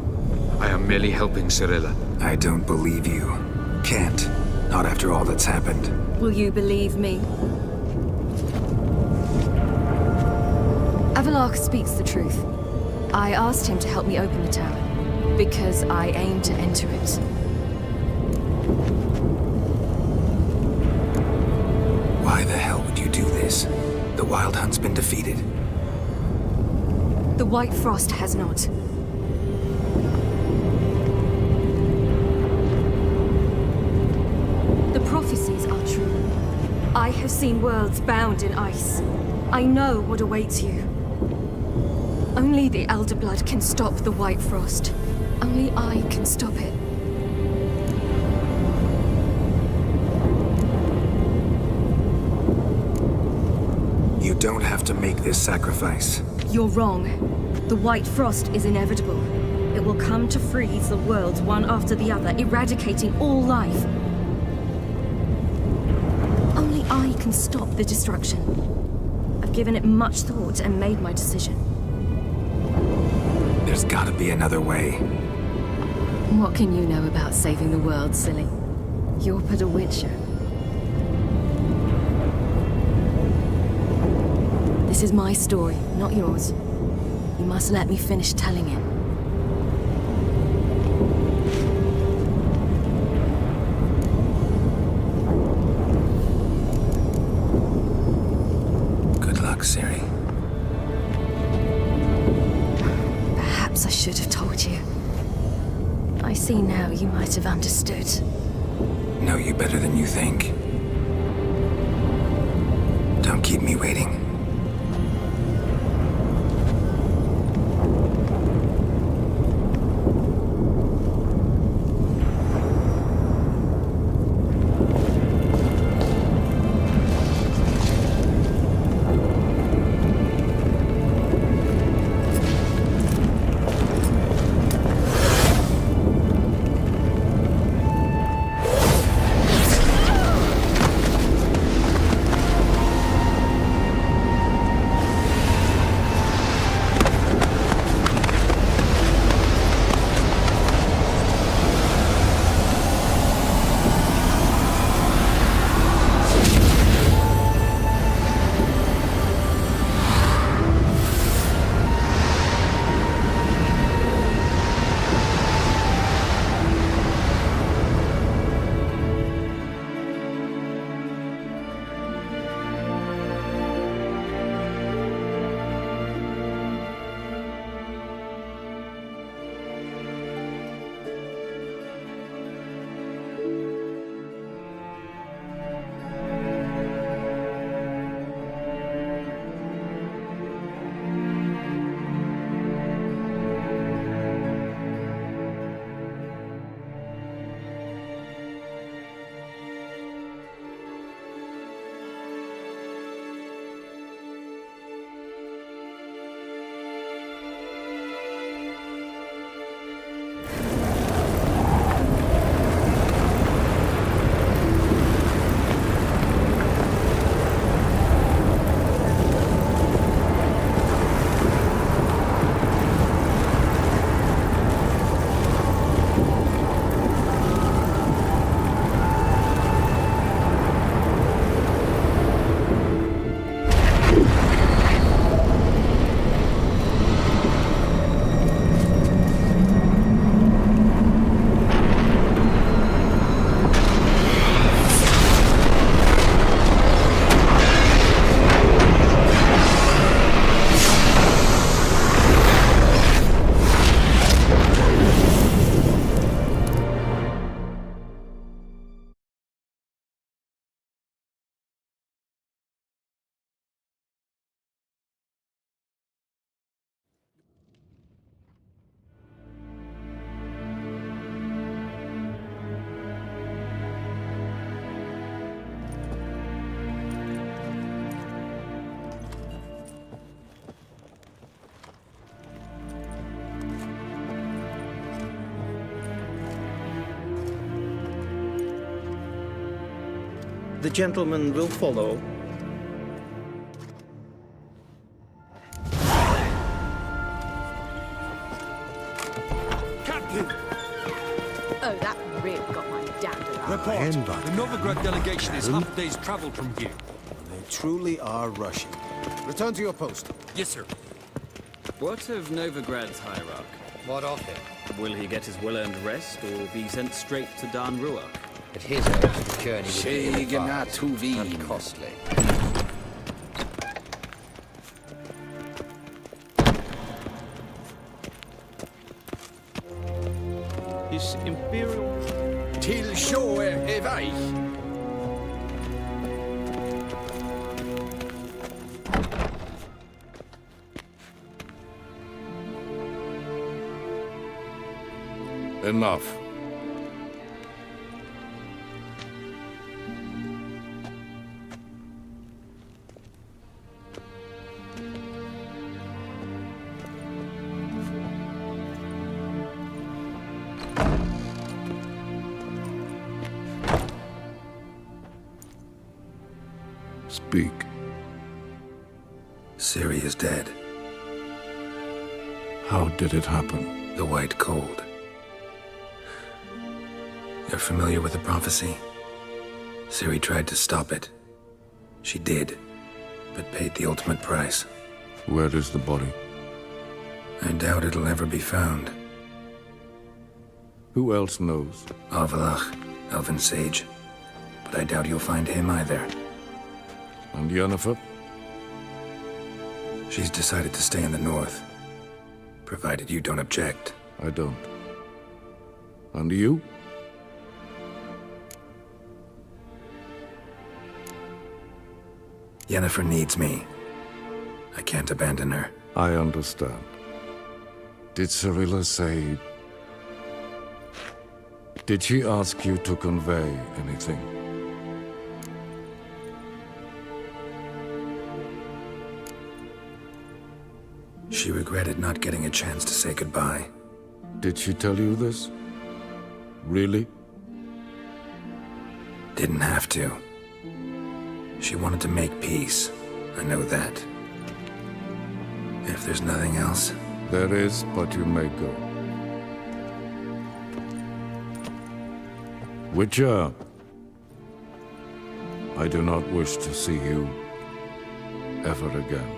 I am merely helping Cirilla. I don't believe you. Can't. Not after all that's happened. Will you believe me? Avalok speaks the truth. I asked him to help me open the tower, because I aim to enter it. Why the hell would you do this? The Wild Hunt's been defeated. The White Frost has not. The prophecies are true. I have seen worlds bound in ice. I know what awaits you. Only the Elder Blood can stop the White Frost. Only I can stop it. You don't have to make this sacrifice. You're wrong. The White Frost is inevitable. It will come to freeze the worlds one after the other, eradicating all life. Only I can stop the destruction. I've given it much thought and made my decision. There's gotta be another way. What can you know about saving the world, silly? You're but a witcher. This is my story, not yours. You must let me finish telling it. Good luck, Ciri. Perhaps I should have told you. I see now you might have understood. Know you better than you think. Don't keep me waiting. The gentleman will follow. Captain! Oh, that really got my dander up. Report. The Novigrad delegation is half a day's travel from here. They truly are rushing. Return to your post. Yes, sir. What of Novigrad's hierarch? What of him? Will he get his well-earned rest, or be sent straight to Dan Ruach? At his age, the journey would be and costly. this Imperial... Till show evaich. Enough. Speak. Ciri is dead. How did it happen? The White Cold. You're familiar with the prophecy? Ciri tried to stop it. She did, but paid the ultimate price. Where is the body? I doubt it'll ever be found. Who else knows? Avallac'h, Elven Sage. But I doubt you'll find him either. And Yennefer? She's decided to stay in the north. Provided you don't object. I don't. And you? Yennefer needs me. I can't abandon her. I understand. Did Cirilla say... Did she ask you to convey anything? She regretted not getting a chance to say goodbye. Did she tell you this? Really? Didn't have to. She wanted to make peace. I know that. If there's nothing else... There is, but you may go. Witcher, I do not wish to see you ever again.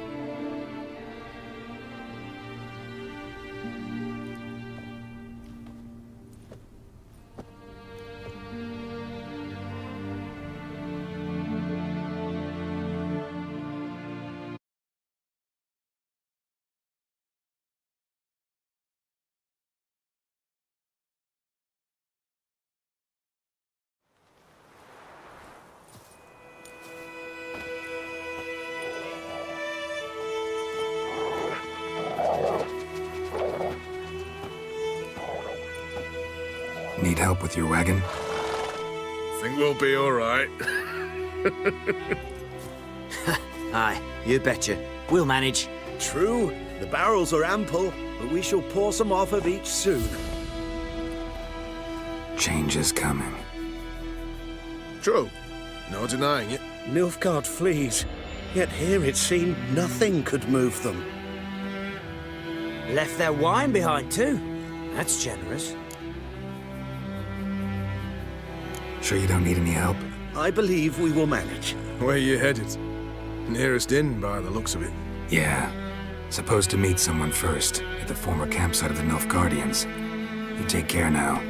Need help with your wagon? Think we'll be all right. Aye, you betcha. We'll manage. True, the barrels are ample, but we shall pour some off of each soon. Change is coming. True, no denying it. Nilfgaard flees, yet here it seemed nothing could move them. Left their wine behind too. That's generous. Sure you don't need any help? I believe we will manage. Where you headed? Nearest inn, by the looks of it. Yeah. Supposed to meet someone first, at the former campsite of the Nilfgaardians. You take care now.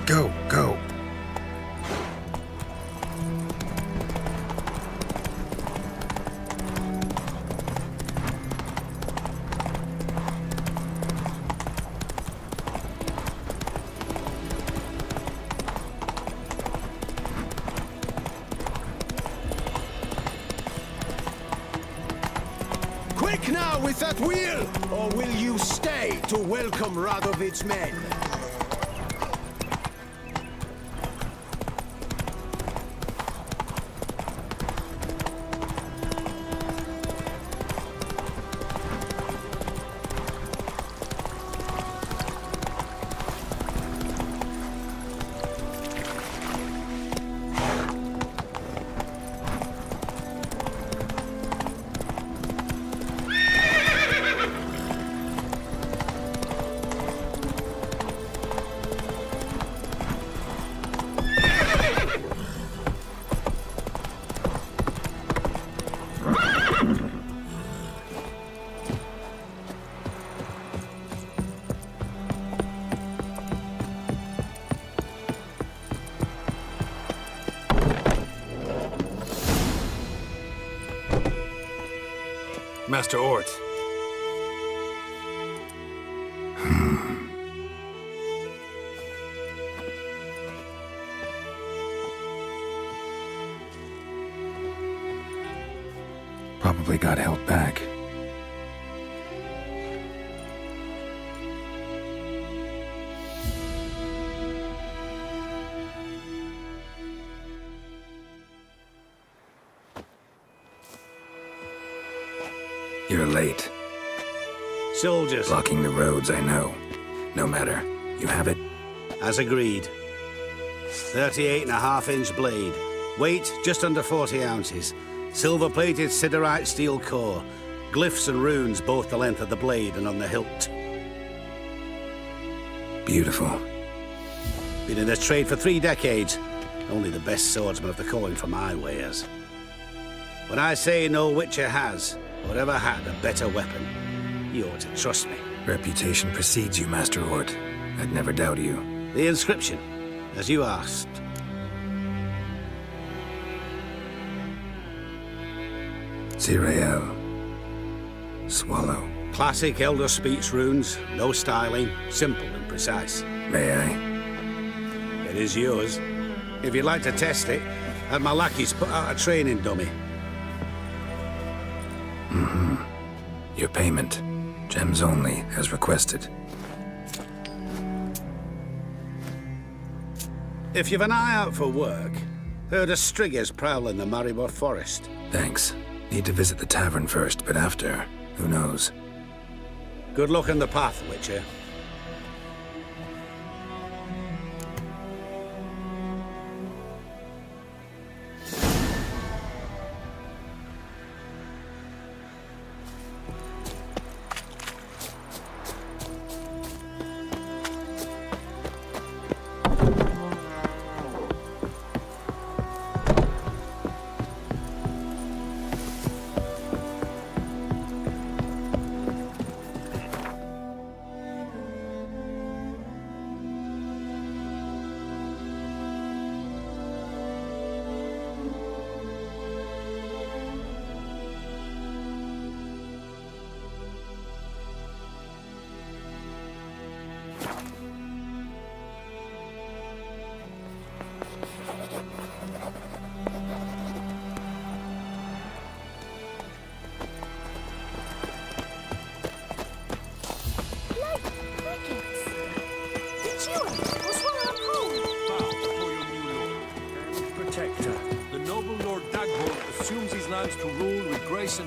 Go, go. Quick now with that wheel! Or will you stay to welcome Radovid's men? Master Ort. probably got held back. You're late. Soldiers. Blocking the roads, I know. No matter. You have it? As agreed. 38.5-inch blade. Weight just under 40 ounces. Silver-plated siderite steel core. Glyphs and runes both the length of the blade and on the hilt. Beautiful. Been in this trade for 3 decades. Only the best swordsman of the calling for my wares. When I say no Witcher has, or ever had, a better weapon, you ought to trust me. Reputation precedes you, Master Hort. I'd never doubt you. The inscription, as you asked. Zirael. Swallow. Classic Elder Speech runes, no styling, simple and precise. May I? It is yours. If you'd like to test it, have my lackeys put out a training dummy. Mm-hmm. Your payment. Gems only, as requested. If you've an eye out for work, heard of Striggers prowling the Maribor Forest. Thanks. Need to visit the tavern first, but after, who knows? Good luck on the path, Witcher.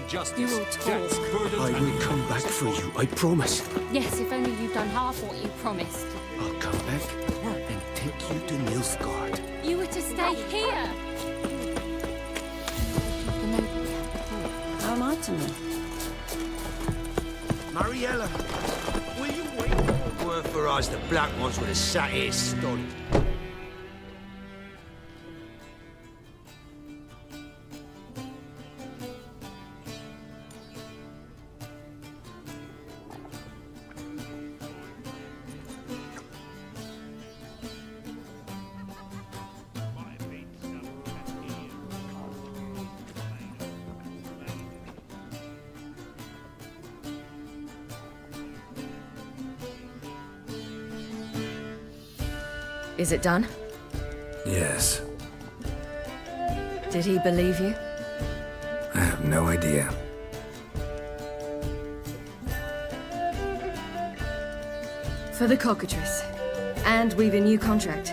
Justice. You will talk. I will come back for you, I promise. Yes, if only you'd done half what you promised. I'll come back and take you to Nilfgaard. You were to stay here. How am I to know? Mariella, will you wait? Were for us, the black ones would have sat here stolid. Is it done? Yes. Did he believe you? I have no idea. For the cockatrice. And we've a new contract.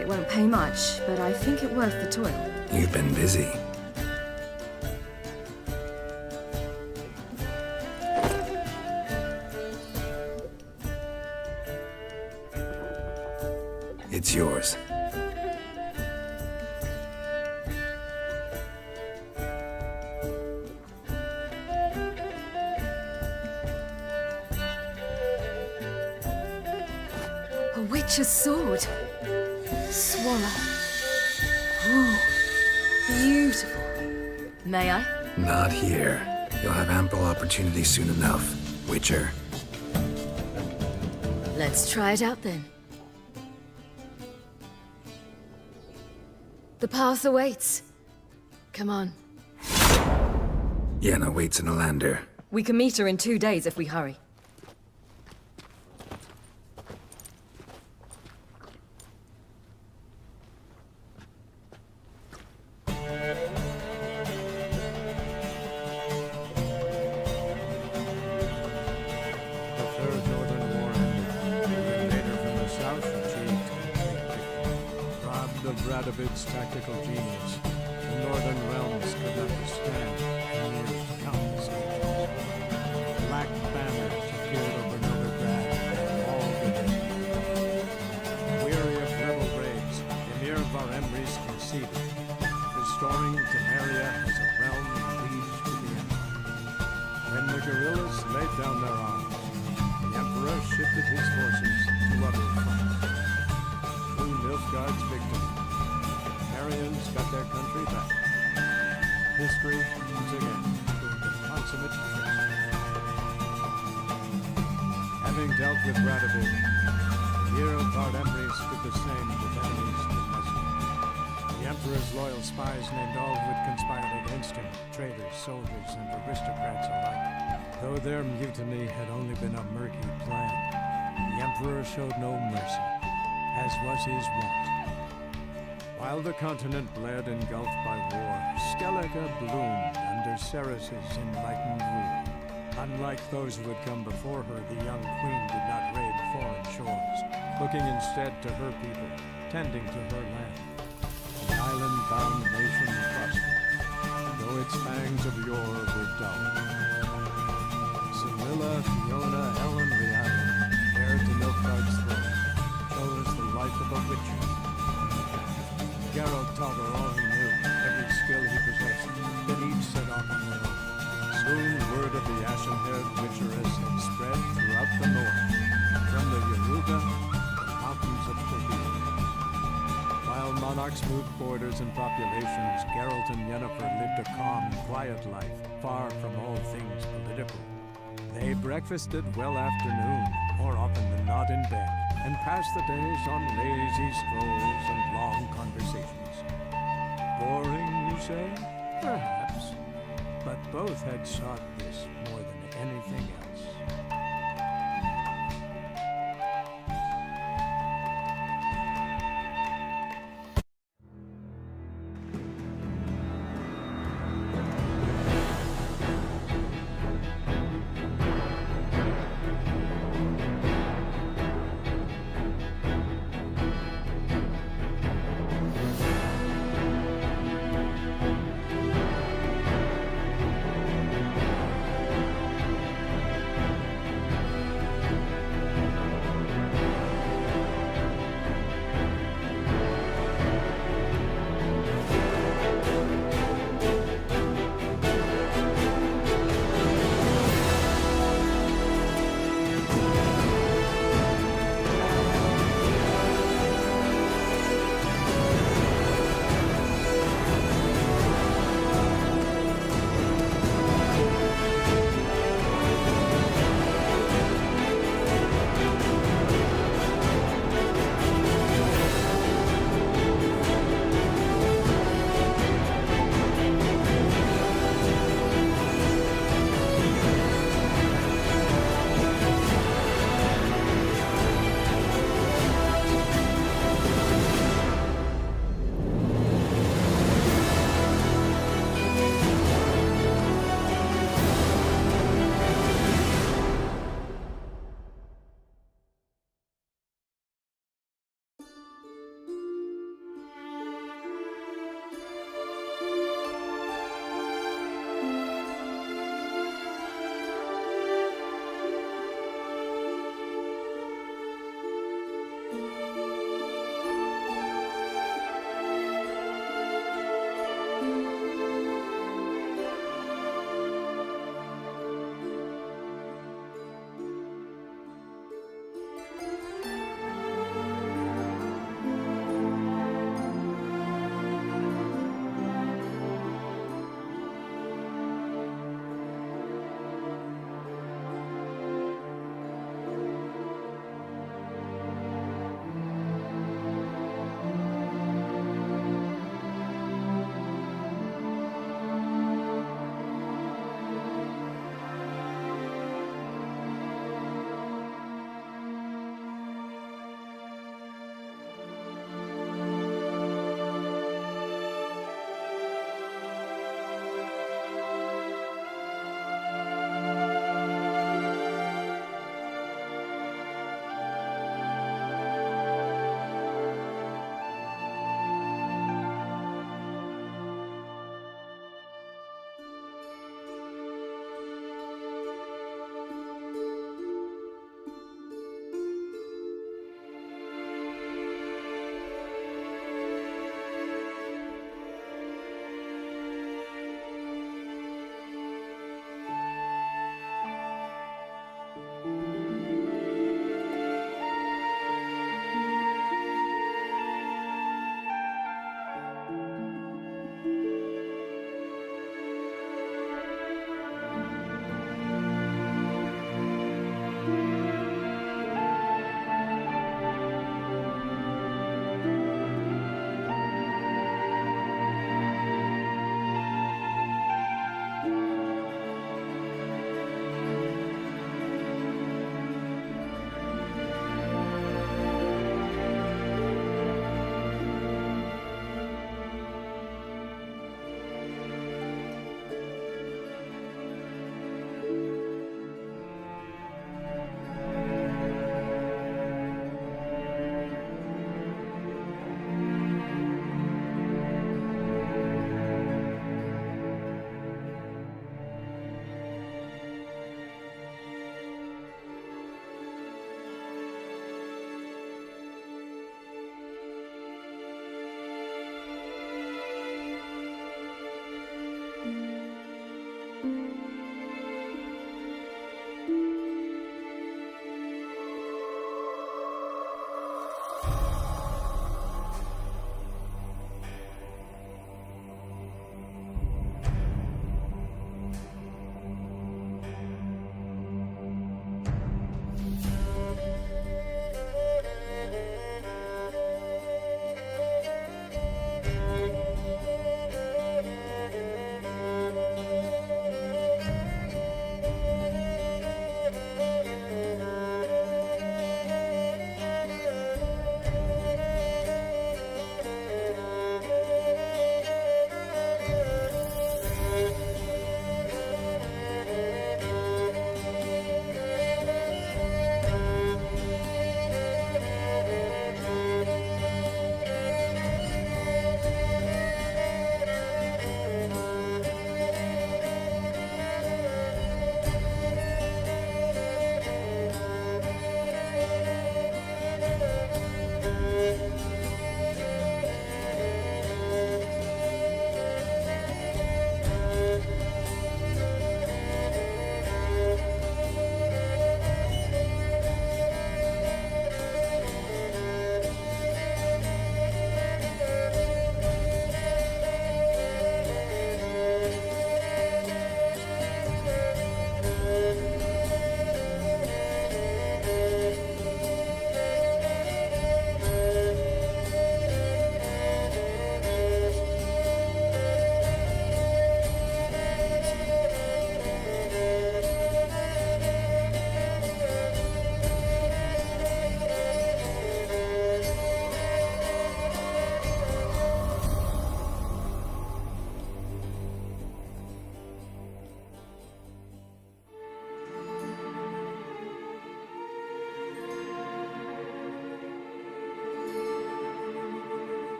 It won't pay much, but I think it worth the toil. You've been busy. It's yours. A witch's sword. Swallow. Ooh, beautiful. May I? Not here. You'll have ample opportunity soon enough, Witcher. Let's try it out then. The path awaits. Come on. Yenna waits in Alander. We can meet her in 2 days if we hurry. Radovid's tactical genius, the northern realms could not withstand the near countless ages. Black banners appeared over Novigrad and all the day. Weary of rebel raids, Emir Varemres conceded, restoring Temeria as a realm pleased to the Empire. When the guerrillas laid down their arms, the Emperor shifted his forces to other fronts. Through Nilfgaard's victory, Temerians got their country back. History, once again, proved a consummate test. Having dealt with Radovid, Emir Varemres did the same with enemies to Messi. The Emperor's loyal spies named all who had conspired against him, traitors, soldiers, and aristocrats alike. Though their mutiny had only been a murky plan, the Emperor showed no mercy, as was his wont. While the continent bled engulfed by war, Skellige bloomed under Ceres's enlightened rule. Unlike those who had come before her, the young queen did not raid foreign shores, looking instead to her people, tending to her land. The island-bound nation prospered, though its fangs of yore were dull. Cyrilla, Fiona, Ellen, Rihanna, heir to Nilfgaard's throne, chose the life of a witcher. Geralt taught her all he knew, every skill he possessed, then each set off on their own. Soon word of the ashen-haired witcheress had spread throughout the north, from the Yaruga to the mountains of Corvina. While monarchs moved borders and populations, Geralt and Yennefer lived a calm, quiet life, far from all things political. They breakfasted well after noon, more often than not in bed, and passed the days on lazy strolls and long conversations. Boring, you say? Perhaps. But both had sought this more than anything else.